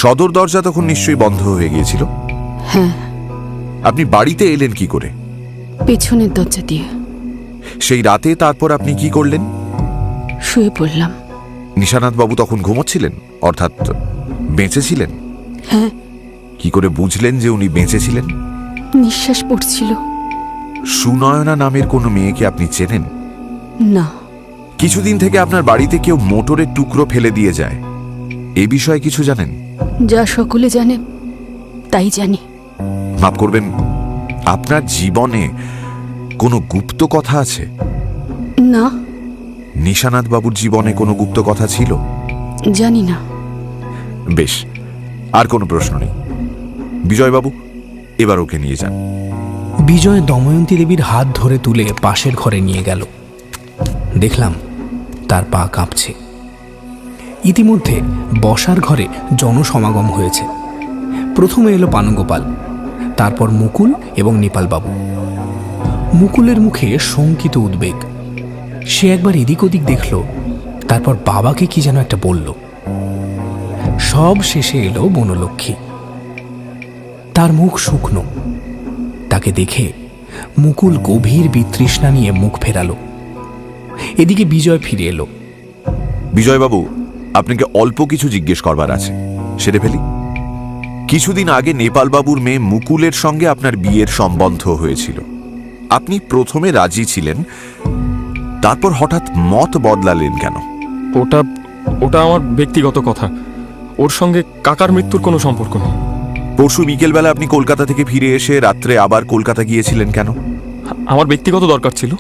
সদর দরজা তখন নিশ্চয়ই বন্ধ হয়ে গিয়েছিল? হ্যাঁ। আপনি বাড়িতে এলেন কি করে? পেছনের দরজা দিয়ে। সেই রাতে তারপর আপনি কি করলেন? শুয়ে পড়লাম। নিশানাথবাবু তখন ঘুমোচ্ছিলেন, অর্থাৎ বেঁচে ছিলেন? হ্যাঁ। কি করে বুঝলেন যে উনি বেঁচে ছিলেন? নিঃশ্বাস পড়ছিল। সুনয়না নামের কোনো মেয়েকে আপনি চেনেন? না। কিছুদিন থেকে আপনার বাড়িতে কেউ মোটরের টুকরো ফেলে দিয়ে যায়, এ বিষয়ে কিছু জানেন? যা সকলে জানে তাই জানি। মাফ করবেন, আপনার জীবনে কোনো গুপ্ত কথা আছে? না। নিশানাথবাবুর জীবনে কোনো গুপ্ত কথা ছিল? জানি না। বেশ, আর কোনো প্রশ্ন নেই। বিজয়বাবু, এবার ওকে নিয়ে যান। বিজয় দময়ন্তী দেবীর হাত ধরে তুলে পাশের ঘরে নিয়ে গেল। দেখলাম তার পা কাঁপছে। ইতিমধ্যে বসার ঘরে জনসমাগম হয়েছে। প্রথমে এলো পানুগোপাল, তারপর মুকুল এবং নেপালবাবু। মুকুলের মুখে শঙ্কিত উদ্বেগ। সে একবার এদিক ওদিক দেখল, তারপর বাবাকে কি যেন একটা বলল। সব শেষে এলো বনলক্ষ্মী। তার মুখ শুকনো। তাকে দেখে মুকুল গভীর বিতৃষ্ণা নিয়ে মুখ ফেরালো। এদিকে বিজয় ফিরে এলো। বিজয়বাবু, আপনাকে অল্প কিছু জিজ্ঞেস করবার আছে, সেরে ফেলি। কিছুদিন আগে নেপালবাবুর মেয়ে মুকুলের সঙ্গে আপনার বিয়ের সম্বন্ধ হয়েছিল। আপনি প্রথমে রাজি ছিলেন, তারপর হঠাৎ মত বদলালেন কেন? ওটা আমার ব্যক্তিগত কথা। ওর সঙ্গে কাকার মৃত্যুর কোনো সম্পর্ক নেই। পরশু বিকেলবেলা আপনি কলকাতা থেকে ফিরে এসে রাত্রে আবার কলকাতা গিয়েছিলেন কেন? আমার ব্যক্তিগত দরকার ছিল।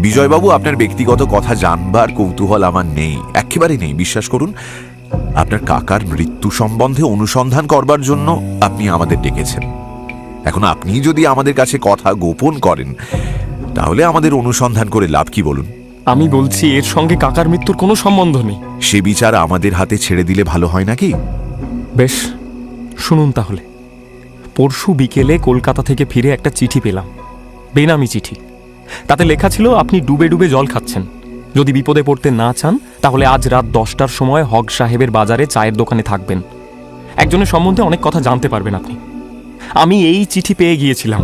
বিজয়বাবু, আপনার ব্যক্তিগত কথা জানবার কৌতূহল আমার নেই, একেবারে নেই, বিশ্বাস করুন। আপনার কাকার মৃত্যু সম্বন্ধে অনুসন্ধান করবার জন্য আপনি আমাদের ডেকেছেন। এখন আপনি যদি আমাদের কাছে কথা গোপন করেন, তাহলে আমাদের অনুসন্ধান করে লাভ কি বলুন? আমি বলছি এর সঙ্গে কাকার মৃত্যুর কোনো সম্বন্ধ নেই। সে বিচার আমাদের হাতে ছেড়ে দিলে ভালো হয় নাকি? বেশ, শুনুন তাহলে। পরশু বিকেলে কলকাতা থেকে ফিরে একটা চিঠি পেলাম, বেনামি চিঠি। তাতে লেখা ছিল আপনি ডুবে ডুবে জল খাচ্ছেন। যদি বিপদে পড়তে না চান তাহলে আজ রাত 10টার সময় হক সাহেবের বাজারে চায়ের দোকানে থাকবেন। একজনের সম্বন্ধে অনেক কথা জানতে পারবেন আপনি। আমি এই চিঠি পেয়ে গিয়েছিলাম,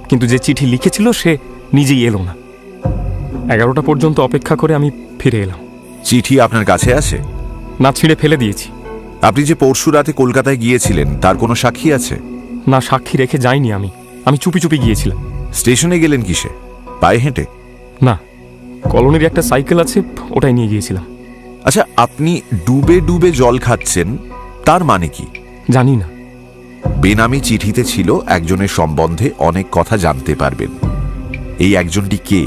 কিন্তু যে চিঠি লিখেছিল সে নিজেই এলো না। 11টা পর্যন্ত অপেক্ষা করে আমি ফিরে এলাম। চিঠি আপনার কাছে আছে? না, ছিঁড়ে ফেলে দিয়েছি। আপনি যে পরশু রাতে কলকাতায় গিয়েছিলেন তার কোনো সাক্ষী আছে? না, সাক্ষী রেখে যাইনি আমি চুপি চুপি গিয়েছিলাম। স্টেশনে গেলেন কিসে? পায়ে হেঁটে? না, কলোনির একটা সাইকেল আছে, ওটাই নিয়ে গিয়েছিলাম। আচ্ছা, আপনি ডুবে ডুবে জল খাচ্ছেন তার মানে কি? জানি না। বেনামি চিঠিতে ছিল একজনের সম্বন্ধে অনেক কথা জানতে পারবেন। এই একজনটি কে?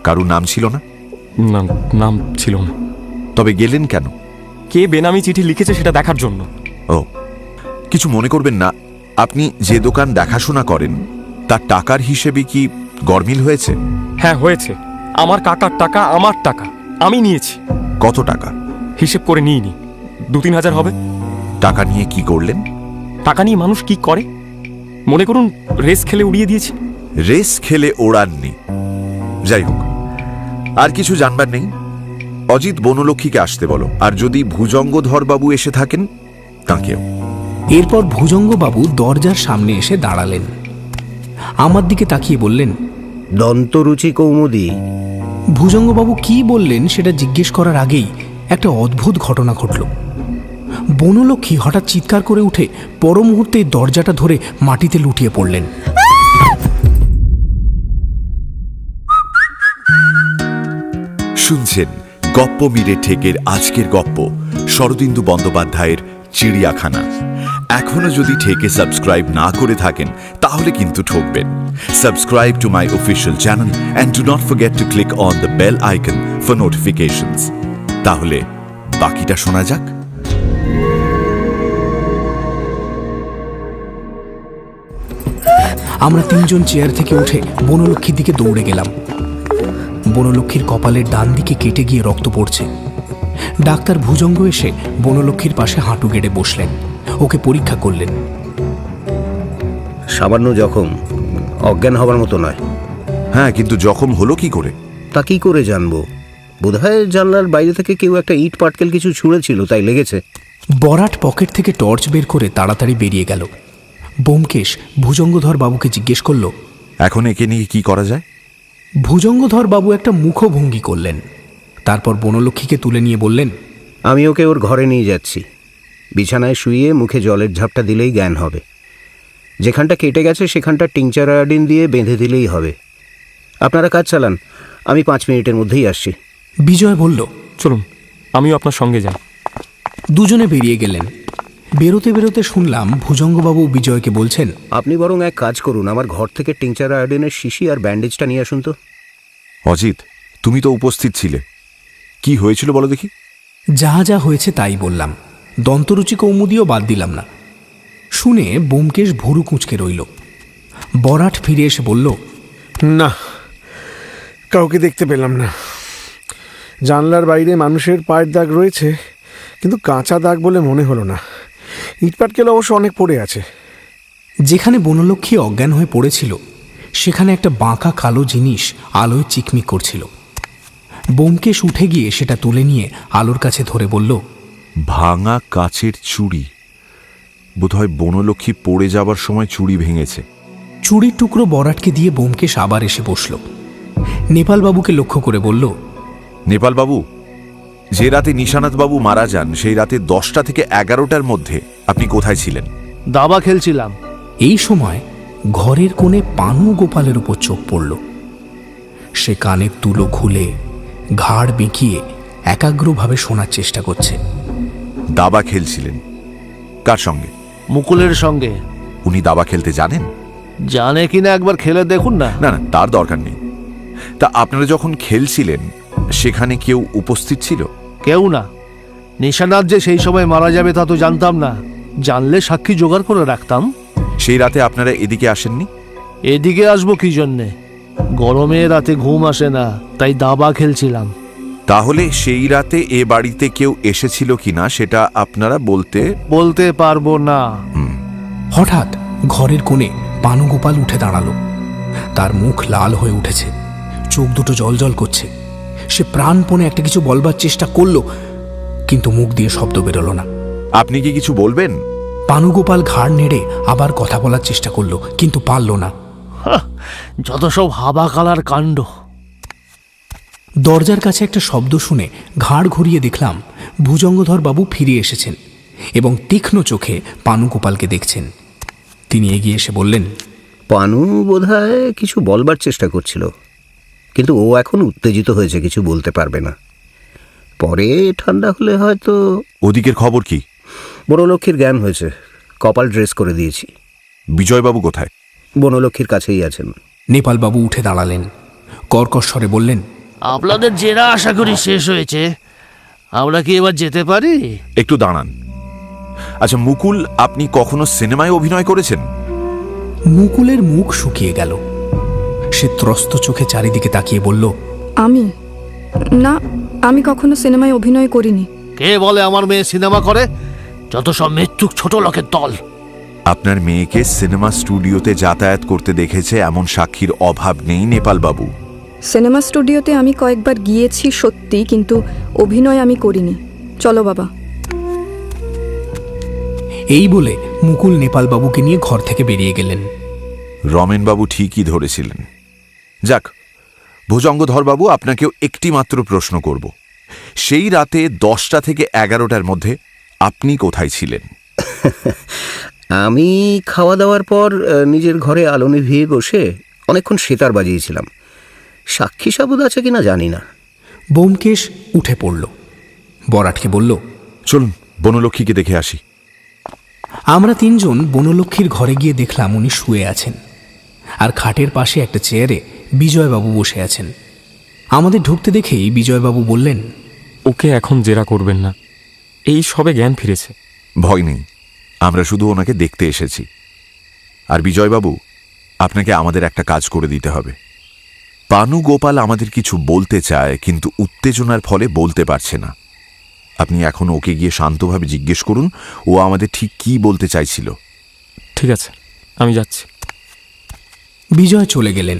কারুর নাম ছিল না? না, নাম ছিল না। তবে গেলেন কেন? কে বেনামি চিঠি লিখেছে সেটা দেখার জন্য। ও, কিছু মনে করবেন না। আপনি যে দোকান দেখাশোনা করেন তার টাকার হিসেবে কি গরমিল হয়েছে? হ্যাঁ, হয়েছে। আমার কাকার টাকা, আমার টাকা, আমি নিয়েছি। কত টাকা? হিসেব করে নিইনি, 2-3 হাজার হবে। টাকা নিয়ে কি করলেন? টাকা নিয়ে মানুষ কি করে মনে করুন? রেস খেলে উড়িয়ে দিয়েছি। রেস খেলে ওড়াননি? যাই হোক, আর কিছু জানবার নেই। অজিত বনলক্ষ্মীকে আসতে বলো, আর যদি ভুজঙ্গধরবাবু এসে থাকেন তাঁকেও। এরপর ভুজঙ্গবাবু দরজার সামনে এসে দাঁড়ালেন। আমার দিকে তাকিয়ে বললেন, দন্তরুচি কৌমুদি। ভুজঙ্গবাবু কি বললেন সেটা জিজ্ঞেস করার আগেই একটা অদ্ভুত ঘটনা ঘটল। বনলক্ষ্মী হঠাৎ চিৎকার করে উঠে পর মুহূর্তে দরজাটা ধরে মাটিতে লুটিয়ে পড়লেন। শুনছেন গপ্প মিরে ঠেকের আজকের গপ্প, শরদিন্দু বন্দ্যোপাধ্যায়ের চিড়িয়াখানা। এখনো যদি ঠেকে সাবস্ক্রাইব না করে থাকেন তাহলে কিন্তু ঠকবেন। Subscribe to my official channel and do not forget to click on the bell icon for notifications. তাহলে বাকিটা শোনা যাক। আমরা 3 জন চেয়ার থেকে উঠে বনলক্ষ্মীর দিকে দৌড়ে গেলাম। বনলক্ষ্মীর কপালের ডান দিকে কেটে গিয়ে রক্ত পড়ছে। ডাক্তার ভুজঙ্গ এসে বনলক্ষ্মীর পাশে হাঁটু গেড়ে বসলেন, ওকে পরীক্ষা করলেন। সামান্য জখম, অজ্ঞান হবার মতো নয়। হ্যাঁ, কিন্তু জখম হলো কি করে? তা কি করে জানবো? বোধহয় জানলার বাইরে থেকে কেউ একটা ইট পাটকেল কিছু ছুঁড়েছিল, তাই লেগেছে। বরাট পকেট থেকে টর্চ বের করে তাড়াতাড়ি বেরিয়ে গেল। ব্যোমকেশ ভুজঙ্গধর বাবুকে জিজ্ঞেস করল, এখন একে নিয়ে কি করা যায়? ভুজঙ্গধর বাবু একটা মুখভঙ্গি করলেন, তারপর বনলক্ষ্মীকে তুলে নিয়ে বললেন, আমি ওকে ওর ঘরে নিয়ে যাচ্ছি। বিছানায় শুইয়ে মুখে জলের ঝাপটা দিলেই জ্ঞান হবে। যেখানটা কেটে গেছে সেখানটা টিংচার আয়োডিন দিয়ে বেঁধে দিলেই হবে। আপনারা কাজ চালান, আমি 5 মিনিটের মধ্যেই আসছি। বিজয় বলল, চলুন, আমিও আপনার সঙ্গে যাই। দুজনে বেরিয়ে গেলেন। বেরোতে বেরোতে শুনলাম ভুজঙ্গবাবু বিজয়কে বলছেন, আপনি বরং এক কাজ করুন, আমার ঘর থেকে টিংচার আয়োডিনের শিশি আর ব্যান্ডেজটা নিয়ে আসুন তো। অজিত, তুমি তো উপস্থিত ছিলে, কি হয়েছিল বলো দেখি। যা যা হয়েছে তাই বললাম, দন্তরুচি কৌমুদিও বাদ দিলাম না। শুনে ব্যোমকেশ ভুরু কুঁচকে রইল। বরাট ফিরে এসে বলল, না, কাউকে দেখতে পেলাম না। জানলার বাইরে মানুষের পায়ের দাগ রয়েছে, কিন্তু কাঁচা দাগ বলে মনে হলো না। ইটপাটকেল অবশ্য অনেক পড়ে আছে। যেখানে বনলক্ষ্মী অজ্ঞান হয়ে পড়েছিল সেখানে একটা বাঁকা কালো জিনিস আলোয় চিকমিক করছিল। ব্যোমকেশ উঠে গিয়ে সেটা তুলে নিয়ে আলোর কাছে ধরে বলল, ভাঙা কাচের চুড়ি। বোধহয় বনলক্ষ্মী পড়ে যাবার সময় চুড়ি ভেঙেছে। চুড়ির টুকরো বরাটকে দিয়ে ব্যোমকেশ আবার এসে বসল। নেপালবাবুকে লক্ষ্য করে বলল, নেপালবাবু, যে রাতে নিশানাথবাবু মারা যান সেই রাতে 10টা থেকে 11টার মধ্যে আপনি কোথায় ছিলেন? দাবা খেলছিলাম। এই সময় ঘরের কোণে পানু গোপালের উপর চোখ পড়ল। সে কানের তুলো খুলে ঘাড় বেঁকিয়ে একাগ্রভাবে শোনার চেষ্টা করছে। দাবা খেলছিলেন? কার সঙ্গে? মুকুলের সঙ্গে। উনি দাবা খেলতে জানেন? জানে কিনা একবার খেলে দেখুন না। না না, তার দরকার নেই। তা আপনারা যখন খেলছিলেন সেখানে কেউ উপস্থিত ছিল? কেউ না। নিশানাথ যে সেই সময় মারা যাবে তা তো জানতাম না, জানলে সাক্ষী জোগাড় করে রাখতাম। সেই রাতে আপনারা এদিকে আসেননি? এদিকে আসবো কি জন্যে? গরমে রাতে ঘুম আসে না, তাই দাবা খেলছিলাম। তাহলে সেই রাতে এ বাড়িতে কেউ এসেছিল কিনা সেটা আপনারা বলতে পারবো না। হঠাৎ ঘরের কোণে পানু গোপাল উঠে দাঁড়ালো। তার মুখ লাল হয়ে উঠেছে, চোখ দুটো জলজল করছে। সে প্রাণপণে একটা কিছু বলবার চেষ্টা করলো, কিন্তু মুখ দিয়ে শব্দ বেরোলো না। আপনি কি কিছু বলবেন? পানুগোপাল ঘাড় নেড়ে আবার কথা বলার চেষ্টা করলো, কিন্তু পারল না। যত সব হাবা কালার কাণ্ড। দরজার কাছে একটা শব্দ শুনে ঘাড় ঘুরিয়ে দেখলাম ভুজঙ্গধর বাবু ফিরে এসেছেন এবং তীক্ষ্ণ চোখে পানুগোপালকে দেখছেন। তিনি এগিয়ে এসে বললেন, পানু বোধহয় কিছু বলবার চেষ্টা করছিল, কিন্তু ও এখন উত্তেজিত হয়েছে, কিছু বলতে পারবে না। পরে ঠান্ডা হলে হয়তো। ওদিকের খবর কি? বনলক্ষ্মীর জ্ঞান হয়েছে, কপাল ড্রেস করে দিয়েছি। বিজয়বাবু কোথায়? বনলক্ষ্মীর কাছেই আছেন। নেপালবাবু উঠে দাঁড়ালেন, কর্কশ স্বরে বললেন, আপনাদের জেরা আশা করি শেষ হয়েছে, আমরা কি এবার যেতে পারি? একটু দাঁড়ান। আচ্ছা মুকুল, আপনি কখনো সিনেমায় অভিনয় করেছেন? মুকুলের মুখ শুকিয়ে গেল। সে ত্রস্ত চোখে চারিদিকে তাকিয়ে বলল, না, আমি কখনো সিনেমায় অভিনয় করিনি। কে বলে আমার মেয়ে সিনেমা করে? যত সব মৃত্যুক ছোট লোকের দল। আপনার মেয়েকে সিনেমা স্টুডিওতে যাতায়াত করতে দেখেছে এমন সাক্ষীর অভাব নেই নেপালবাবু। সিনেমা স্টুডিওতে আমি কয়েকবার গিয়েছি সত্যি, কিন্তু অভিনয় আমি করিনি। চলো বাবা। এই বলে মুকুল নেপালবাবুকে নিয়ে ঘর থেকে বেরিয়ে গেলেন। রমেনবাবু ঠিকই ধরেছিলেন। যাক, ভুজঙ্গধরবাবু, আপনাকেও একটি মাত্র প্রশ্ন করব। সেই রাতে 10টা থেকে 11টার মধ্যে আপনি কোথায় ছিলেন? আমি খাওয়া দাওয়ার পর নিজের ঘরে আলো নিভিয়ে বসে অনেকক্ষণ সেতার বাজিয়েছিলাম। সাক্ষী সাবুদ আছে কিনা জানি না। ব্যোমকেশ উঠে পড়ল। বরাটকে বলল, চলুন বনলক্ষ্মীকে দেখে আসি। আমরা তিনজন বনলক্ষ্মীর ঘরে গিয়ে দেখলাম উনি শুয়ে আছেন, আর খাটের পাশে একটা চেয়ারে বিজয়বাবু বসে আছেন। আমাদের ঢুকতে দেখেই বিজয়বাবু বললেন, ওকে এখন জেরা করবেন না, এই সবে জ্ঞান ফিরেছে। ভয় নেই, আমরা শুধু ওনাকে দেখতে এসেছি। আর বিজয়বাবু, আপনাকে আমাদের একটা কাজ করে দিতে হবে। পানু গোপাল আমাদের কিছু বলতে চায়, কিন্তু উত্তেজনার ফলে বলতে পারছে না। আপনি এখন ওকে গিয়ে শান্তভাবে জিজ্ঞেস করুন ও আমাদের ঠিক কি বলতে চাইছিল। ঠিক আছে, আমি যাচ্ছি। বিজয় চলে গেলেন।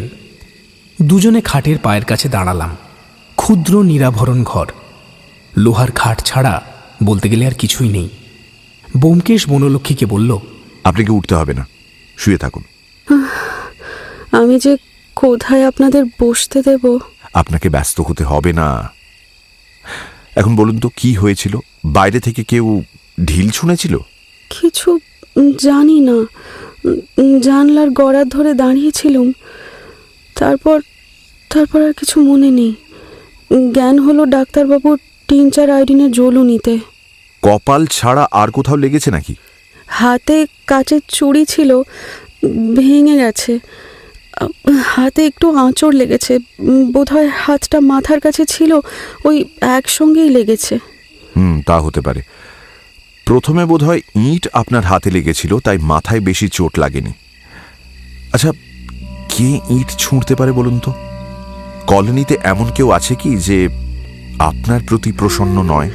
দুজনে খাটের পায়ের কাছে দাঁড়ালাম। ক্ষুদ্র নিরাভরণ ঘর, লোহার খাট ছাড়া বলতে গেলে আর কিছুই নেই। ব্যোমকেশ বনলক্ষ্মীকে বলল, আপনাকে উঠতে হবে না, শুয়ে থাকুন। আমি যে কোথায় আপনাদের বসতে দেব? আপনাকে ব্যস্ত হতে হবে না। এখন বলুন তো কি হয়েছিল? বাইরে থেকে কেউ ঢিল ছুঁড়েছিল? কিছু জানি না, জানলার গড়ার ধরে দাঁড়িয়েছিলাম। তারপর আর কিছু মনে নেই। জ্ঞান হলো ডাক্তারবাবুর টিনচার আয়োডিনের জ্বলুনিতে। কপাল ছাড়া আর কোথাও লেগেছে নাকি? হাতে কাচের চুড়ি ছিল, ভেঙে গেছে। হাতে একটু আঁচড় লেগেছে, বোধহয় হাতটা মাথার কাছে ছিল, ওই একসঙ্গেই লেগেছে। তা হতে পারে। প্রথমে বোধহয় ইঁট আপনার হাতে লেগেছিল, তাই মাথায় বেশি চোট লাগেনি। আচ্ছা, কে ইঁট ছুঁড়তে পারে বলুন তো? কলোনিতে এমন কেউ আছে কি যে আপনার প্রতি প্রসন্ন নয়?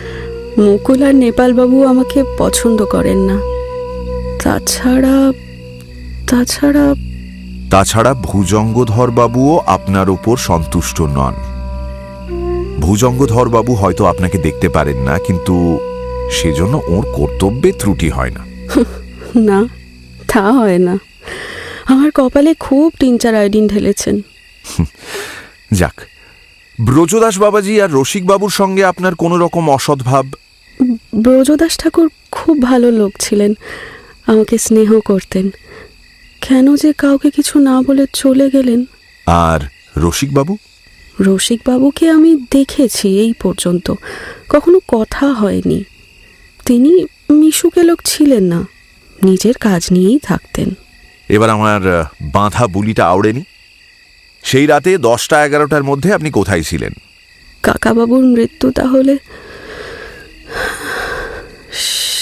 মুকুল আর নেপালবাবু আমাকে পছন্দ করেন না। তাছাড়া ভুজঙ্গধরবাবুও আপনার ওপর সন্তুষ্ট নন। ভুজঙ্গধরবাবু হয়তো আপনাকে দেখতে পারেন না, কিন্তু সেজন্য ওর কর্তব্যে ত্রুটি হয় না। না, তা হয় না। আমার কপালে খুব টিনচার আয়োডিন ঢেলেছেন। যাক, ব্রজদাস বাবাজি আর রসিক বাবুর সঙ্গে আপনার কোনো রকম অসদ্ভাব? ব্রজদাস ঠাকুর খুব ভালো লোক ছিলেন, আমাকে স্নেহ করতেন। কেন যে কাউকে কিছু না বলে চলে গেলেন। আর রসিকবাবু? রসিকবাবুকে আমি দেখেছি এই পর্যন্ত, কখনো কথা হয়নি। তিনি মিশুকে লোক ছিলেন না, নিজের কাজ নিয়েই থাকতেন। এবার আমার বাঁধা বুলিটা আওড়েনি। সেই রাতে 10টা-11টার মধ্যে আপনি কোথায় ছিলেন? কাকাবাবুর মৃত্যু তাহলে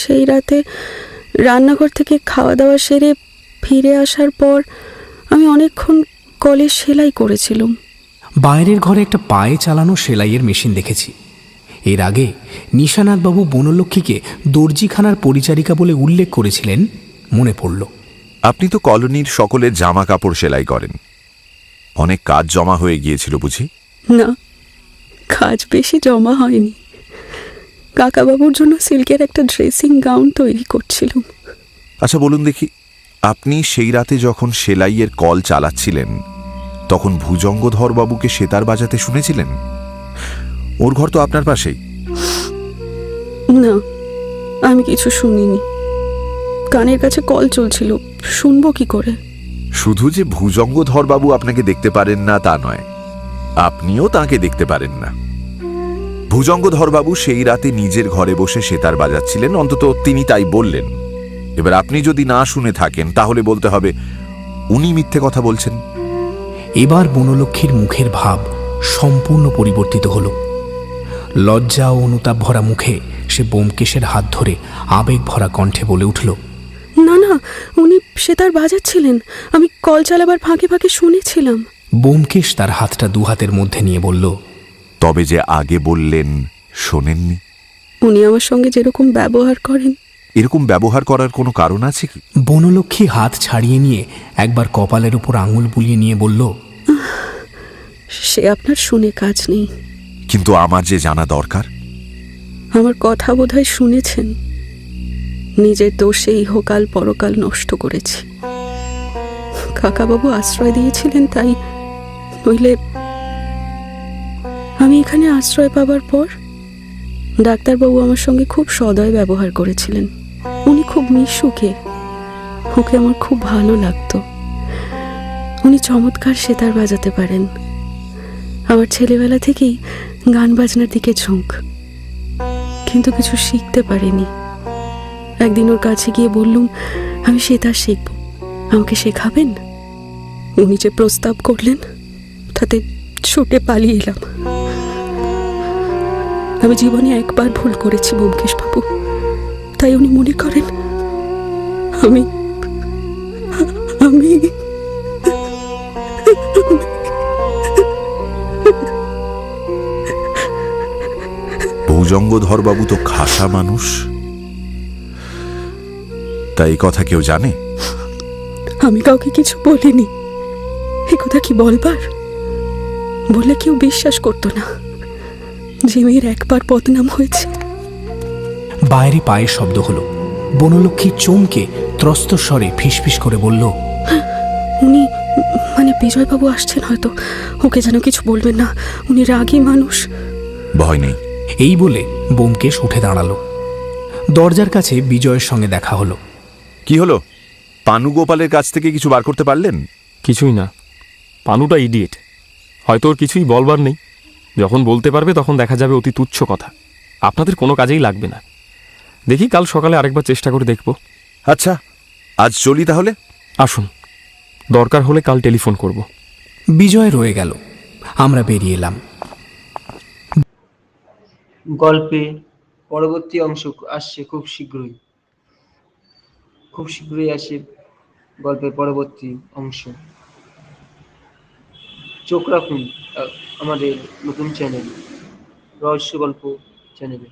সেই রাতে রান্নাঘর থেকে খাওয়া দাওয়া সেরে ফিরে আসার পর আমি অনেকক্ষণ কলে সেলাই করেছিলাম। বাইরের ঘরে একটা পায়ে চালানো সেলাইয়ের মেশিন দেখেছি। এর আগে নিশানাথবাবু বনলক্ষ্মীকে দর্জিখানার পরিচারিকা বলে উল্লেখ করেছিলেন, মনে পড়ল। আপনি তো কলোনির সকলের জামা কাপড় সেলাই করেন। অনেক কাজ জমা হয়ে গিয়েছিল বুঝি? না, কাজ বেশি জমা হয়নি। কাকাবাবুর জন্য সিল্কের একটা ড্রেসিং গাউন তৈরি করছিলাম। আচ্ছা বলুন দেখি, আপনি সেই রাতে যখন সেলাইয়ের কল চালাচ্ছিলেন তখন ভুজঙ্গধরবাবুকে সেতার বাজাতে শুনেছিলেন? ওর ঘর তো আপনার পাশেই। না, আমি কিছু শুনিনি। কানের কাছে কল চলছিল, শুনবো কি করে? শুধু যে ভুজঙ্গধরবাবু আপনাকে দেখতে পারেন না তা নয়, আপনিও তাকে দেখতে পারেন না। ভুজঙ্গধরবাবু সেই রাতে নিজের ঘরে বসে সেতার বাজাচ্ছিলেন, অন্তত তিনি তাই বললেন। এবার আপনি যদি না শুনে থাকেন তাহলে বলতে হবে উনি মিথ্যে কথা বলছেন। এবার বনলক্ষ্মীর মুখের ভাব সম্পূর্ণ পরিবর্তিত হল। লজ্জা ও অনুতাপ ভরা মুখে সে ব্যোমকেশের হাত ধরে আবেগ ভরা কণ্ঠে বলে উঠল, না না, উনি সেতার বাজাচ্ছিলেন, আমি কল চালাবার ফাঁকে ফাঁকে শুনেছিলাম। ব্যোমকেশ তার হাতটা দুহাতের মধ্যে নিয়ে বলল, তবে যে আগে বললেন শোনেননি? উনি আমার সঙ্গে যেরকম ব্যবহার করেন। এরকম ব্যবহার করার কোনো কারণ আছে কি? বনলক্ষ্মী হাত ছাড়িয়ে নিয়ে একবার কপালের উপর আঙুল বুলিয়ে নিয়ে বলল, সে আপনার শুনে কাজ নেই। কিন্তু আমার যে জানা দরকার। আমার কথা বোধহয় শুনেছেন। নিজের দোষে ইহকাল পরকাল নষ্ট করেছি। কাকাবাবু আশ্রয় দিয়েছিলেন তাই, নইলে আমি এখানে আশ্রয় পাবার পর ডাক্তারবাবু আমার সঙ্গে খুব সদয় ব্যবহার করেছিলেন। উনি খুব মিশুকে, ওকে আমার খুব ভালো লাগতো। উনি চমৎকার সেতার বাজাতে পারেন। আমার ছেলেবেলা থেকেই গান বাজনার দিকে ঝোঁক, কিন্তু কিছু শিখতে পারিনি। একদিন ওর কাছে গিয়ে বললুম আমি সেতার শিখব, আমাকে শেখাবেন? উনি যে প্রস্তাব করলেন তাতে ছুটে পালিয়ে এলাম। আমি জীবনে একবার ভুল করেছি ব্যোমকেশ বাবু, তাই উনি মনে করেন আমি আমি ভুজঙ্গধরবাবু তো খাসা মানুষ, তাই এই কথা কেউ জানে? আমি কাউকে কিছু বলিনি। এ কথা কি বলবার? বললে কেউ বিশ্বাস করতো না। যে মেয়ের একবার বদনাম হয়েছে। বাইরে পায়ের শব্দ হলো। বনলক্ষ্মী চমকে ত্রস্ত স্বরে ফিসফিস করে বলল, উনি মানে বিজয়বাবু আসছেন হয়তো। ওকে যেন কিছু বলবেন না, উনি রাগী মানুষ। ভয় নেই। এই বলে ব্যোমকেশ উঠে দাঁড়ালো। দরজার কাছে বিজয়ের সঙ্গে দেখা হলো। কি হলো? পানুগোপালের কাছ থেকে কিছু বার করতে পারলেন? কিছুই না, পানুটা ইডিয়েট। হয়তো ওর কিছুই বলবার নেই। যখন বলতে পারবে তখন দেখা যাবে অতি তুচ্ছ কথা। আপনাদের কোনো কাজেই লাগবে না। দেখি কাল সকালে আরেকবার চেষ্টা করে দেখব। আচ্ছা, আজ চলি তাহলে। আসুন, দরকার হলে কাল টেলিফোন করব। বিজয় রয়ে গেল। আমরা বেরিয়ে এলাম। গল্পে পরবর্তী অংশ আসছে খুব শীঘ্রই আসে গল্পের পরবর্তী অংশ। চোখ রাখুন আমাদের নতুন চ্যানেল রহস্য গল্প চ্যানেলে।